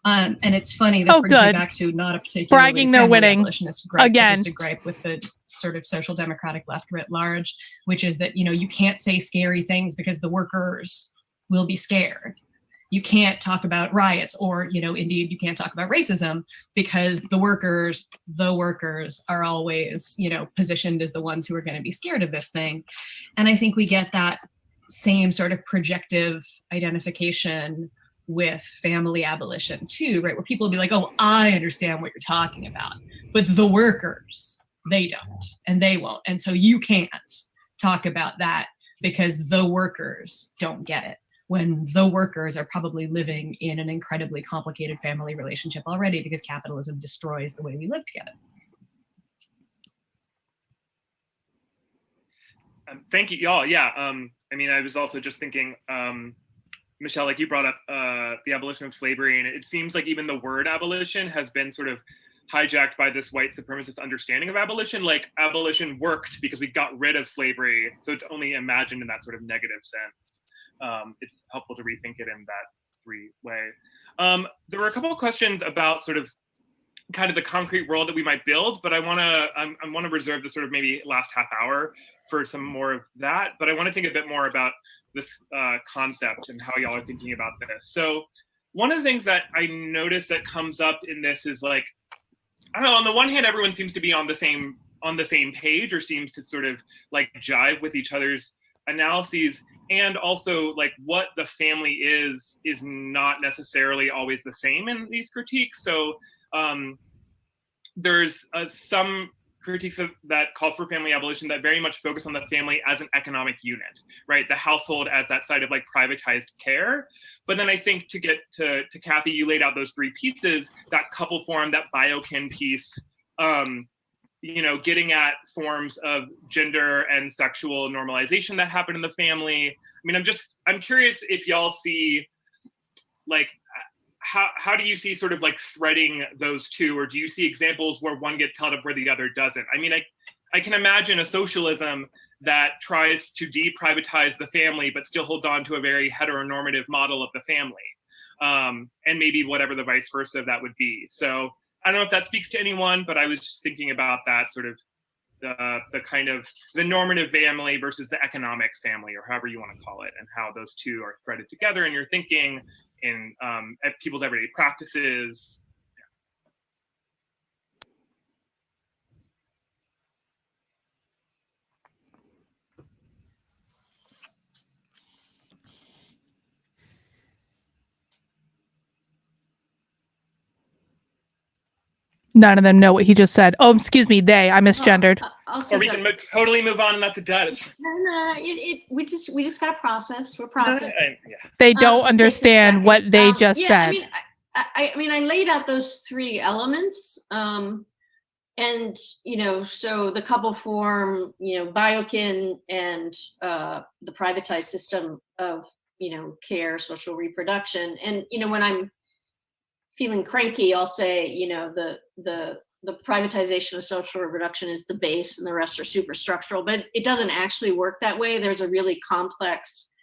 And it's funny, this brings me back to not a particularly bragging they're winning abolitionist gripe, again. but just a gripe with the sort of social democratic left writ large, which is that, you can't say scary things because the workers will be scared. You can't talk about riots or, indeed, you can't talk about racism because the workers are always, positioned as the ones who are going to be scared of this thing. And I think we get that same sort of projective identification with family abolition too, right? Where people will be like, oh, I understand what you're talking about, but the workers, they don't, and they won't. And so you can't talk about that because the workers don't get it, when the workers are probably living in an incredibly complicated family relationship already because capitalism destroys the way we live together. Thank you, y'all. Yeah, I was also just thinking, Michelle, like you brought up the abolition of slavery, and it seems like even the word abolition has been sort of hijacked by this white supremacist understanding of abolition. Like abolition worked because we got rid of slavery, so it's only imagined in that sort of negative sense. It's helpful to rethink it in that way. There were a couple of questions about sort of kind of the concrete world that we might build, but I want to reserve the sort of maybe last half hour for some more of that. But I want to think a bit more about this concept and how y'all are thinking about this. So one of the things that I noticed that comes up in this is like, I don't know, on the one hand, everyone seems to be on the same page or seems to sort of like jive with each other's analyses, and also like what the family is not necessarily always the same in these critiques. So there's some critiques that call for family abolition that very much focus on the family as an economic unit, right? The household as that site of like privatized care. But then I think to get to Kathy, you laid out those 3 pieces, that couple form, that biokin piece, getting at forms of gender and sexual normalization that happen in the family. I mean, I'm curious if y'all see like how how do you see sort of like threading those two, or do you see examples where one gets held up where the other doesn't? I mean, I can imagine a socialism that tries to deprivatize the family, but still holds on to a very heteronormative model of the family, and maybe whatever the vice versa of that would be. So I don't know if that speaks to anyone, but I was just thinking about that sort of the kind of the normative family versus the economic family, or however you want to call it, and how those two are threaded together in your thinking, in people's everyday practices. None of them know what he just said. Oh, excuse me, they. I misgendered. Or we can totally move on and let the dead. No, we just got to process. We're processing. They don't understand what they just said. I mean, I laid out those three elements, and so the couple form, biokin, and the privatized system of care, social reproduction, and when I'm feeling cranky, I'll say, the privatization of social reproduction is the base and the rest are superstructural, but it doesn't actually work that way. There's a really complex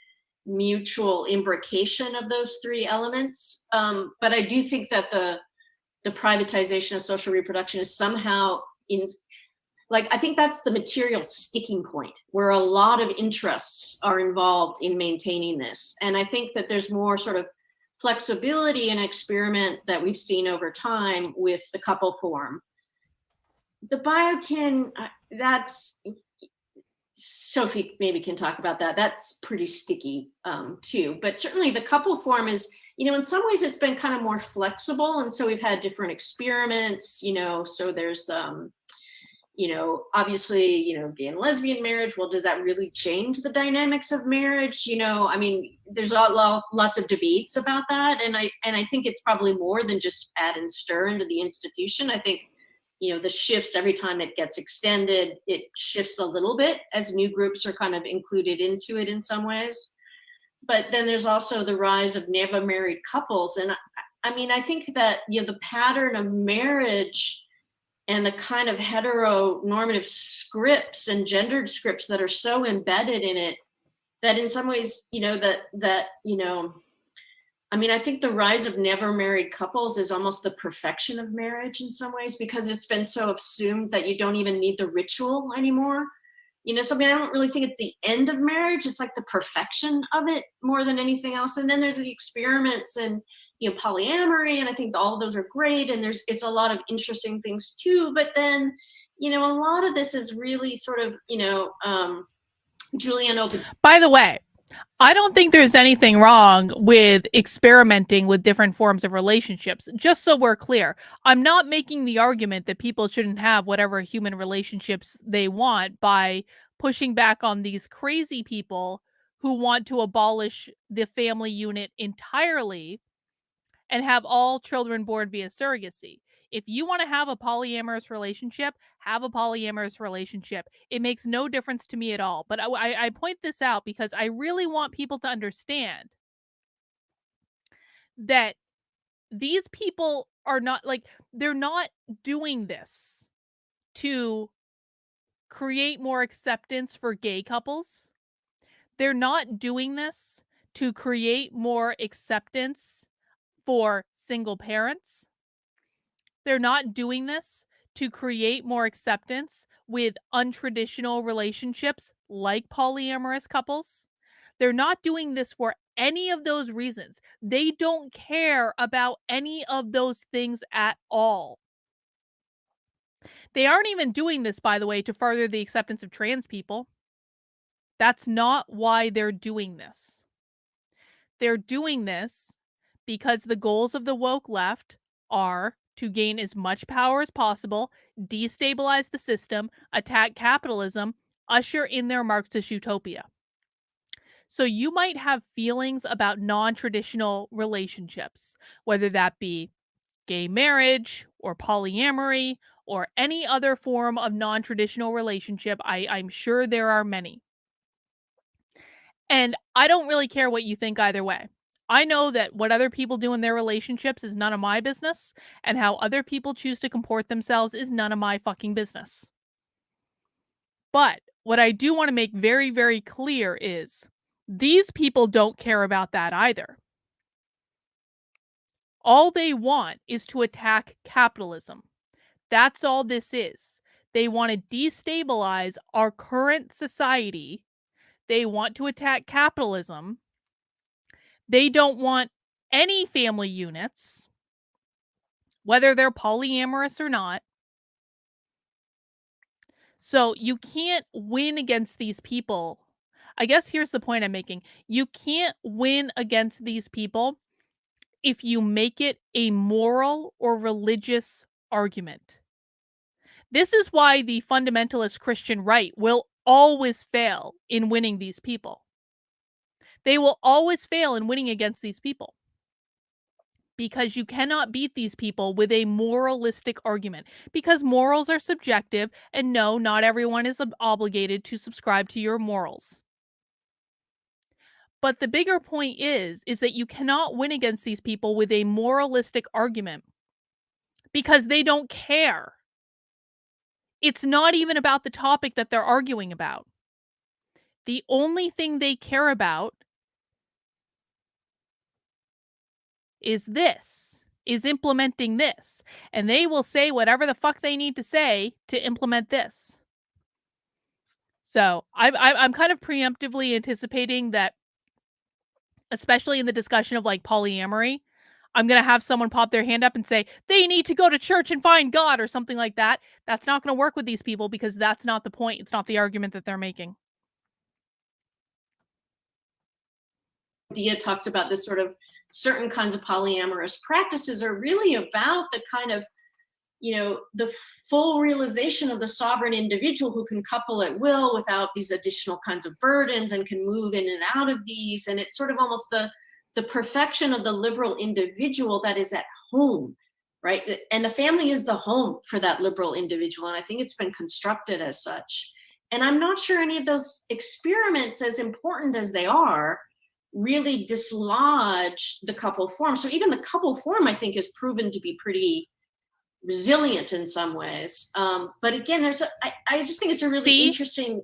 mutual imbrication of those three elements. But I do think that the privatization of social reproduction is somehow I think that's the material sticking point where a lot of interests are involved in maintaining this. And I think that there's more sort of flexibility and experiment that we've seen over time with the couple form. The biokin, that's, Sophie maybe can talk about that. That's pretty sticky too. But certainly the couple form is, in some ways it's been kind of more flexible. And so we've had different experiments, so there's, obviously, gay and lesbian marriage. Well, does that really change the dynamics of marriage? I mean, there's lots of debates about that. And I think it's probably more than just add and stir into the institution. I think, the shifts every time it gets extended, it shifts a little bit as new groups are kind of included into it in some ways. But then there's also the rise of never married couples. And I mean, I think that, the pattern of marriage and the kind of heteronormative scripts and gendered scripts that are so embedded in it, that in some ways, I think the rise of never married couples is almost the perfection of marriage in some ways, because it's been so assumed that you don't even need the ritual anymore. So I don't really think it's the end of marriage. It's like the perfection of it more than anything else. And then there's the experiments and, polyamory, and I think all of those are great. And it's a lot of interesting things too. But then, a lot of this is really sort of, Julian opened. By the way, I don't think there's anything wrong with experimenting with different forms of relationships. Just so we're clear, I'm not making the argument that people shouldn't have whatever human relationships they want by pushing back on these crazy people who want to abolish the family unit entirely and have all children born via surrogacy. If you want to have a polyamorous relationship, have a polyamorous relationship. It makes no difference to me at all. But I point this out because I really want people to understand that these people are not, they're not doing this to create more acceptance for gay couples. They're not doing this to create more acceptance for single parents. They're not doing this to create more acceptance with untraditional relationships like polyamorous couples. They're not doing this for any of those reasons. They don't care about any of those things at all. They aren't even doing this, by the way, to further the acceptance of trans people. That's not why they're doing this. They're doing this because the goals of the woke left are to gain as much power as possible, destabilize the system, attack capitalism, usher in their Marxist utopia. So you might have feelings about non-traditional relationships, whether that be gay marriage or polyamory or any other form of non-traditional relationship. I'm sure there are many. And I don't really care what you think either way. I know that what other people do in their relationships is none of my business, and how other people choose to comport themselves is none of my fucking business. But what I do want to make very, very clear is these people don't care about that either. All they want is to attack capitalism. That's all this is. They want to destabilize our current society. They want to attack capitalism. They don't want any family units, whether they're polyamorous or not. So you can't win against these people. I guess here's the point I'm making. You can't win against these people if you make it a moral or religious argument. This is why the fundamentalist Christian right will always fail in winning these people. They will always fail in winning against these people. Because you cannot beat these people with a moralistic argument. Because morals are subjective, and no, not everyone is obligated to subscribe to your morals. But the bigger point is that you cannot win against these people with a moralistic argument. Because they don't care. It's not even about the topic that they're arguing about. The only thing they care about is implementing this. And they will say whatever the fuck they need to say to implement this. So I'm kind of preemptively anticipating that, especially in the discussion of like polyamory, I'm going to have someone pop their hand up and say, they need to go to church and find God or something like that. That's not going to work with these people because that's not the point. It's not the argument that they're making. Dia talks about this sort of certain kinds of polyamorous practices are really about the kind of, the full realization of the sovereign individual who can couple at will without these additional kinds of burdens and can move in and out of these. And it's sort of almost the perfection of the liberal individual that is at home, right? And the family is the home for that liberal individual. And I think it's been constructed as such. And I'm not sure any of those experiments, as important as they are, really dislodge the couple form. So even the couple form, I think, is proven to be pretty resilient in some ways. But again, I just think it's a really interesting,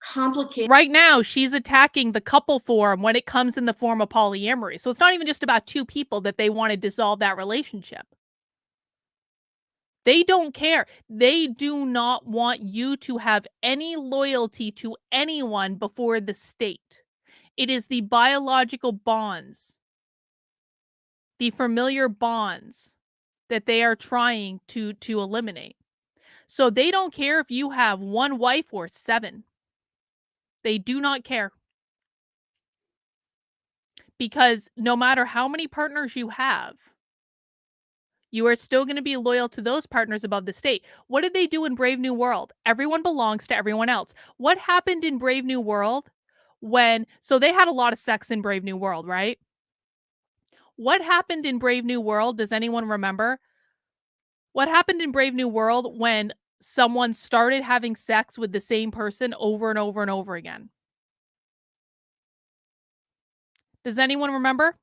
complicated. Right now, she's attacking the couple form when it comes in the form of polyamory. So it's not even just about two people that they want to dissolve that relationship. They don't care. They do not want you to have any loyalty to anyone before the state. It is the biological bonds, the familiar bonds that they are trying to eliminate. So they don't care if you have one wife or 7. They do not care. Because no matter how many partners you have, you are still going to be loyal to those partners above the state. What did they do in Brave New World? Everyone belongs to everyone else. What happened in Brave New World so they had a lot of sex in Brave New World, right? What happened in Brave New World? Does anyone remember? What happened in Brave New World when someone started having sex with the same person over and over and over again? Does anyone remember?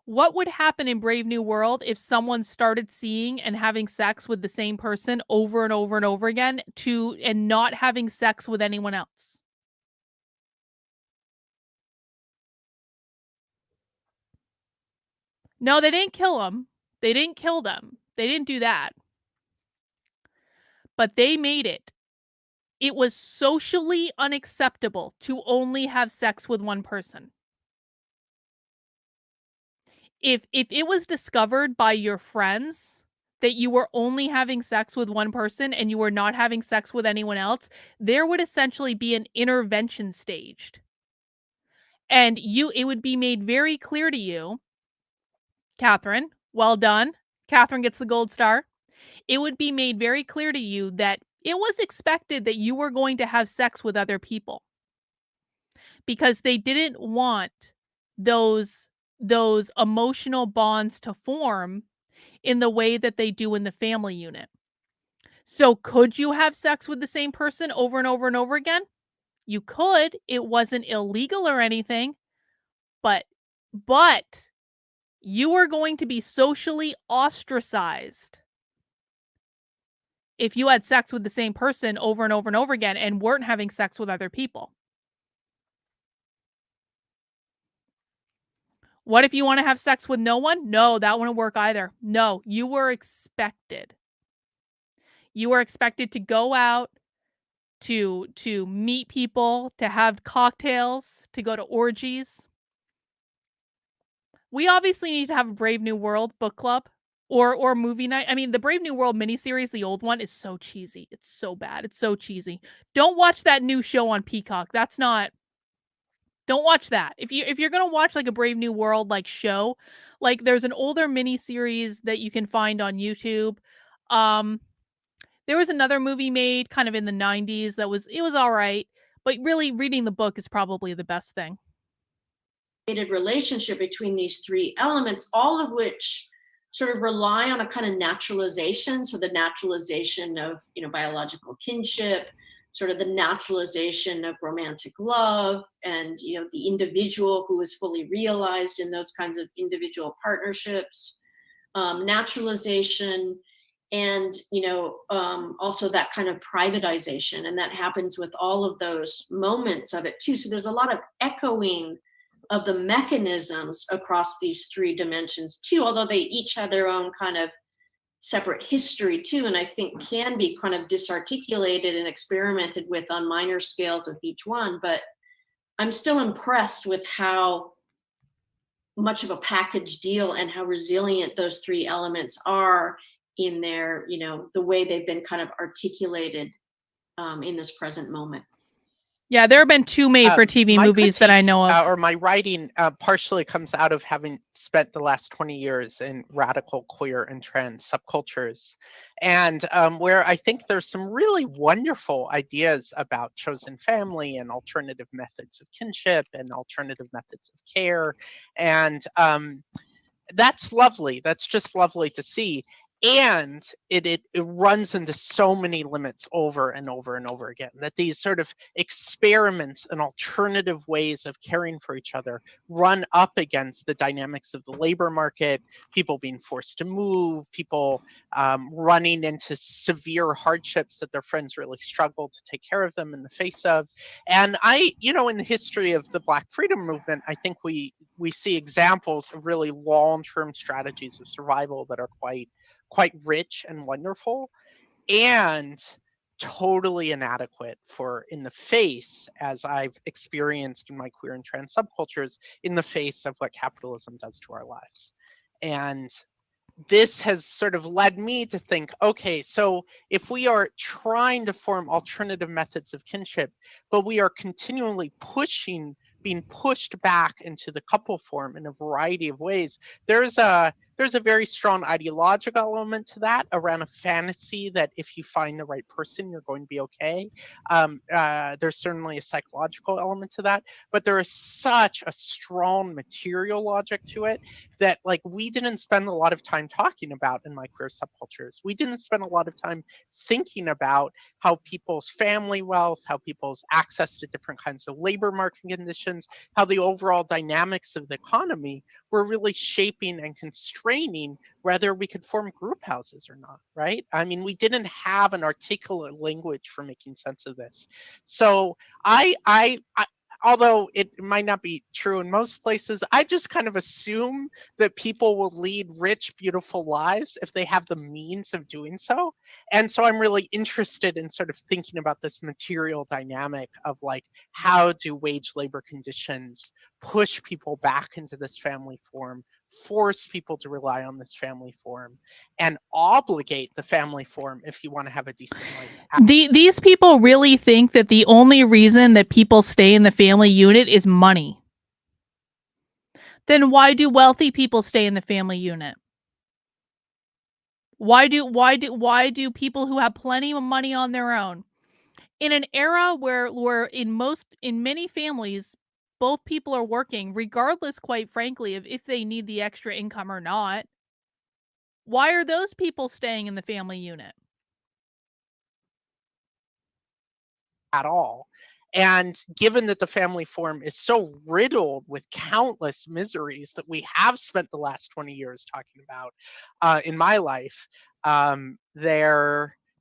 What would happen in Brave New World if someone started seeing and having sex with the same person over and over and over again and not having sex with anyone else? No, they didn't kill them. They didn't kill them. They didn't do that. But they made it. It was socially unacceptable to only have sex with one person. If it was discovered by your friends that you were only having sex with one person and you were not having sex with anyone else, there would essentially be an intervention staged. And it would be made very clear to you, Catherine, well done. Catherine gets the gold star. It would be made very clear to you that it was expected that you were going to have sex with other people. Because they didn't want those emotional bonds to form in the way that they do in the family unit. So could you have sex with the same person over and over and over again? You could. It wasn't illegal or anything, but But you are going to be socially ostracized if you had sex with the same person over and over and over again and weren't having sex with other people. What if you want to have sex with no one? No, that wouldn't work either. No, you were expected. You were expected to go out, to meet people, to have cocktails, to go to orgies. We obviously need to have a Brave New World book club or movie night. I mean, the Brave New World miniseries, the old one, is so cheesy. It's so bad. It's so cheesy. Don't watch that new show on Peacock. Don't watch that. If you're gonna watch like a Brave New World like show, like there's an older miniseries that you can find on YouTube. There was another movie made kind of in the 90s that was all right, but really reading the book is probably the best thing. Relationship between these three elements, all of which sort of rely on a kind of naturalization. So the naturalization of, biological kinship, sort of the naturalization of romantic love, and, the individual who is fully realized in those kinds of individual partnerships, naturalization, and, also that kind of privatization. And that happens with all of those moments of it too. So there's a lot of echoing of the mechanisms across these three dimensions too, although they each have their own kind of separate history too, and I think can be kind of disarticulated and experimented with on minor scales with each one. But I'm still impressed with how much of a package deal and how resilient those three elements are in their, the way they've been kind of articulated in this present moment. Yeah, there have been 2 made-for-TV movies that I know of. Or my writing partially comes out of having spent the last 20 years in radical queer and trans subcultures, and where I think there's some really wonderful ideas about chosen family and alternative methods of kinship and alternative methods of care, and that's lovely. That's just lovely to see. And it runs into so many limits over and over and over again, that these sort of experiments and alternative ways of caring for each other run up against the dynamics of the labor market, people being forced to move, people running into severe hardships that their friends really struggle to take care of them in the face of. And in the history of the Black freedom movement, I think we see examples of really long-term strategies of survival that are quite rich and wonderful, and totally inadequate in the face, as I've experienced in my queer and trans subcultures, in the face of what capitalism does to our lives. And this has sort of led me to think, okay, so if we are trying to form alternative methods of kinship, but we are continually being pushed back into the couple form in a variety of ways, there's a very strong ideological element to that, around a fantasy that if you find the right person, you're going to be okay. There's certainly a psychological element to that, but there is such a strong material logic to it that, like, we didn't spend a lot of time talking about in my queer subcultures. We didn't spend a lot of time thinking about how people's family wealth, how people's access to different kinds of labor market conditions, how the overall dynamics of the economy were really shaping and constraining whether we could form group houses or not, right? I mean, we didn't have an articulate language for making sense of this. So I although it might not be true in most places, I just kind of assume that people will lead rich, beautiful lives if they have the means of doing so. And so I'm really interested in sort of thinking about this material dynamic of, like, how do wage labor conditions push people back into this family form, force people to rely on this family form, and obligate the family form if you want to have a decent life. These people really think that the only reason that people stay in the family unit is money. Then why do wealthy people stay in the family unit? Why do people who have plenty of money on their own, in an era where in many families, both people are working, regardless, quite frankly, of if they need the extra income or not, why are those people staying in the family unit? At all. And given that the family form is so riddled with countless miseries that we have spent the last 20 years talking about in my life,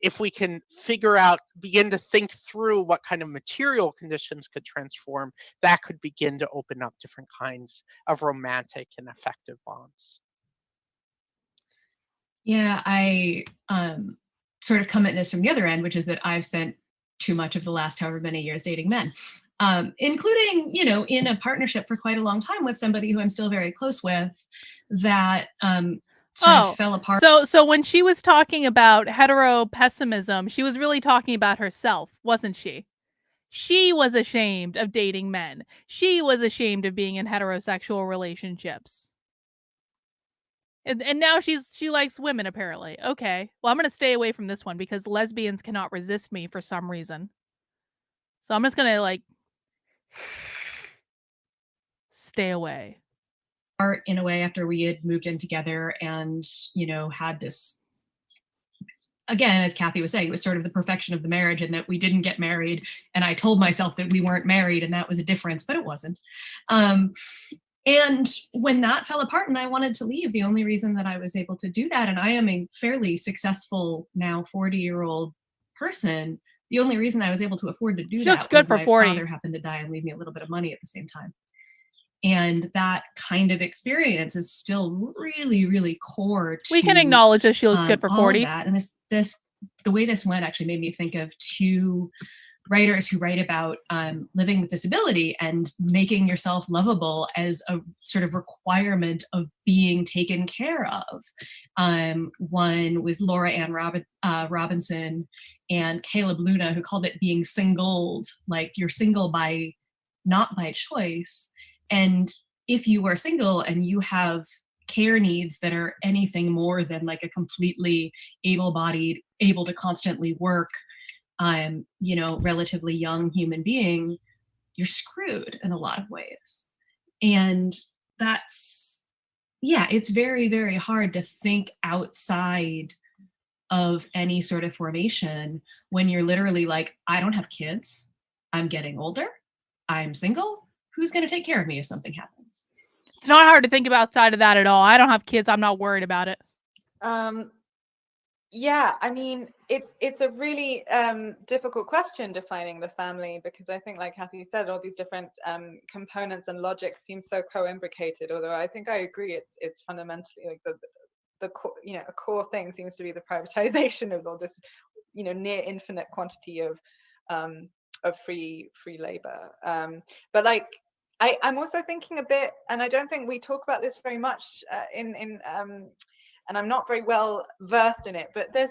if we can begin to think through what kind of material conditions could transform, that could begin to open up different kinds of romantic and affective bonds. Yeah, I sort of come at this from the other end, which is that I've spent too much of the last however many years dating men, including, in a partnership for quite a long time with somebody who I'm still very close with, that sort of fell apart. So when she was talking about heteropessimism, she was really talking about herself, wasn't she? She was ashamed of dating men. She was ashamed of being in heterosexual relationships. And now she likes women, apparently. Okay. Well, I'm going to stay away from this one because lesbians cannot resist me for some reason. So I'm just going to stay away. In a way, after we had moved in together and, had this, again, as Kathy was saying, it was sort of the perfection of the marriage, and that we didn't get married. And I told myself that we weren't married, and that was a difference, but it wasn't. And when that fell apart and I wanted to leave, the only reason that I was able to do that, and I am a fairly successful now 40-year-old person, the only reason I was able to afford to do that was my father happened to die and leave me a little bit of money at the same time. And that kind of experience is still really, really core to, we can acknowledge that she looks good for 40. That. And the way this went actually made me think of two writers who write about living with disability and making yourself lovable as a sort of requirement of being taken care of. One was Laura Ann Robinson and Caleb Luna, who called it being singled, like you're single not by choice. And if you are single and you have care needs that are anything more than like a completely able-bodied, able to constantly work, relatively young human being, you're screwed in a lot of ways. And it's very, very hard to think outside of any sort of formation when you're literally like, I don't have kids, I'm getting older, I'm single, who's going to take care of me if something happens? It's not hard to think about outside of that at all. I don't have kids, I'm not worried about it. Yeah, I mean, it's a really difficult question, defining the family, because I think, like Kathy said, all these different components and logics seem so co-imbricated. Although I think I agree, it's fundamentally like the core, a core thing seems to be the privatization of all this, near infinite quantity of free labor. But like, I'm also thinking a bit, and I don't think we talk about this very much and I'm not very well versed in it, but there's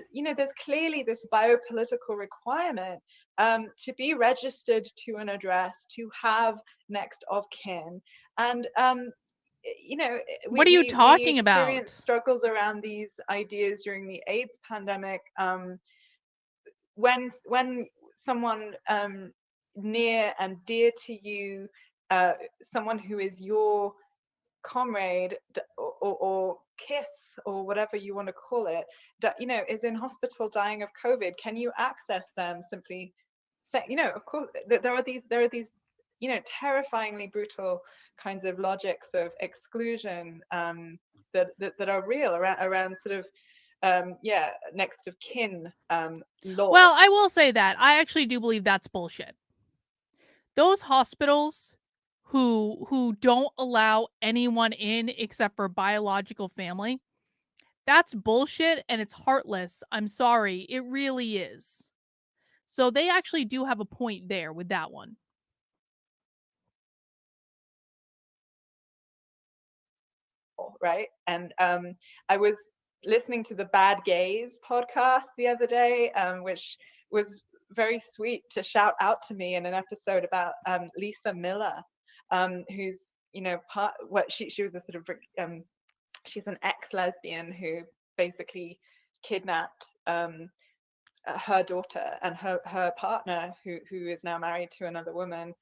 clearly this biopolitical requirement to be registered to an address, to have next of kin. And, what are you talking about? We experienced struggles around these ideas during the AIDS pandemic. When someone near and dear to you, someone who is your comrade or kith, or whatever you want to call it, that is in hospital dying of COVID, can you access them simply saying, of course there are these terrifyingly brutal kinds of logics of exclusion that are real around sort of next of kin law. Well, I will say that I actually do believe that's bullshit. Those hospitals who don't allow anyone in except for biological family, that's bullshit and it's heartless. I'm sorry. It really is. So they actually do have a point there with that one. Right. And I was listening to the Bad Gays podcast the other day, which was very sweet to shout out to me in an episode about Lisa Miller, who's, she was a sort of she's an ex-lesbian who basically kidnapped her daughter, and her partner, who is now married to another woman,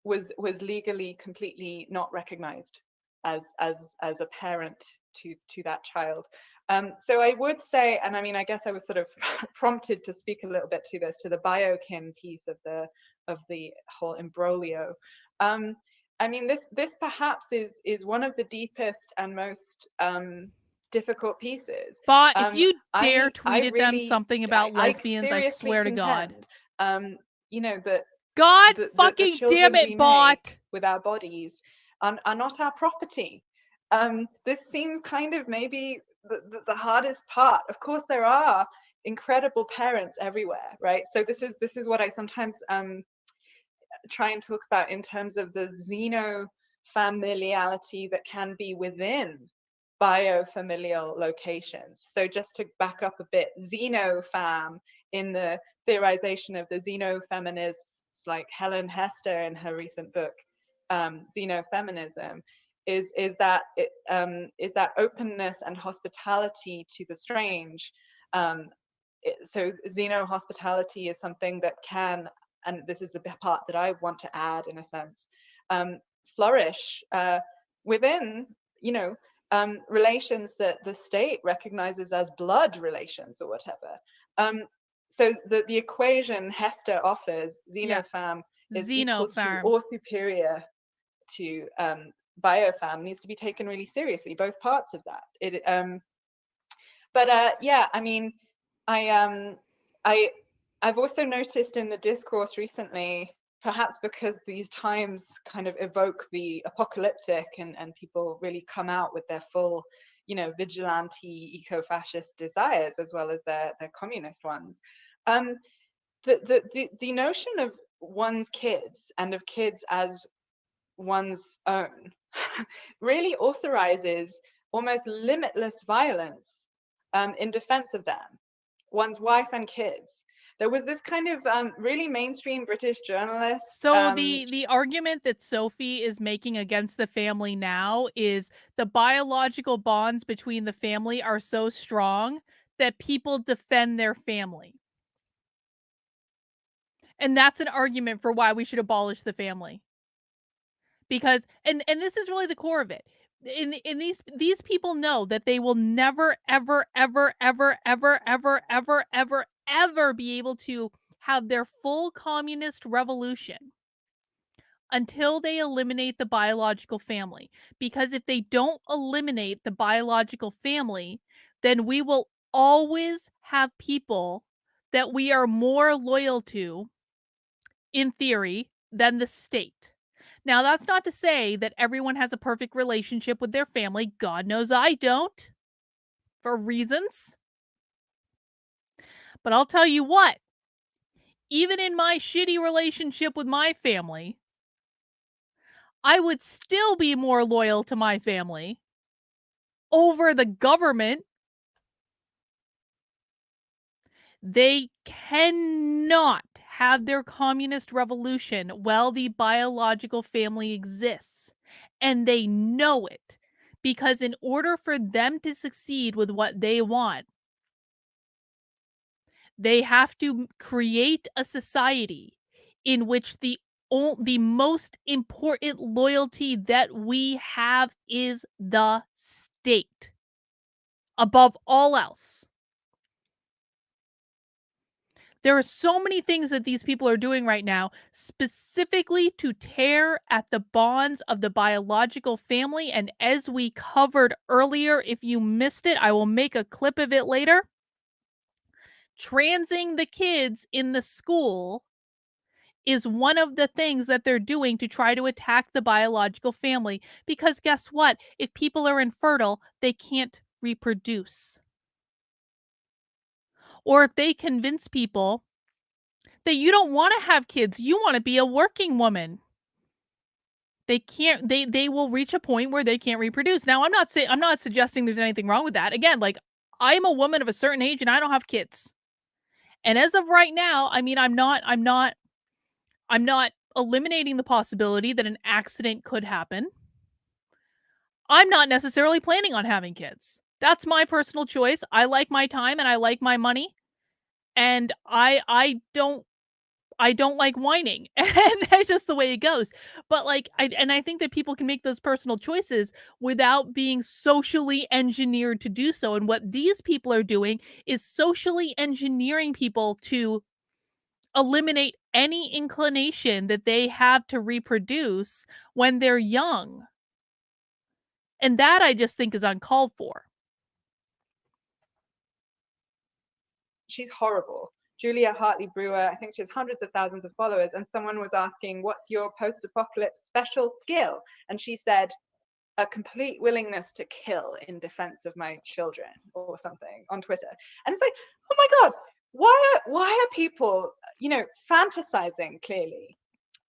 was legally completely not recognized as a parent to that child. So I would say, and I mean, I guess I was sort of prompted to speak a little bit to this, to the biokin piece of the whole imbroglio. I mean, this perhaps is one of the deepest and most difficult pieces. But if you dare I tweet at them something about lesbians, I seriously swear to God. contend, you know, that God the fucking children damn it, we bot! make with our bodies are not our property. This seems kind of maybe the hardest part. Of course, there are incredible parents everywhere, right? So this is what I sometimes try and talk about in terms of the xenofamiliality that can be within biofamilial locations. So just to back up a bit, xenofam, in the theorization of the xenofeminists like Helen Hester in her recent book, Xenofeminism, is that openness and hospitality to the strange. So xeno-hospitality is something that can, and this is the part that I want to add in a sense, flourish within, you know, relations that the state recognizes as blood relations or whatever. So the equation Hester offers, xenofam, is equal to or superior to biofam, needs to be taken really seriously, both parts of that. Yeah, I mean, I've also noticed in the discourse recently, perhaps because these times kind of evoke the apocalyptic and people really come out with their full, you know, vigilante eco-fascist desires as well as their communist ones. The notion of one's kids and of kids as one's own really authorizes almost limitless violence in defense of them, one's wife and kids. There was this kind of really mainstream British journalist. So the argument that Sophie is making against the family now is the biological bonds between the family are so strong that people defend their family. And that's an argument for why we should abolish the family. Because and this is really the core of it. In these people know that they will never ever be able to have their full communist revolution until they eliminate the biological family. Because if they don't eliminate the biological family, then we will always have people that we are more loyal to, in theory, than the state. Now, that's not to say that everyone has a perfect relationship with their family. God knows I don't, for reasons. But I'll tell you what, even in my shitty relationship with my family, I would still be more loyal to my family over the government. They cannot have their communist revolution while the biological family exists. And they know it. Because in order for them to succeed with what they want, they have to create a society in which the most important loyalty that we have is the state above all else. There are so many things that these people are doing right now, specifically to tear at the bonds of the biological family. And as we covered earlier, if you missed it, I will make a clip of it later. Transing the kids in the school is one of the things that they're doing to try to attack the biological family. Because guess what? If people are infertile, they can't reproduce. Or if they convince people that you don't want to have kids, you want to be a working woman, they can't, they will reach a point where they can't reproduce. Now, I'm not suggesting there's anything wrong with that. Again, like, I'm a woman of a certain age and I don't have kids. And as of right now, I mean, I'm not eliminating the possibility that an accident could happen. I'm not necessarily planning on having kids. That's my personal choice. I like my time and I like my money. And I don't I don't like whining. And that's just the way it goes. But like, I think that people can make those personal choices without being socially engineered to do so. And what these people are doing is socially engineering people to eliminate any inclination that they have to reproduce when they're young. And that I just think is uncalled for. She's horrible. Julia Hartley Brewer, I think she has hundreds of thousands of followers, and someone was asking, what's your post-apocalypse special skill? And she said, a complete willingness to kill in defense of my children, or something, on Twitter. And it's like, oh my God, why are people, you know, fantasizing clearly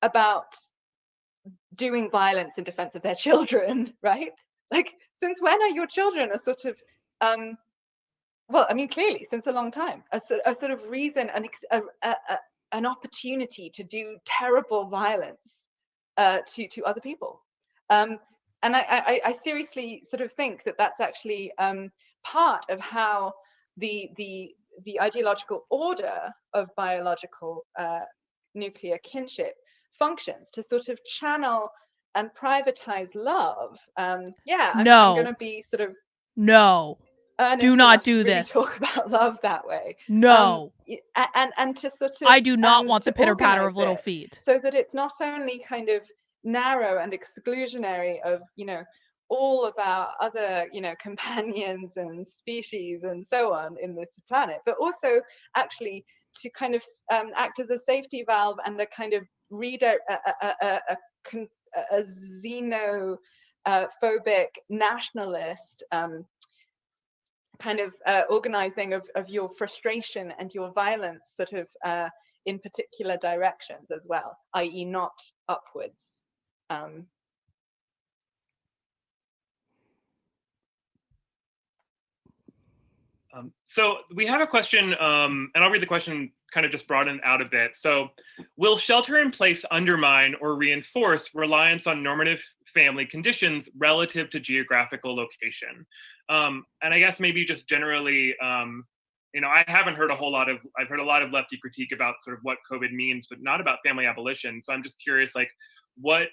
about doing violence in defense of their children, right? Like, since when are your children a sort of, well, I mean, clearly, since a long time, a sort of reason, an opportunity to do terrible violence to other people. And I seriously sort of think that that's actually part of how the ideological order of biological nuclear kinship functions, to sort of channel and privatize love. Yeah, I'm going to be sort of do not do really this. Talk about love that way. No. And to sort of, I do not want the pitter patter of little feet. So that it's not only kind of narrow and exclusionary of, you know, all of our other, you know, companions and species and so on in this planet, but also actually to kind of act as a safety valve and a kind of a xenophobic nationalist kind of organizing of your frustration and your violence sort of in particular directions as well, i.e. not upwards. So we have a question, and I'll read the question kind of just broaden out a bit. So, will shelter in place undermine or reinforce reliance on normative family conditions relative to geographical location? And I guess maybe just generally, you know, I've heard a lot of lefty critique about sort of what COVID means, but not about family abolition. So I'm just curious, like, what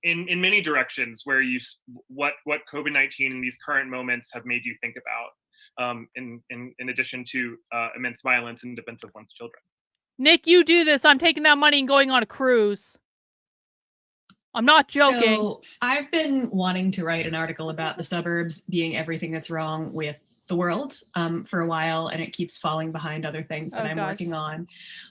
in many directions where what COVID-19 in these current moments have made you think about, in addition to immense violence in defense of one's children. Nick, you do this. I'm taking that money and going on a cruise. I'm not joking. So I've been wanting to write an article about the suburbs being everything that's wrong with the world for a while, and it keeps falling behind other things that I'm working on.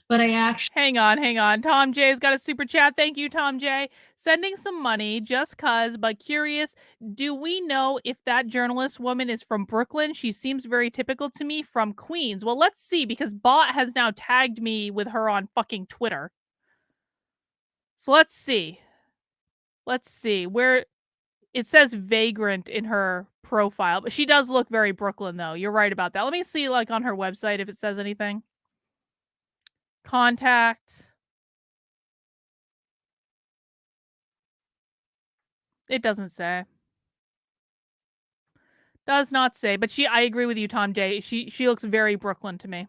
But I actually... Hang on. Tom J's got a super chat. Thank you, Tom J. Sending some money just cuz, but curious, do we know if that journalist woman is from Brooklyn? She seems very typical to me from Queens. Well, let's see, because Bot has now tagged me with her on fucking Twitter. So let's see. Where it says vagrant in her profile, but she does look very Brooklyn though. You're right about that. Let me see like on her website if it says anything. Contact. It doesn't say. Does not say, but I agree with you, Tom J. She looks very Brooklyn to me.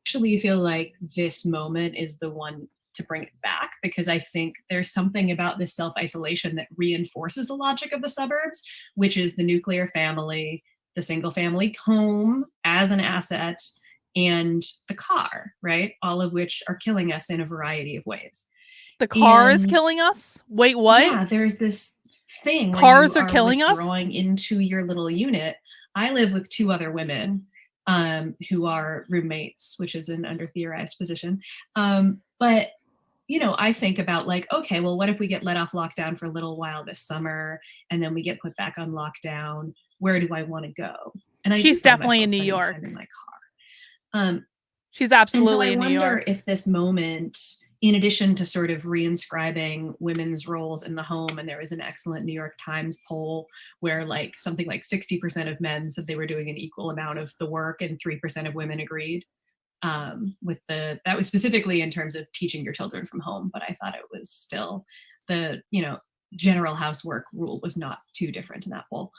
Actually feel like this moment is the one to bring it back, because I think there's something about this self-isolation that reinforces the logic of the suburbs, which is the nuclear family, the single family home as an asset, and the car, right? All of which are killing us in a variety of ways. The car is killing us? Wait, what? Yeah, there's this thing. Cars are killing us? Withdrawing into your little unit. I live with two other women who are roommates, which is an under-theorized position. But you know, I think about like, okay, well, what if we get let off lockdown for a little while this summer and then we get put back on lockdown? Where do I want to go? And she's definitely in New York. In my car. She's absolutely in New York. I wonder if this moment, in addition to sort of reinscribing women's roles in the home, and there was an excellent New York Times poll where like something like 60% of men said they were doing an equal amount of the work and 3% of women agreed. That was specifically in terms of teaching your children from home, but I thought it was still the, you know, general housework rule was not too different in that poll.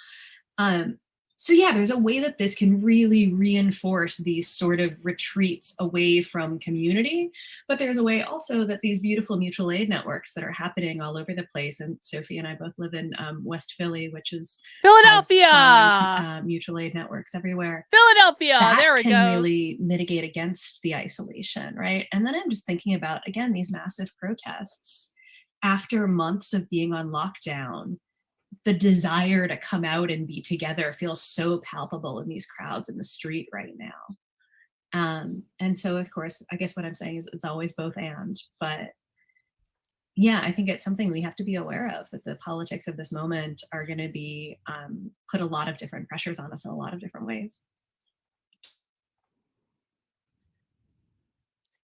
So yeah, there's a way that this can really reinforce these sort of retreats away from community, but there's a way also that these beautiful mutual aid networks that are happening all over the place, and Sophie and I both live in West Philly, which is has Philadelphia. strong mutual aid networks everywhere. Philadelphia. That There it can goes. really mitigate against the isolation, right? And then I'm just thinking about, again, these massive protests after months of being on lockdown. The desire to come out and be together feels so palpable in these crowds in the street right now. And so, of course, I guess what I'm saying is it's always both and, but yeah, I think it's something we have to be aware of, that the politics of this moment are going to be put a lot of different pressures on us in a lot of different ways.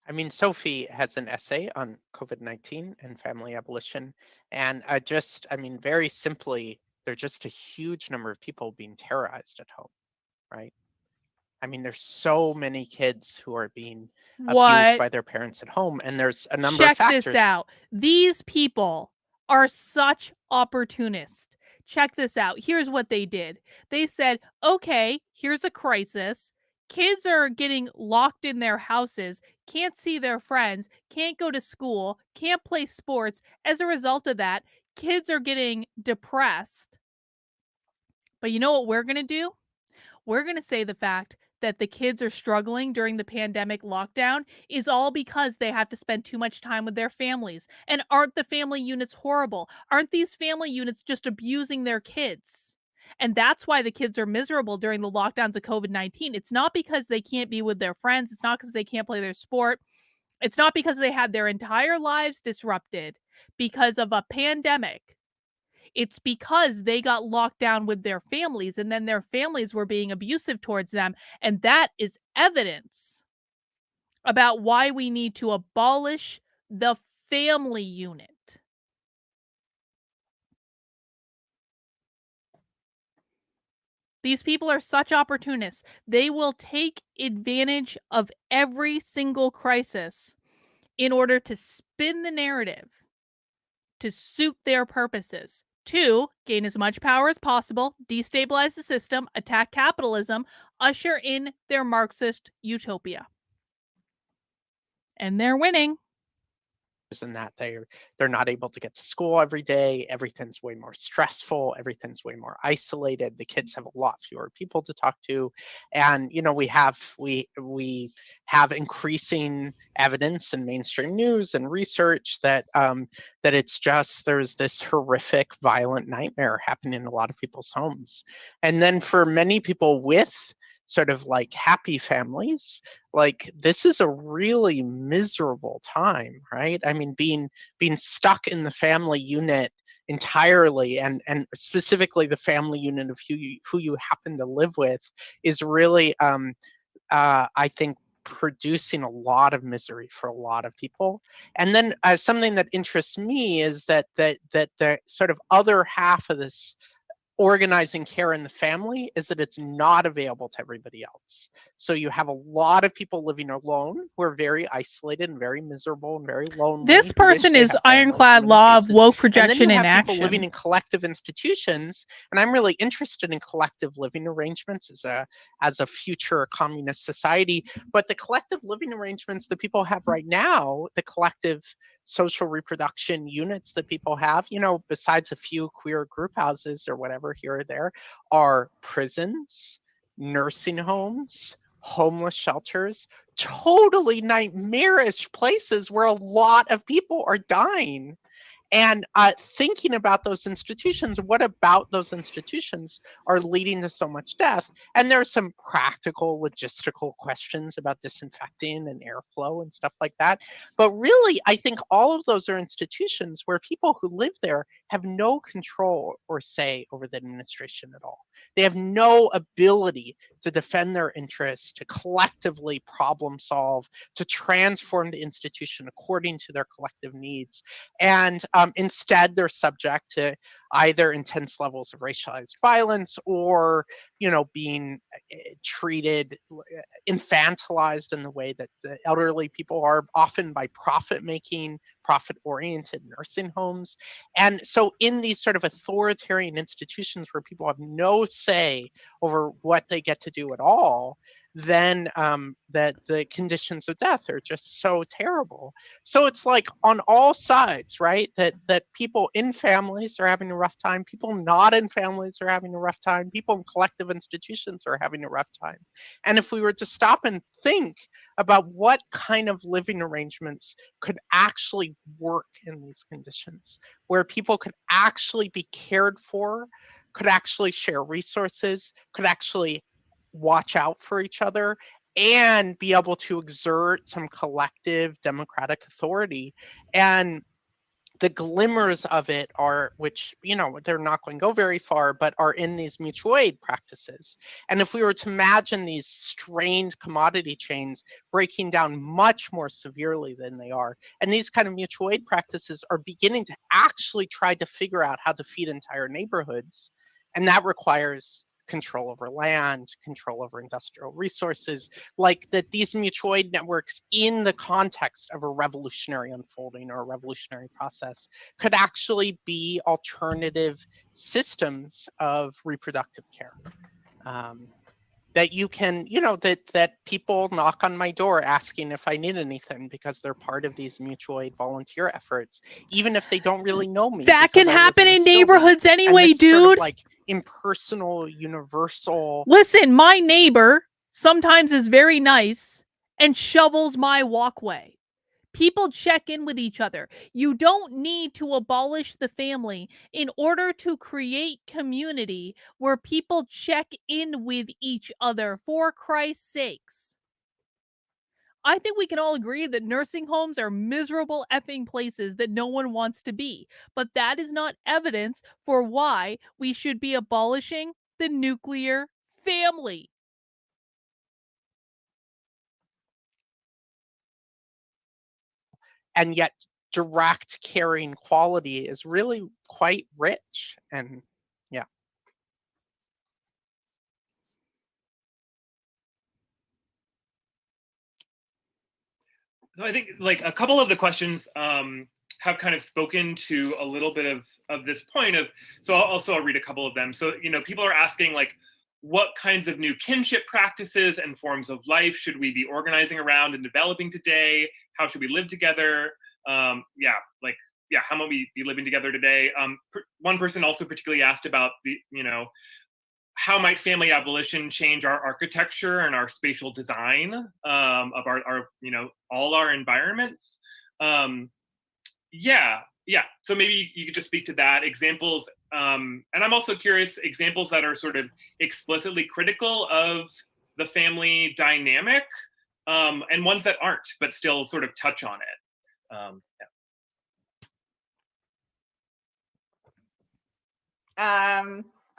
I mean, Sophie has an essay on COVID-19 and family abolition. And I mean, very simply, there's just a huge number of people being terrorized at home, right? I mean, there's so many kids who are being abused by their parents at home, and there's a number of factors. Check this out. These people are such opportunists. Check this out. Here's what they did. They said, okay, here's a crisis. Kids are getting locked in their houses, can't see their friends, can't go to school, can't play sports. As a result of that, kids are getting depressed. But you know what we're going to do? We're going to say the fact that the kids are struggling during the pandemic lockdown is all because they have to spend too much time with their families. And aren't the family units horrible? Aren't these family units just abusing their kids? And that's why the kids are miserable during the lockdowns of COVID-19. It's not because they can't be with their friends. It's not because they can't play their sport. It's not because they had their entire lives disrupted because of a pandemic. It's because they got locked down with their families, and then their families were being abusive towards them. And that is evidence about why we need to abolish the family unit. These people are such opportunists. They will take advantage of every single crisis in order to spin the narrative to suit their purposes. To gain as much power as possible, destabilize the system, attack capitalism, usher in their Marxist utopia. And they're winning. And that they're not able to get to school every day. Everything's way more stressful. Everything's way more isolated. The kids have a lot fewer people to talk to, and you know we have increasing evidence in mainstream news and research that that it's just there's this horrific, violent nightmare happening in a lot of people's homes, and then for many people with sort of like happy families, like this is a really miserable time, right? I mean, being stuck in the family unit entirely, and specifically the family unit of who you happen to live with, is really I think producing a lot of misery for a lot of people. And then something that interests me is that the sort of other half of this organizing care in the family is that it's not available to everybody else. So you have a lot of people living alone who are very isolated and very miserable and very lonely. This person is ironclad law of woke projection in action. People living in collective institutions, and I'm really interested in collective living arrangements as a future communist society. But the collective living arrangements that people have right now, the collective social reproduction units that people have, you know, besides a few queer group houses or whatever here or there, are prisons, nursing homes, homeless shelters, totally nightmarish places where a lot of people are dying. And thinking about those institutions, what about those institutions are leading to so much death? And there are some practical, logistical questions about disinfecting and airflow and stuff like that. But really, I think all of those are institutions where people who live there have no control or say over the administration at all. They have no ability to defend their interests, to collectively problem solve, to transform the institution according to their collective needs. And instead, they're subject to either intense levels of racialized violence or being treated, infantilized in the way that the elderly people are, often by profit-making, profit-oriented nursing homes. And so in these sort of authoritarian institutions where people have no say over what they get to do at all, then that the conditions of death are just so terrible. So it's like on all sides, right? That people in families are having a rough time, people not in families are having a rough time, people in collective institutions are having a rough time. And if we were to stop and think about what kind of living arrangements could actually work in these conditions, where people could actually be cared for, could actually share resources, could actually watch out for each other, and be able to exert some collective democratic authority. And the glimmers of it are, which, they're not going to go very far, but are in these mutual aid practices. And if we were to imagine these strained commodity chains breaking down much more severely than they are, and these kind of mutual aid practices are beginning to actually try to figure out how to feed entire neighborhoods, and that requires control over land, control over industrial resources, like that these mutual aid networks in the context of a revolutionary unfolding or a revolutionary process could actually be alternative systems of reproductive care. That you can, that people knock on my door asking if I need anything because they're part of these mutual aid volunteer efforts, even if they don't really know me. That can happen in neighborhoods anyway, dude. Sort of like impersonal, universal. Listen, my neighbor sometimes is very nice and shovels my walkway. People check in with each other. You don't need to abolish the family in order to create community where people check in with each other, for Christ's sakes. I think we can all agree that nursing homes are miserable effing places that no one wants to be, but that is not evidence for why we should be abolishing the nuclear family. And yet direct caring quality is really quite rich. And yeah. So I think like a couple of the questions have kind of spoken to a little bit of this point of, so I'll read a couple of them. So, people are asking like, what kinds of new kinship practices and forms of life should we be organizing around and developing today? How should we live together? How might we be living together today? One person also particularly asked about the, how might family abolition change our architecture and our spatial design of our all our environments? So maybe you could just speak to that. Examples, and I'm also curious, examples that are sort of explicitly critical of the family dynamic, and ones that aren't, but still sort of touch on it.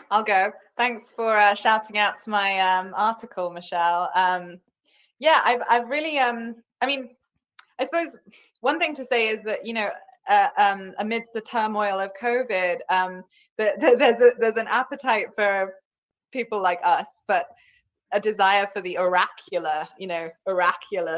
I'll go. Thanks for shouting out to my article, Michelle. I've really, I suppose one thing to say is that, amidst the turmoil of COVID, there's an appetite for people like us, but a desire for the oracular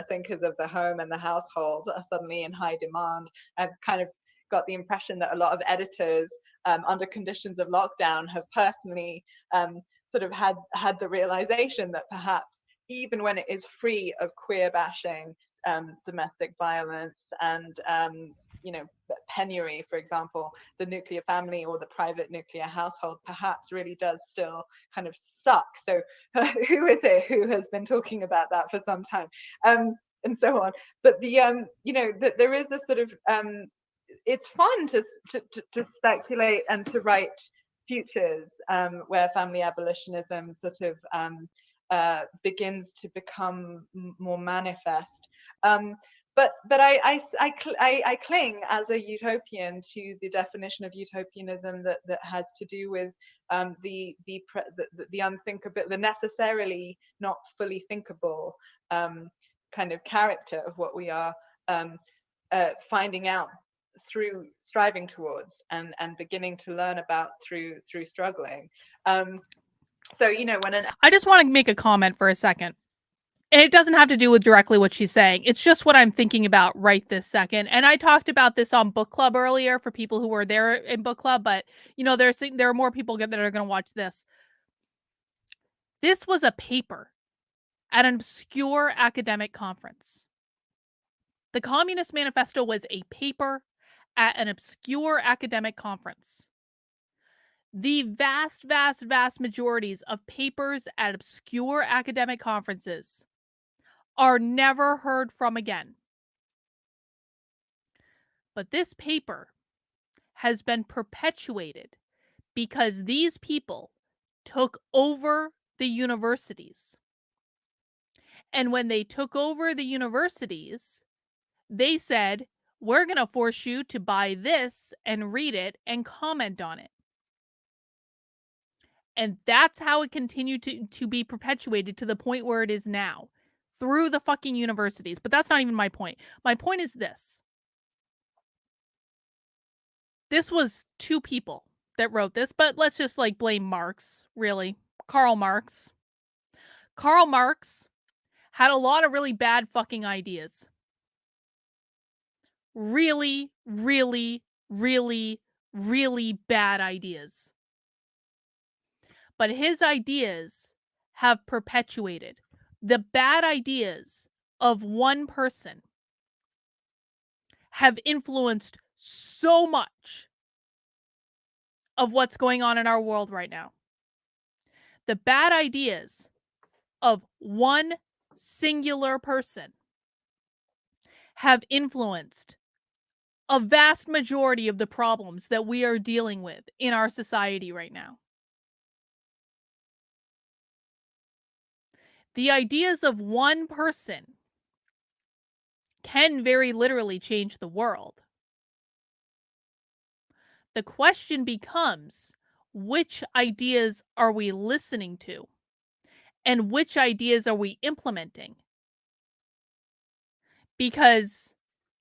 thinkers of the home and the household are suddenly in high demand. I've kind of got the impression that a lot of editors under conditions of lockdown have personally sort of had the realization that perhaps even when it is free of queer bashing, domestic violence, and penury, for example, the nuclear family or the private nuclear household perhaps really does still kind of suck. So who is it who has been talking about that for some time, and so on. But there is a sort of it's fun to speculate and to write futures where family abolitionism sort of begins to become more manifest. But I cling as a utopian to the definition of utopianism that has to do with the unthinkable, the necessarily not fully thinkable kind of character of what we are finding out through striving towards and beginning to learn about through struggling. So, you know, when an I just want to make a comment for a second. And it doesn't have to do with directly what she's saying. It's just what I'm thinking about right this second. And I talked about this on book club earlier for people who were there in book club, but you know, there are more people that are going to watch this. This was a paper at an obscure academic conference. The Communist Manifesto was a paper at an obscure academic conference. The vast, vast, vast majorities of papers at obscure academic conferences are never heard from again. But this paper has been perpetuated because these people took over the universities. And when they took over the universities, they said, we're going to force you to buy this and read it and comment on it. And that's how it continued to be perpetuated to the point where it is now, through the fucking universities. But that's not even my point. My point is this. This was two people that wrote this, but let's just like blame Marx, really. Karl Marx. Karl Marx had a lot of really bad fucking ideas. Really, really, really, really bad ideas. But his ideas have perpetuated. The bad ideas of one person have influenced so much of what's going on in our world right now. The bad ideas of one singular person have influenced a vast majority of the problems that we are dealing with in our society right now. The ideas of one person can very literally change the world. The question becomes, which ideas are we listening to? And which ideas are we implementing? Because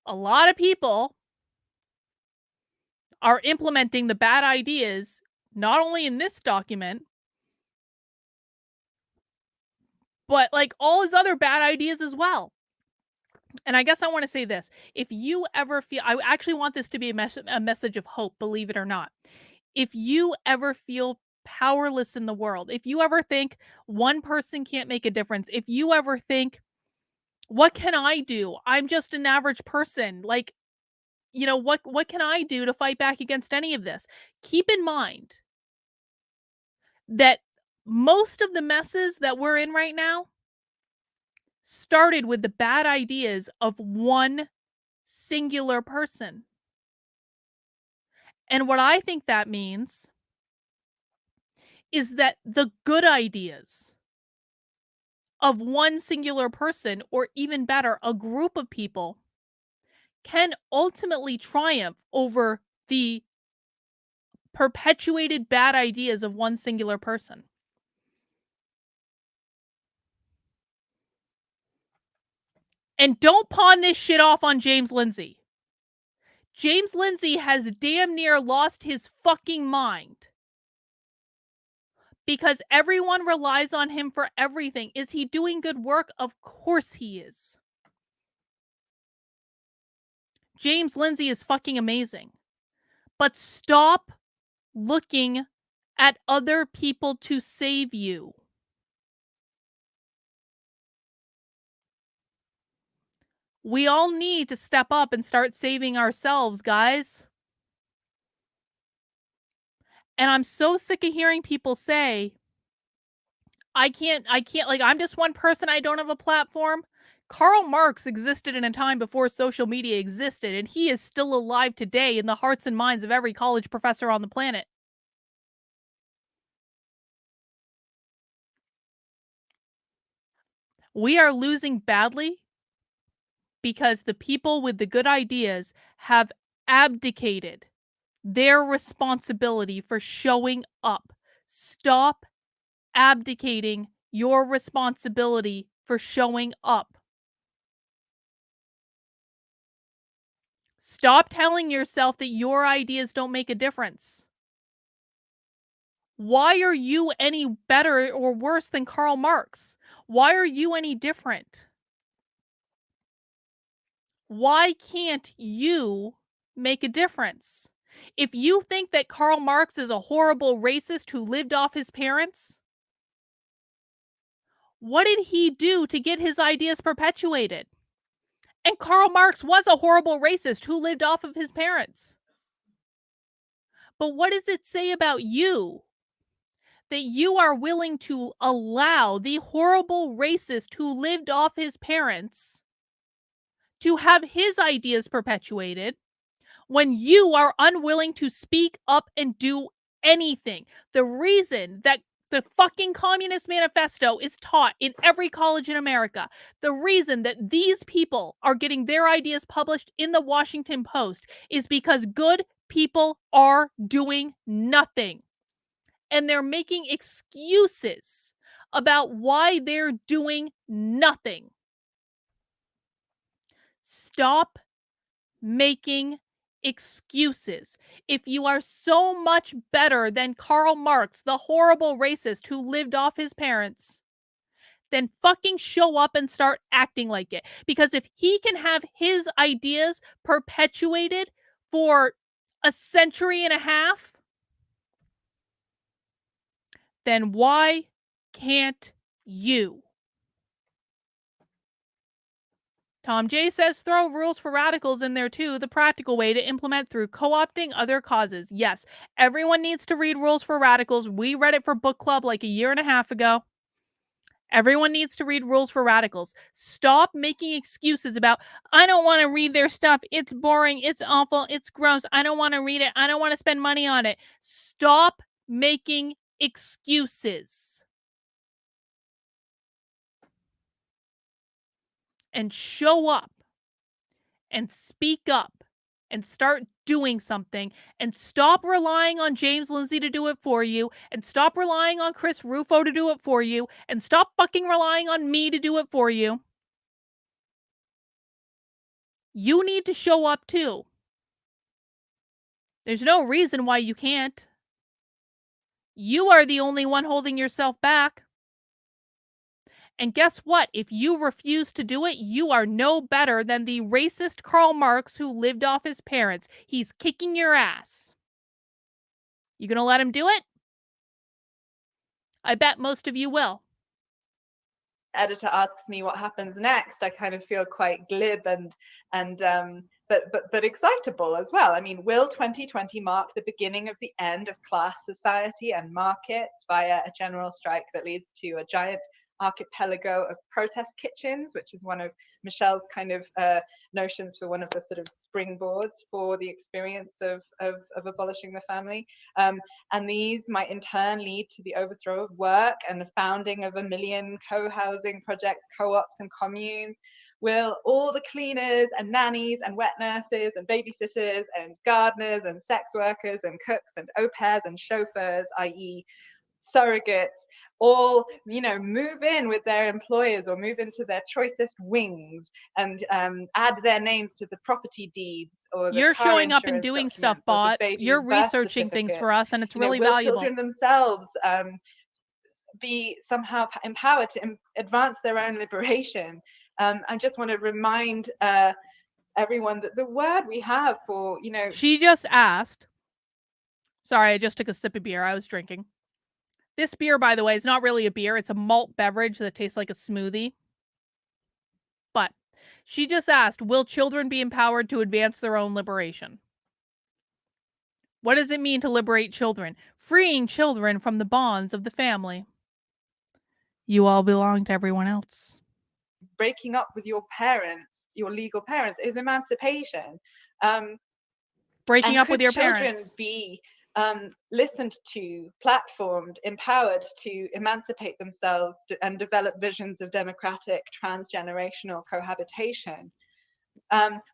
a lot of people are implementing the bad ideas, not only in this document, but like all his other bad ideas as well. And I guess I want to say this. If you ever feel, I actually want this to be a message of hope, believe it or not. If you ever feel powerless in the world, if you ever think one person can't make a difference, if you ever think, what can I do? I'm just an average person. Like, you know, what can I do to fight back against any of this? Keep in mind that most of the messes that we're in right now started with the bad ideas of one singular person. And what I think that means is that the good ideas of one singular person, or even better, a group of people, can ultimately triumph over the perpetuated bad ideas of one singular person. And don't pawn this shit off on James Lindsay. James Lindsay has damn near lost his fucking mind. Because everyone relies on him for everything. Is he doing good work? Of course he is. James Lindsay is fucking amazing. But stop looking at other people to save you. We all need to step up and start saving ourselves, guys. And I'm so sick of hearing people say, I can't, like, I'm just one person, I don't have a platform. Karl Marx existed in a time before social media existed, and he is still alive today in the hearts and minds of every college professor on the planet. We are losing badly because the people with the good ideas have abdicated their responsibility for showing up. Stop abdicating your responsibility for showing up. Stop telling yourself that your ideas don't make a difference. Why are you any better or worse than Karl Marx? Why are you any different? Why can't you make a difference? If you think that Karl Marx is a horrible racist who lived off his parents, what did he do to get his ideas perpetuated? And Karl Marx was a horrible racist who lived off of his parents. But what does it say about you that you are willing to allow the horrible racist who lived off his parents to have his ideas perpetuated when you are unwilling to speak up and do anything? The reason that the fucking Communist Manifesto is taught in every college in America, the reason that these people are getting their ideas published in the Washington Post is because good people are doing nothing. And they're making excuses about why they're doing nothing. Stop making excuses. If you are so much better than Karl Marx, the horrible racist who lived off his parents, then fucking show up and start acting like it. Because if he can have his ideas perpetuated for a century and a half, then why can't you? Tom J says throw rules for radicals in there too, the practical way to implement through co-opting other causes. Yes, everyone needs to read Rules for Radicals. We read it for book club like a year and a half ago. Everyone needs to read Rules for Radicals. Stop making excuses about, I don't want to read their stuff. It's boring. It's awful. It's gross. I don't want to read it. I don't want to spend money on it. Stop making excuses. And show up and speak up and start doing something and stop relying on James Lindsay to do it for you and stop relying on Chris Rufo to do it for you and stop fucking relying on me to do it for you. You need to show up too. There's no reason why you can't. You are the only one holding yourself back. And guess what? If you refuse to do it, you are no better than the racist Karl Marx who lived off his parents. He's kicking your ass. You gonna let him do it? I bet most of you will. Editor asks me what happens next, I kind of feel quite glib but excitable as well. I mean, will 2020 mark the beginning of the end of class society and markets via a general strike that leads to a giant archipelago of protest kitchens, which is one of Michelle's kind of notions for one of the sort of springboards for the experience of abolishing the family. And these might in turn lead to the overthrow of work and the founding of 1 million co-housing projects, co-ops and communes. Will all the cleaners and nannies and wet nurses and babysitters and gardeners and sex workers and cooks and au pairs and chauffeurs, i.e. surrogates, all, you know, move in with their employers or move into their choicest wings and add their names to the property deeds or the You're car showing up and insurance doing stuff, documents or the bot. baby's You're birth researching things certificate. for us, and it's You know, really will valuable. children themselves be somehow empowered to advance their own liberation? I just want to remind everyone that the word we have for, you know... She just asked. Sorry, I just took a sip of beer I was drinking. This beer, by the way, is not really a beer. It's a malt beverage that tastes like a smoothie. But she just asked, will children be empowered to advance their own liberation? What does it mean to liberate children? Freeing children from the bonds of the family. You all belong to everyone else. Breaking up with your parents, your legal parents, is emancipation. Breaking up with your parents. Children be listened to, platformed, empowered to emancipate themselves and develop visions of democratic transgenerational cohabitation?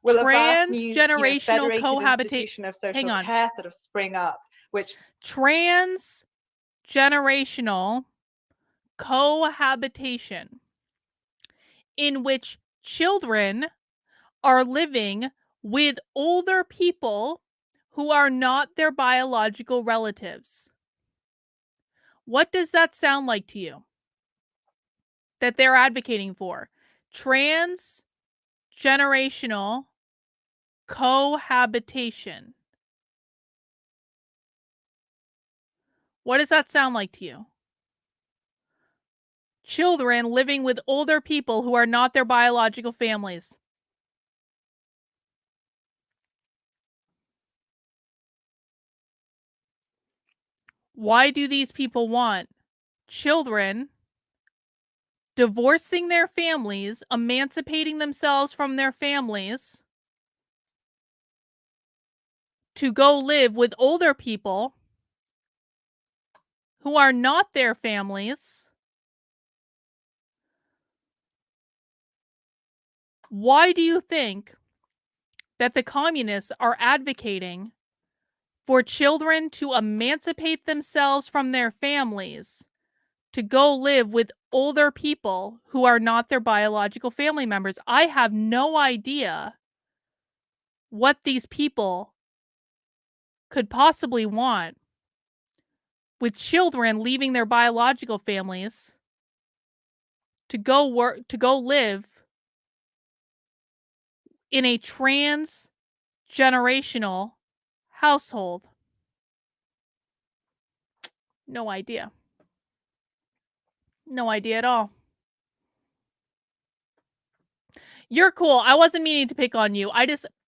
Will a vast new, Transgenerational institution of social care sort of spring up, which... Transgenerational cohabitation, in which children are living with older people who are not their biological relatives. What does that sound like to you? That they're advocating for transgenerational cohabitation. What does that sound like to you? Children living with older people who are not their biological families. Why do these people want children divorcing their families, emancipating themselves from their families to go live with older people who are not their families? Why do you think that the communists are advocating for children to emancipate themselves from their families to go live with older people who are not their biological family members? I have no idea what these people could possibly want with children leaving their biological families to go work, to go live in a transgenerational household. No idea. No idea at all. You're cool. I wasn't meaning to pick on you.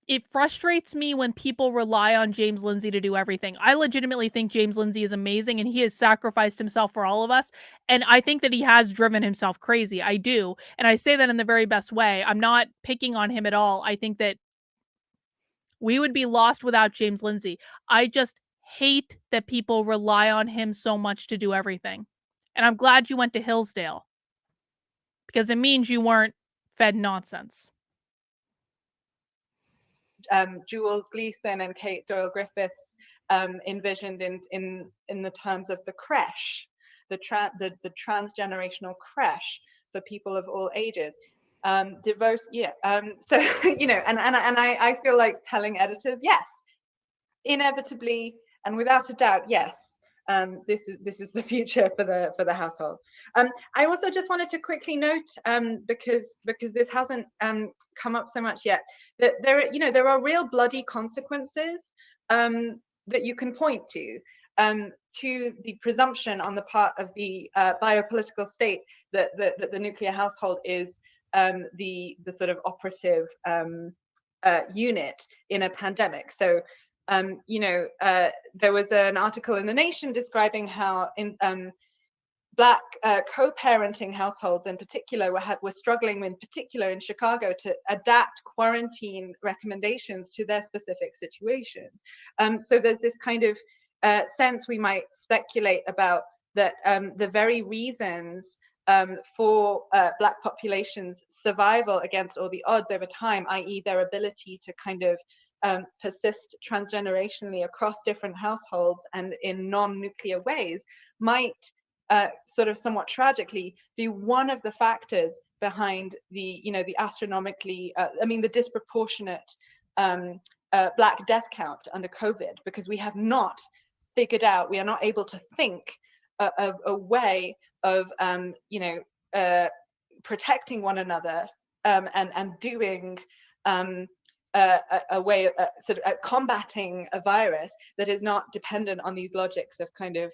It frustrates me when people rely on James Lindsay to do everything. I legitimately think James Lindsay is amazing and he has sacrificed himself for all of us. And I think that he has driven himself crazy. I do. And I say that in the very best way. I'm not picking on him at all. I think that we would be lost without James Lindsay. I just hate that people rely on him so much to do everything. And I'm glad you went to Hillsdale because it means you weren't fed nonsense. Jules Gleason and Kate Doyle Griffiths envisioned in the terms of the creche, the transgenerational creche for people of all ages. So you know, and I feel like telling editors, yes, inevitably and without a doubt, yes, this is the future for the household. I also just wanted to quickly note, because this hasn't come up so much yet, that there are real bloody consequences that you can point to the presumption on the part of the biopolitical state that the nuclear household is the sort of operative unit in a pandemic. So there was an article in The Nation describing how in Black co-parenting households in particular were struggling, in particular in Chicago, to adapt quarantine recommendations to their specific situations. So there's this kind of sense we might speculate about that the very reasons for Black populations' survival against all the odds over time, i.e. their ability to kind of persist transgenerationally across different households and in non-nuclear ways, might sort of somewhat tragically be one of the factors behind the astronomically, the disproportionate Black death count under COVID, because we have not figured out, we are not able to think of a way of protecting one another and doing a way of sort of combating a virus that is not dependent on these logics of kind of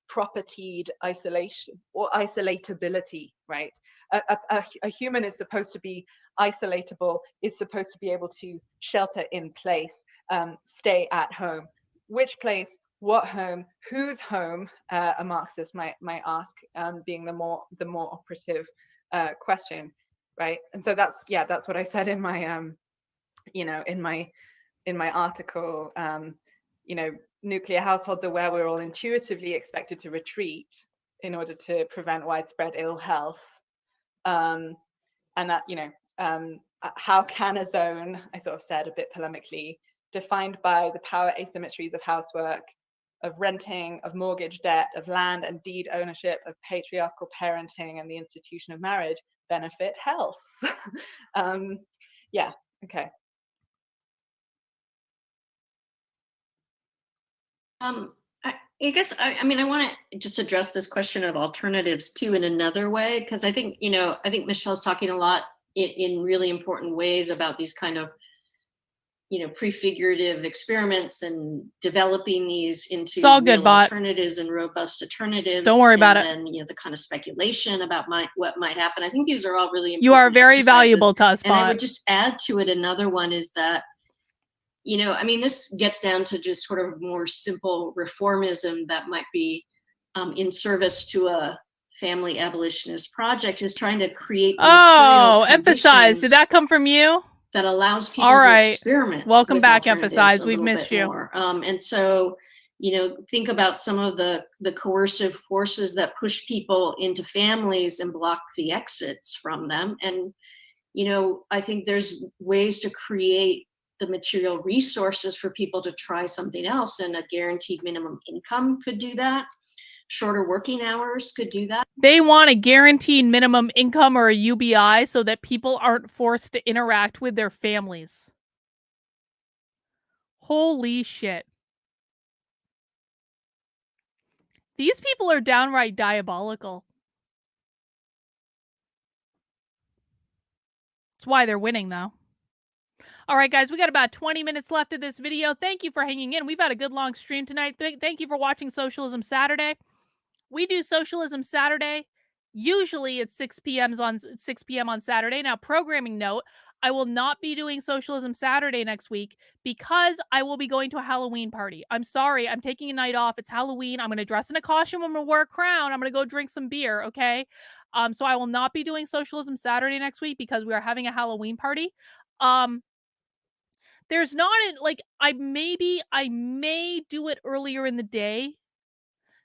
propertied isolation or isolatability, right? A human is supposed to be isolatable, is supposed to be able to shelter in place, stay at home. Which place, what home, whose home, a Marxist might ask, being the more operative question, right? And so that's what I said in my in my article. Nuclear households are where we're all intuitively expected to retreat in order to prevent widespread ill health. And that, how can a zone, I sort of said a bit polemically, defined by the power asymmetries of housework, of renting, of mortgage debt, of land and deed ownership, of patriarchal parenting and the institution of marriage, benefit health? Yeah, okay. I guess, I mean, I want to just address this question of alternatives too in another way, because I think, I think Michelle's talking a lot in really important ways about these kind of, prefigurative experiments and developing these into all good, real bot. alternatives and robust alternatives. Don't worry about and it. then, the kind of speculation about what might happen. I think these are all really important. You are very exercises. valuable to us, And I bot. would just add to it another one is that, I mean, this gets down to just sort of more simple reformism that might be in service to a family abolitionist project, is trying to create the material emphasize. Did that come from you? that allows people All right. to experiment. Welcome with back, alternatives Emphasize. a We've little missed bit you. more. And so, think about some of the coercive forces that push people into families and block the exits from them. And, I think there's ways to create the material resources for people to try something else, and a guaranteed minimum income could do that. Shorter working hours could do that. They want a guaranteed minimum income or a UBI so that people aren't forced to interact with their families. Holy shit. These people are downright diabolical. That's why they're winning, though. All right, guys, we got about 20 minutes left of this video. Thank you for hanging in. We've had a good long stream tonight. Thank you for watching Socialism Saturday. We do Socialism Saturday usually at 6 p.m. on Saturday. Now, programming note, I will not be doing Socialism Saturday next week because I will be going to a Halloween party. I'm sorry. I'm taking a night off. It's Halloween. I'm going to dress in a costume. I'm going to wear a crown. I'm going to go drink some beer, okay? So I will not be doing Socialism Saturday next week because we are having a Halloween party. There's not I may do it earlier in the day.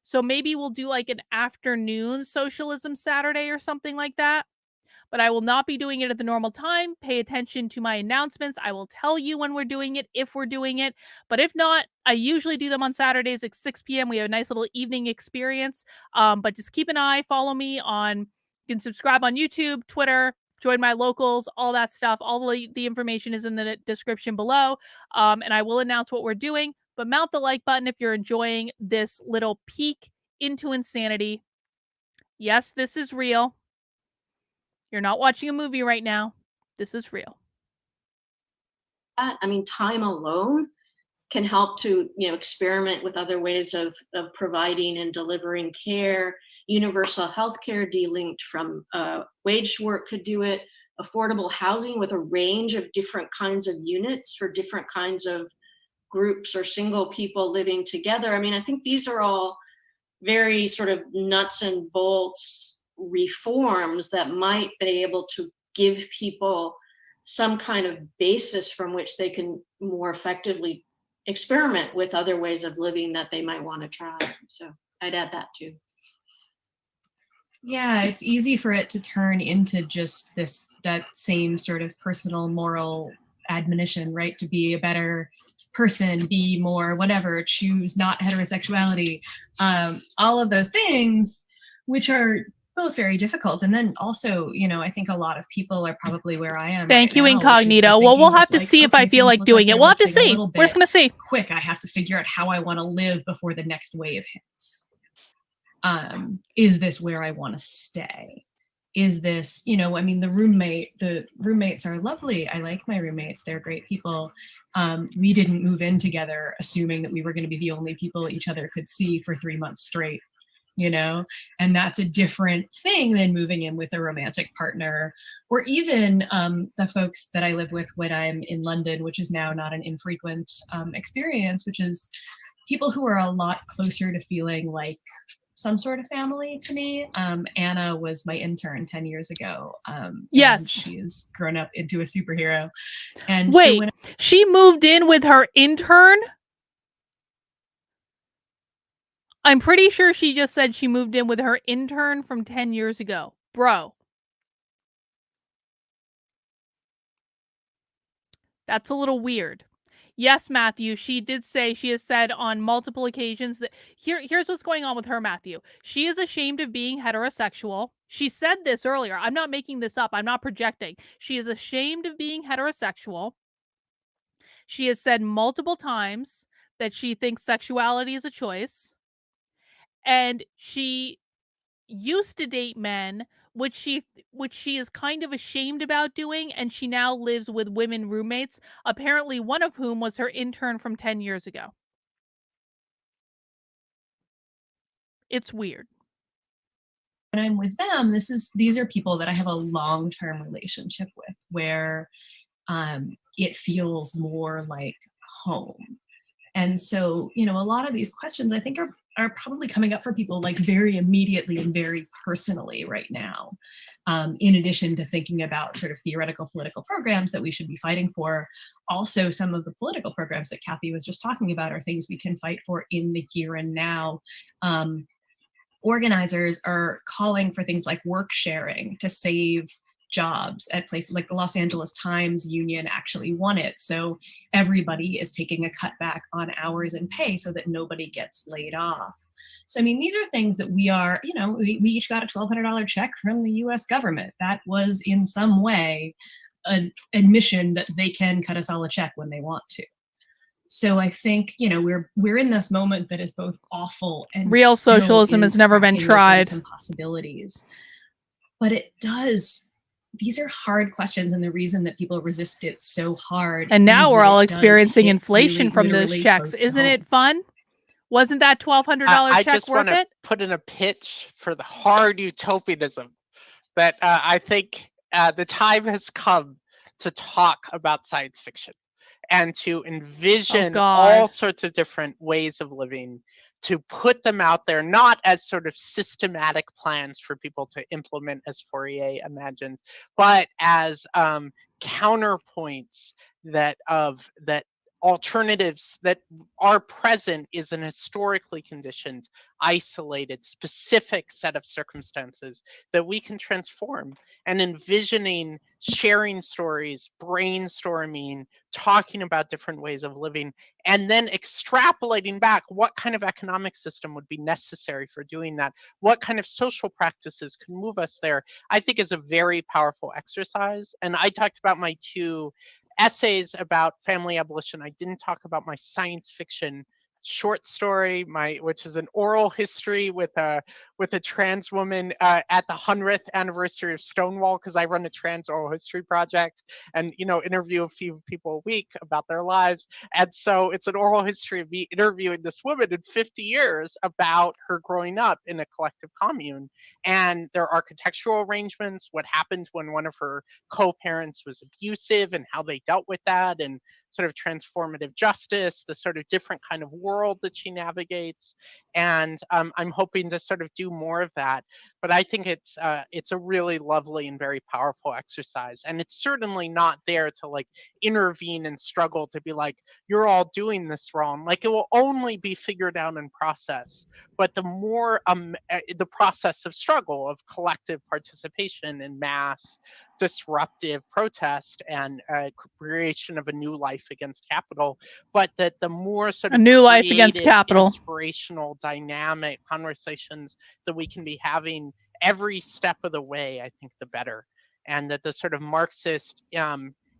So maybe we'll do like an afternoon Socialism Saturday or something like that. But I will not be doing it at the normal time. Pay attention to my announcements. I will tell you when we're doing it, if we're doing it. But if not, I usually do them on Saturdays at 6 p.m. We have a nice little evening experience. But just keep an eye. Follow me on, you can subscribe on YouTube, Twitter, join my locals, all that stuff. All the information is in the description below. And I will announce what we're doing. But mount the like button if you're enjoying this little peek into insanity. Yes, this is real. You're not watching a movie right now. This is real. I mean, time alone can help to, experiment with other ways of providing and delivering care. Universal health care delinked from wage work could do it. Affordable housing with a range of different kinds of units for different kinds of groups or single people living together. I mean, I think these are all very sort of nuts and bolts reforms that might be able to give people some kind of basis from which they can more effectively experiment with other ways of living that they might want to try. So I'd add that too. Yeah, it's easy for it to turn into just that same sort of personal moral admonition, right? To be a better person, be more whatever, choose not heterosexuality, all of those things, which are both very difficult. And then also, I think a lot of people are probably where I am. Thank right you, now, Incognito. Well, we'll have to see if I feel like doing it. We'll have to see. We're just going to see. Quick, I have to figure out how I want to live before the next wave hits. Is this where I want to stay? Is this, I mean, the roommates are lovely. I like my roommates. They're great people. We didn't move in together assuming that we were going to be the only people each other could see for 3 months straight, and that's a different thing than moving in with a romantic partner, or even the folks that I live with when I'm in London, which is now not an infrequent experience, which is people who are a lot closer to feeling like some sort of family to me. Anna was my intern 10 years ago. Yes. And she's grown up into a superhero. And wait, so she moved in with her intern? I'm pretty sure she just said she moved in with her intern from 10 years ago. Bro. That's a little weird. Yes, Matthew, she did say, she has said on multiple occasions that here's what's going on with her, Matthew. She is ashamed of being heterosexual. She said this earlier. I'm not making this up. I'm not projecting. She is ashamed of being heterosexual. She has said multiple times that she thinks sexuality is a choice. and she used to date men, which she is kind of ashamed about doing, and she now lives with women roommates, apparently one of whom was her intern from 10 years ago. It's weird. When I'm with them, these are people that I have a long-term relationship with, where it feels more like home. And so, a lot of these questions I think are probably coming up for people like very immediately and very personally right now. In addition to thinking about sort of theoretical political programs that we should be fighting for, also some of the political programs that Kathy was just talking about are things we can fight for in the here and now. Organizers are calling for things like work sharing to save jobs at places like the Los Angeles Times union actually won it. So everybody is taking a cutback on hours and pay so that nobody gets laid off. So, I mean, these are things that we are, we each got a $1,200 check from the US government. That was in some way an admission that they can cut us all a check when they want to. So I think, we're in this moment that is both awful and real socialism has never been tried. Some possibilities. But these are hard questions, and the reason that people resist it so hard. And now we're all experiencing inflation from those checks. Isn't it fun? Wasn't that $1,200 check worth it? I just want to put in a pitch for the hard utopianism that I think the time has come to talk about science fiction and to envision all sorts of different ways of living, to put them out there, not as sort of systematic plans for people to implement as Fourier imagined, but as counterpoints that alternatives that are present is an historically conditioned, isolated, specific set of circumstances that we can transform, and envisioning sharing stories, brainstorming, talking about different ways of living, and then extrapolating back what kind of economic system would be necessary for doing that, what kind of social practices can move us there, I think is a very powerful exercise. And I talked about my 2 essays about family abolition. I didn't talk about my science fiction short story, which is an oral history with a trans woman at the 100th anniversary of Stonewall, because I run a trans oral history project and interview a few people a week about their lives. And so it's an oral history of me interviewing this woman in 50 years about her growing up in a collective commune and their architectural arrangements, what happened when one of her co-parents was abusive and how they dealt with that, and sort of transformative justice, the sort of different kind of world that she navigates. And I'm hoping to sort of do more of that. But I think it's a really lovely and very powerful exercise. And it's certainly not there to like intervene and struggle to be like, you're all doing this wrong. Like, it will only be figured out in process. But the more the process of struggle, of collective participation in mass disruptive protest and creation of a new life against capital, but that the more sort of a new life against capital, inspirational, dynamic conversations that we can be having every step of the way, I think the better. And that the sort of Marxist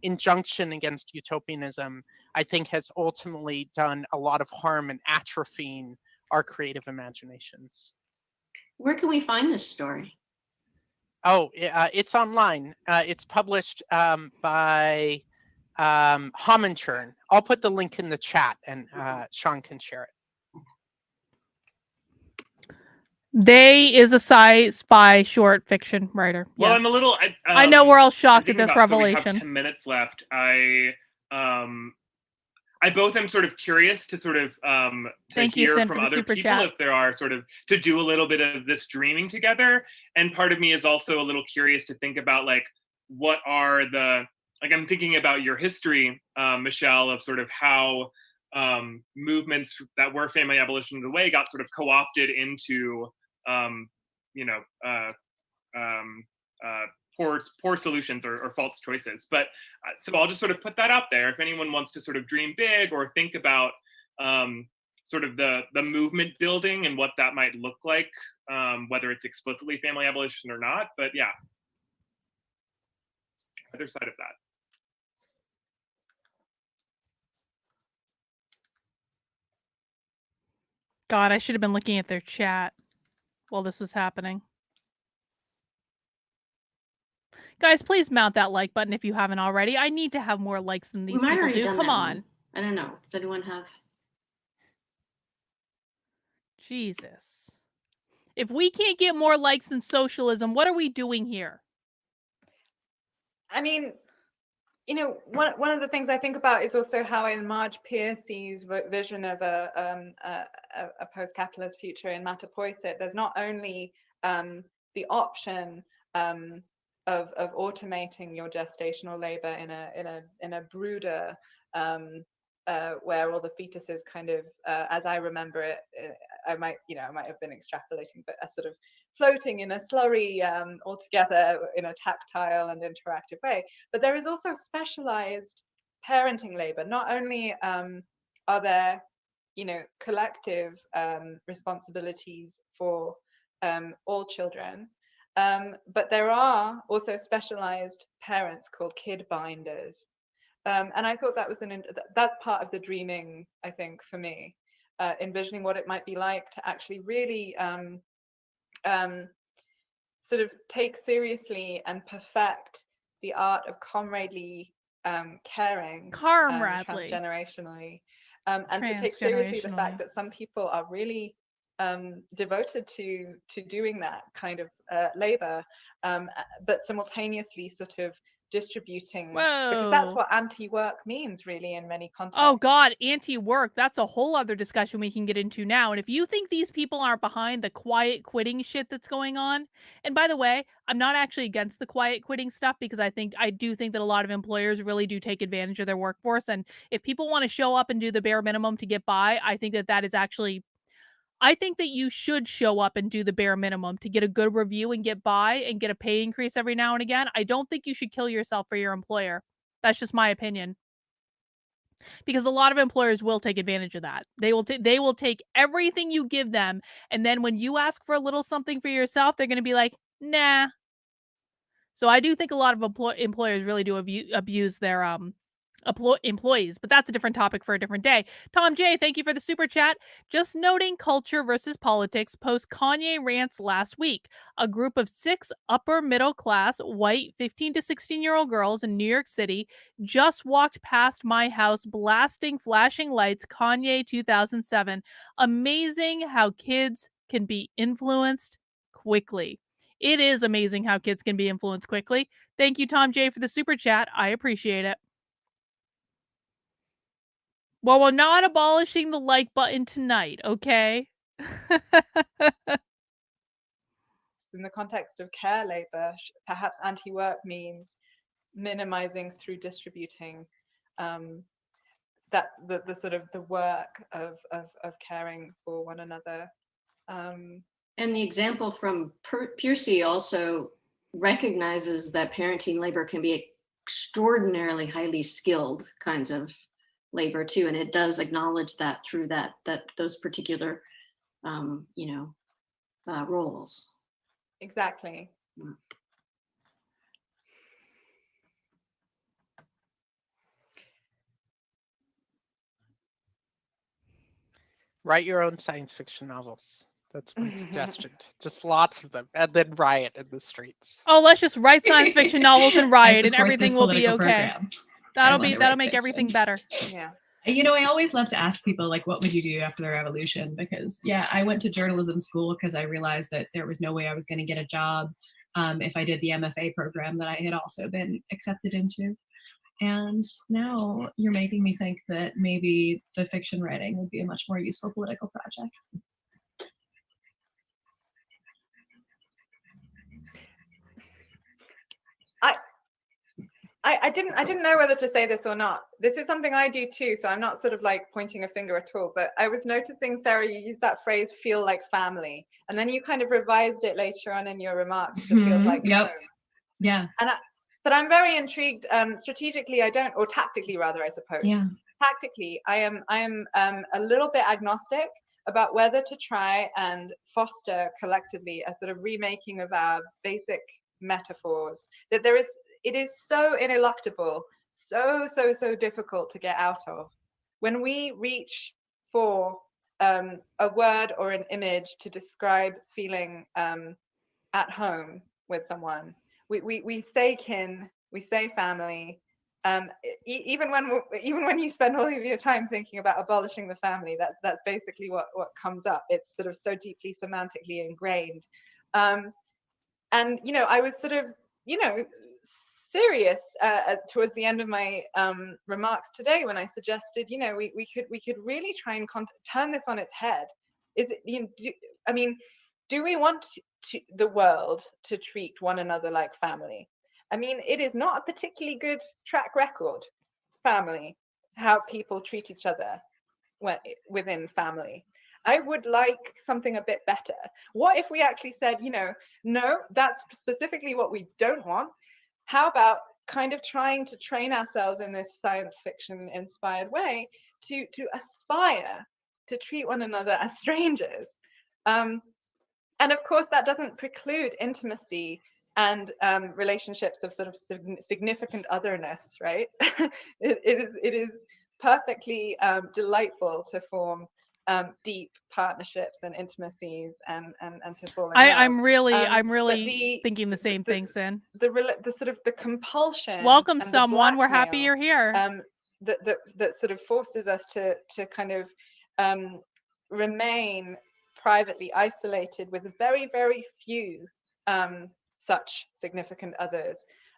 injunction against utopianism, I think, has ultimately done a lot of harm in atrophying our creative imaginations. Where can we find this story? Oh, it's online. It's published by Homenchurn. I'll put the link in the chat, and Sean can share it. They is a sci-fi short fiction writer. Well, yes. I'm a little. I know we're all shocked at this revelation. So we have 10 minutes left. I both am sort of curious to sort of to hear from other people if there are sort of to do a little bit of this dreaming together. And part of me is also a little curious to think about like what are the, like, I'm thinking about your history, Michelle, of sort of how movements that were family abolition in the way got sort of co-opted into poor solutions or false choices. But so I'll just sort of put that out there. If anyone wants to sort of dream big or think about sort of the movement building and what that might look like, whether it's explicitly family abolition or not. But yeah, either side of that. God, I should have been looking at their chat while this was happening. Guys, please mount that like button if you haven't already. I need to have more likes than these We might people already do. done Come that on. one. I don't know. Does anyone have? Jesus. If we can't get more likes than socialism, what are we doing here? I mean, you know, one of the things I think about is also how in Marge Piercy's vision of a post-capitalist future in Mattapoisett, there's not only the option of automating your gestational labor in a brooder where all the fetuses kind of, as I remember it, I might have been extrapolating, but a sort of floating in a slurry all together in a tactile and interactive way. But there is also specialized parenting labor. Not only are there, collective responsibilities for all children, but there are also specialized parents called kid binders. And I thought that was that's part of the dreaming, I think, for me, envisioning what it might be like to actually really sort of take seriously and perfect the art of comradely caring transgenerationally, and to take seriously the fact that some people are really devoted to doing that kind of labor, but simultaneously sort of distributing, because that's what anti-work means really in many contexts. Oh God, anti-work, that's a whole other discussion we can get into now. And if you think these people aren't behind the quiet quitting shit that's going on, and by the way, I'm not actually against the quiet quitting stuff, because I do think that a lot of employers really do take advantage of their workforce. And if people want to show up and do the bare minimum to get by, I think that is actually, I think that you should show up and do the bare minimum to get a good review and get by and get a pay increase every now and again. I don't think you should kill yourself for your employer. That's just my opinion. Because a lot of employers will take advantage of that. They will take everything you give them, and then when you ask for a little something for yourself, they're going to be like, nah. So I do think a lot of employers really do abuse their employees, but that's a different topic for a different day. Tom J, thank you for the super chat. Just noting culture versus politics post Kanye rants last week. A group of 6 upper middle class white 15 to 16-year-old girls in New York City just walked past my house blasting flashing lights Kanye 2007. Amazing how kids can be influenced quickly. It is amazing how kids can be influenced quickly. Thank you, Tom J, for the super chat. I appreciate it. Well, we're not abolishing the like button tonight, okay? In the context of care labor, perhaps anti-work means minimizing through distributing that the sort of the work of caring for one another. And the example from Piercy also recognizes that parenting labor can be extraordinarily highly skilled kinds of labor too, and it does acknowledge that through those particular roles. Exactly. Write your own science fiction novels. That's my suggestion. Just lots of them, and then riot in the streets. Oh, let's just write science fiction novels and riot, and everything will be okay. Program. That'll make everything better. Yeah. I always love to ask people, like, what would you do after the revolution? Because, yeah, I went to journalism school because I realized that there was no way I was going to get a job if I did the MFA program that I had also been accepted into. And now you're making me think that maybe the fiction writing would be a much more useful political project. I didn't know whether to say this or not. This is something I do too, so I'm not sort of like pointing a finger at all, but I was noticing, Sarah, you used that phrase, feel like family, and then you kind of revised it later on in your remarks to feel like home. Yeah. But I'm very intrigued, strategically, or tactically rather, I suppose. Yeah. Tactically, I am a little bit agnostic about whether to try and foster collectively a sort of remaking of our basic metaphors, that it is so ineluctable, so difficult to get out of. When we reach for a word or an image to describe feeling at home with someone. We say kin, we say family. Even when you spend all of your time thinking about abolishing the family, that's basically what comes up. It's sort of so deeply semantically ingrained. And I was sort of serious towards the end of my remarks today when I suggested we could really try and turn this on its head. Is it do we want the world to treat one another like family? I mean, it is not a particularly good track record, family, how people treat each other within family. I would like something a bit better. What if we actually said, no, that's specifically what we don't want. How about kind of trying to train ourselves in this science fiction inspired way to aspire to treat one another as strangers? And of course, that doesn't preclude intimacy and relationships of sort of significant otherness, right? it is perfectly delightful to form deep partnerships and intimacies and to fall in love. I'm really thinking the same thing, Sin. The sort of the compulsion. Welcome, and someone. We're happy you're here. That sort of forces us to kind of remain privately isolated with very, very few such significant others.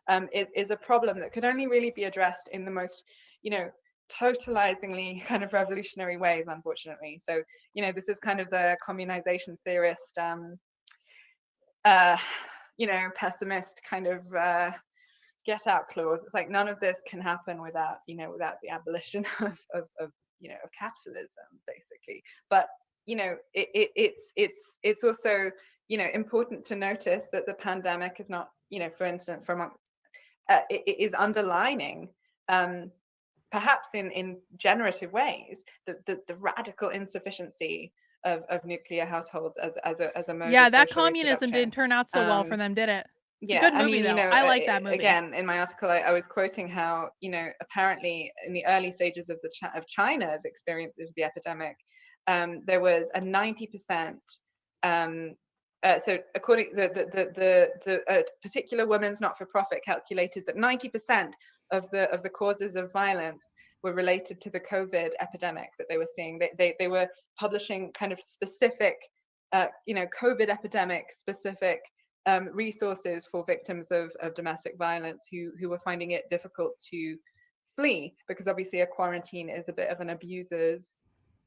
It is a problem that could only really be addressed in the most, totalizingly kind of revolutionary ways, unfortunately. So, this is kind of the communization theorist, pessimist kind of get out clause. It's like none of this can happen without the abolition of capitalism, basically. But it's also important to notice that the pandemic is not, for instance, it is underlining perhaps in generative ways the radical insufficiency of nuclear households as a mode of that social communism didn't turn out so well for them, did it? It's a good movie, though. I like that movie. Again, in my article, I was quoting how, apparently in the early stages of China's experiences with the epidemic, there was a 90%. So according the particular women's not-for-profit calculated that 90% of the causes of violence were related to the COVID epidemic that they were seeing. They were publishing kind of specific, COVID epidemic specific resources for victims of domestic violence who were finding it difficult to flee, because obviously a quarantine is a bit of an abuser's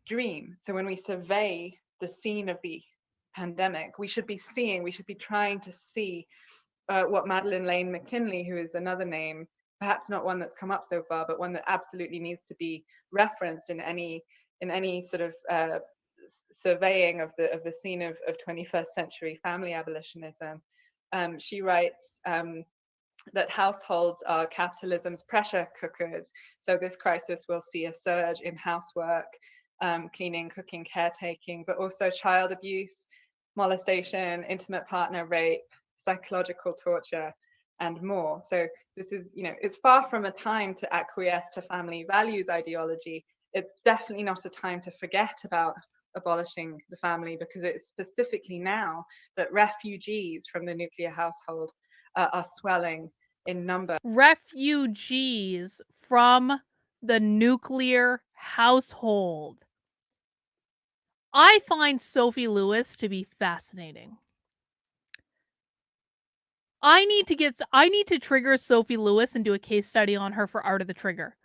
dream. So when we survey the scene of the pandemic, we should be trying to see what Madeleine Lane McKinley, who is another name, perhaps not one that's come up so far, but one that absolutely needs to be referenced in any sort of surveying of the scene of 21st century family abolitionism. She writes that households are capitalism's pressure cookers. So this crisis will see a surge in housework, cleaning, cooking, caretaking, but also child abuse, molestation, intimate partner rape, psychological torture, and more. So this is, it's far from a time to acquiesce to family values ideology. It's definitely not a time to forget about abolishing the family, because it's specifically now that refugees from the nuclear household are swelling in number. Refugees from the nuclear household. I find Sophie Lewis to be fascinating. I need to trigger Sophie Lewis and do a case study on her for Art of the Trigger.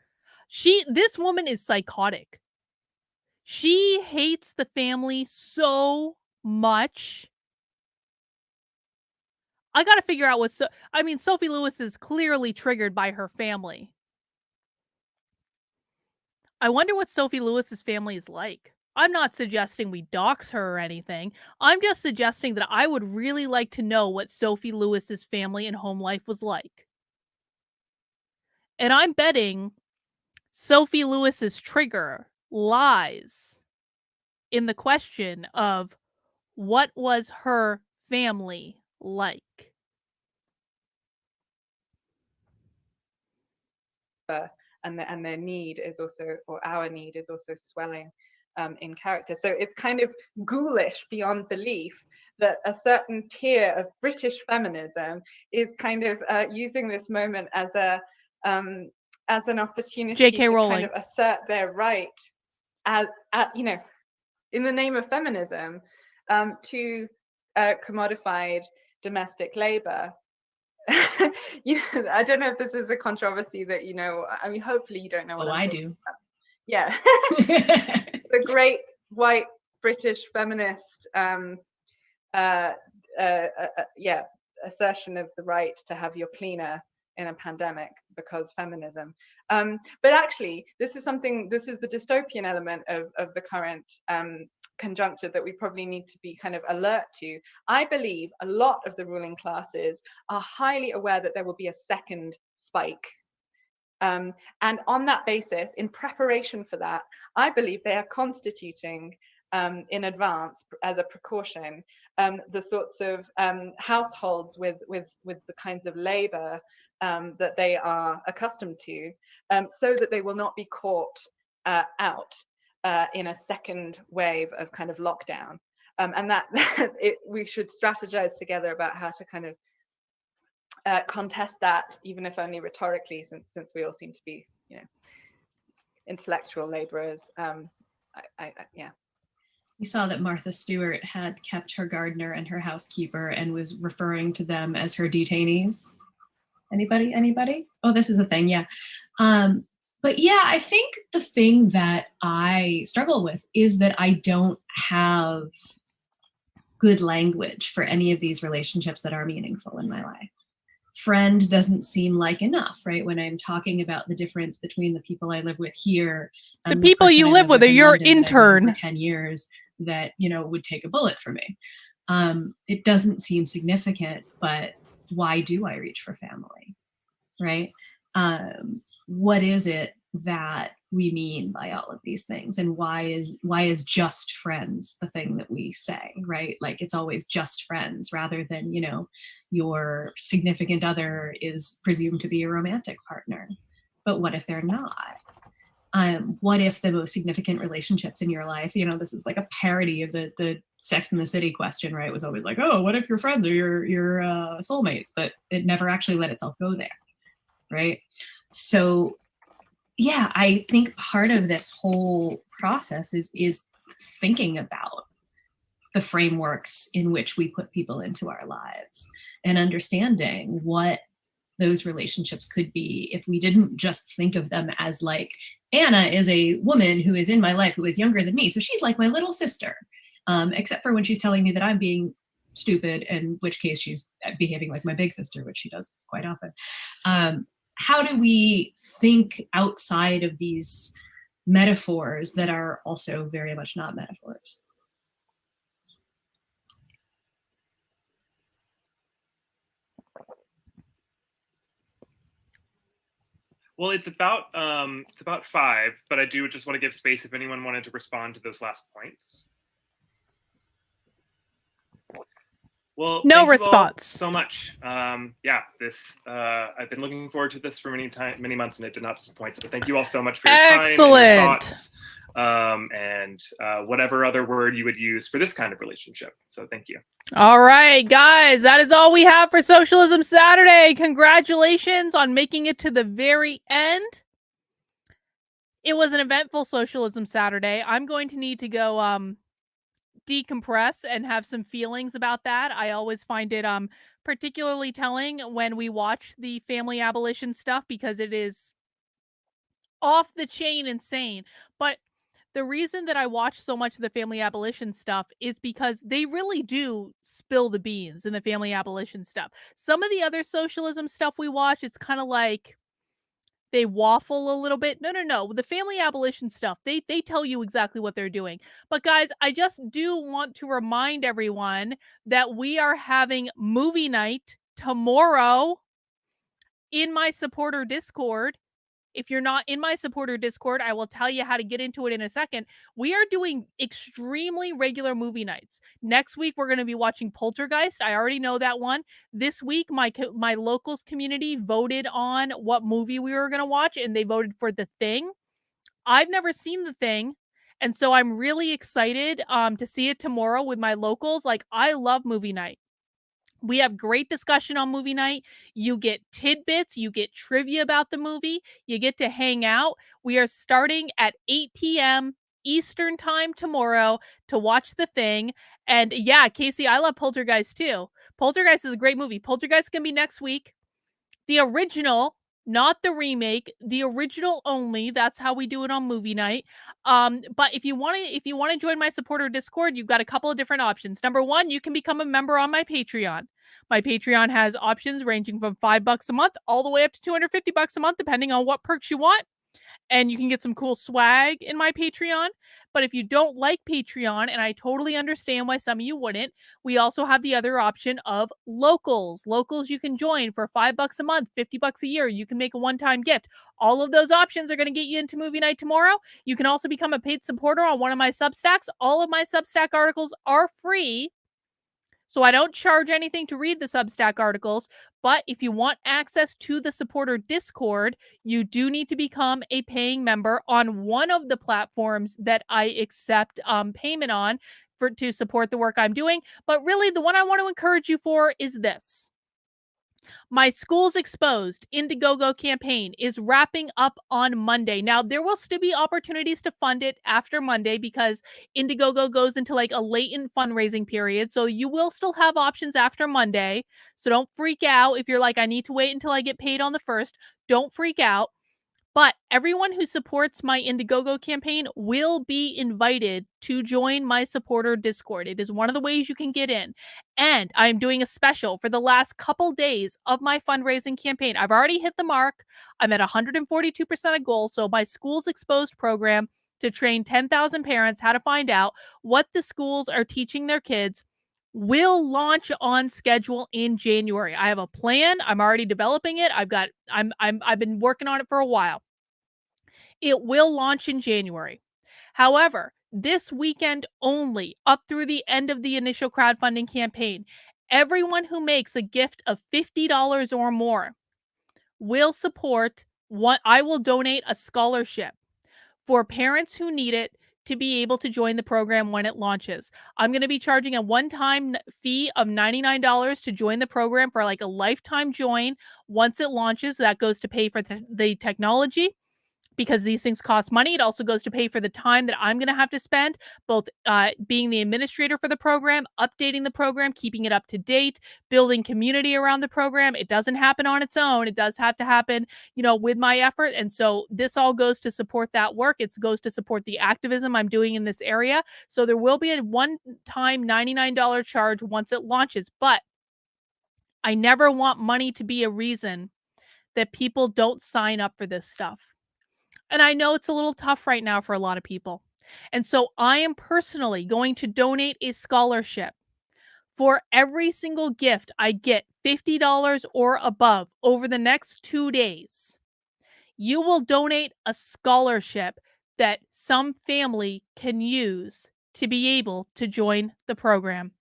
This woman is psychotic. She hates the family so much. I got to figure out Sophie Lewis is clearly triggered by her family. I wonder what Sophie Lewis's family is like. I'm not suggesting we dox her or anything. I'm just suggesting that I would really like to know what Sophie Lewis's family and home life was like. And I'm betting Sophie Lewis's trigger lies in the question of what was her family like. And their need is also, or our need is also swelling. in character. So it's kind of ghoulish beyond belief that a certain tier of British feminism is kind of using this moment as an opportunity J.K. to Rowling. kind of assert their right as in the name of feminism to commodified domestic labor. I don't know if this is a controversy that I mean, hopefully you don't know what I do. Yeah. The great white British feminist assertion of the right to have your cleaner in a pandemic because feminism. But actually, this is the dystopian element of the current conjuncture that we probably need to be kind of alert to. I believe a lot of the ruling classes are highly aware that there will be a second spike. And on that basis, in preparation for that, I believe they are constituting in advance as a precaution the sorts of households with the kinds of labor that they are accustomed to, so that they will not be caught out in a second wave of kind of lockdown. And that we should strategize together about how to kind of contest that, even if only rhetorically, since we all seem to be, intellectual laborers. Yeah. We saw that Martha Stewart had kept her gardener and her housekeeper and was referring to them as her detainees. Anybody? Oh, this is a thing, yeah. But yeah, I think the thing that I struggle with is that I don't have good language for any of these relationships that are meaningful in my life. Friend doesn't seem like enough, right? When I'm talking about the difference between the people I live with here and the people you live with are your intern for 10 years that, would take a bullet for me. It doesn't seem significant, but why do I reach for family, right? What is it that we mean by all of these things, and why is just friends the thing that we say, right? Like, it's always just friends rather than, your significant other is presumed to be a romantic partner. But what if they're not? What if the most significant relationships in your life, this is like a parody of the Sex and the City question, right? It was always like, oh, what if your friends are your soulmates? But it never actually let itself go there, right? So yeah, I think part of this whole process is thinking about the frameworks in which we put people into our lives and understanding what those relationships could be if we didn't just think of them as like, Anna is a woman who is in my life who is younger than me, so she's like my little sister, except for when she's telling me that I'm being stupid, in which case she's behaving like my big sister, which she does quite often. How do we think outside of these metaphors that are also very much not metaphors? Well, it's about 5, but I do just want to give space if anyone wanted to respond to those last points. Well, no thank response. You all so much. Yeah, this I've been looking forward to this for many months, and it did not disappoint. So thank you all so much for your time and your thoughts, and whatever other word you would use for this kind of relationship. So thank you. All right, guys, that is all we have for Socialism Saturday. Congratulations on making it to the very end. It was an eventful Socialism Saturday. I'm going to need to go decompress and have some feelings about that. I always find it particularly telling when we watch the family abolition stuff, because it is off the chain insane. But the reason that I watch so much of the family abolition stuff is because they really do spill the beans in the family abolition stuff. Some of the other socialism stuff we watch, it's kind of like they waffle a little bit. No. The family abolition stuff, they tell you exactly what they're doing. But guys, I just do want to remind everyone that we are having movie night tomorrow in my supporter Discord. If you're not in my supporter Discord, I will tell you how to get into it in a second. We are doing extremely regular movie nights. Next week, we're going to be watching Poltergeist. I already know that one. This week, my locals community voted on what movie we were going to watch, and they voted for The Thing. I've never seen The Thing, And so I'm really excited to see it tomorrow with my locals. Like, I love movie night. We have great discussion on movie night. You get tidbits, you get trivia about the movie, you get to hang out. We are starting at 8 p.m. Eastern time tomorrow to watch The Thing. And yeah, Casey, I love Poltergeist too. Poltergeist is a great movie. Poltergeist can be next week. The original, not the remake, the original only. That's how we do it on movie night. But if you want to join my supporter Discord, you've got a couple of different options. Number one, you can become a member on my Patreon. My Patreon has options ranging from $5 a month all the way up to $250 a month, depending on what perks you want. And you can get some cool swag in my Patreon. But if you don't like Patreon, and I totally understand why some of you wouldn't, we also have the other option of locals. Locals you can join for $5 a month, $50 a year. You can make a one-time gift. All of those options are going to get you into movie night tomorrow. You can also become a paid supporter on one of my Substacks. All of my Substack articles are free. So I don't charge anything to read the Substack articles, but if you want access to the supporter Discord, you do need to become a paying member on one of the platforms that I accept payment on to support the work I'm doing. But really, the one I want to encourage you for is this. My Schools Exposed Indiegogo campaign is wrapping up on Monday. Now, there will still be opportunities to fund it after Monday because Indiegogo goes into like a latent fundraising period. So you will still have options after Monday. So don't freak out if you're like, I need to wait until I get paid on the 1st. Don't freak out. But everyone who supports my Indiegogo campaign will be invited to join my supporter Discord. It is one of the ways you can get in. And I'm doing a special for the last couple days of my fundraising campaign. I've already hit the mark. I'm at 142% of goal. So my Schools Exposed program to train 10,000 parents how to find out what the schools are teaching their kids will launch on schedule in January. I have a plan. I'm already developing it. I've been working on it for a while. It will launch in January. However, this weekend only, up through the end of the initial crowdfunding campaign, everyone who makes a gift of $50 or more will support what I will donate a scholarship for parents who need it to be able to join the program when it launches. I'm going to be charging a one-time fee of $99 to join the program for like a lifetime join. Once it launches, that goes to pay for the technology, because these things cost money. It also goes to pay for the time that I'm going to have to spend both being the administrator for the program, updating the program, keeping it up to date, building community around the program. It doesn't happen on its own. It does have to happen, with my effort. And so this all goes to support that work. It goes to support the activism I'm doing in this area. So there will be a one-time $99 charge once it launches. But I never want money to be a reason that people don't sign up for this stuff. And I know it's a little tough right now for a lot of people. And so I am personally going to donate a scholarship for every single gift I get $50 or above over the next 2 days. You will donate a scholarship that some family can use to be able to join the program.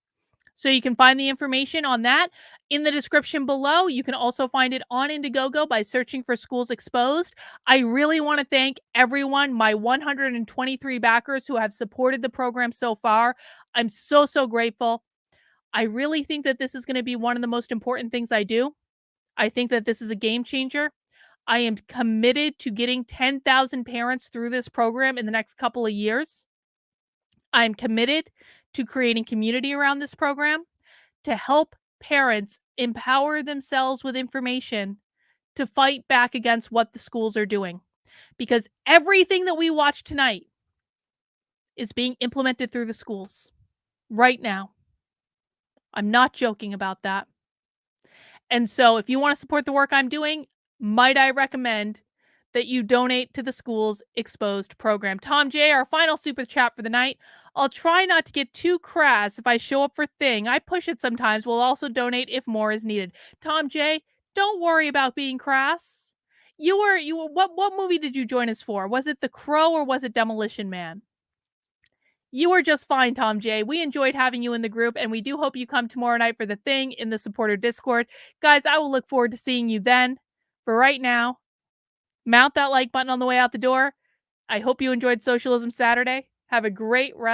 So you can find the information on that in the description below. You can also find it on Indiegogo by searching for Schools Exposed. I really want to thank everyone, my 123 backers who have supported the program so far. I'm so, so grateful. I really think that this is going to be one of the most important things I do. I think that this is a game changer. I am committed to getting 10,000 parents through this program in the next couple of years. I'm committed to creating community around this program to help parents empower themselves with information to fight back against what the schools are doing. Because everything that we watch tonight is being implemented through the schools right now. I'm not joking about that. And so if you want to support the work I'm doing, might I recommend that you donate to the Schools Exposed program. Tom J., our final super chat for the night. I'll try not to get too crass if I show up for Thing. I push it sometimes. We'll also donate if more is needed. Tom J., don't worry about being crass. What movie did you join us for? Was it The Crow or was it Demolition Man? You are just fine, Tom J. We enjoyed having you in the group, and we do hope you come tomorrow night for the Thing in the supporter Discord. Guys, I will look forward to seeing you then. For right now, mount that like button on the way out the door. I hope you enjoyed Socialism Saturday. Have a great rest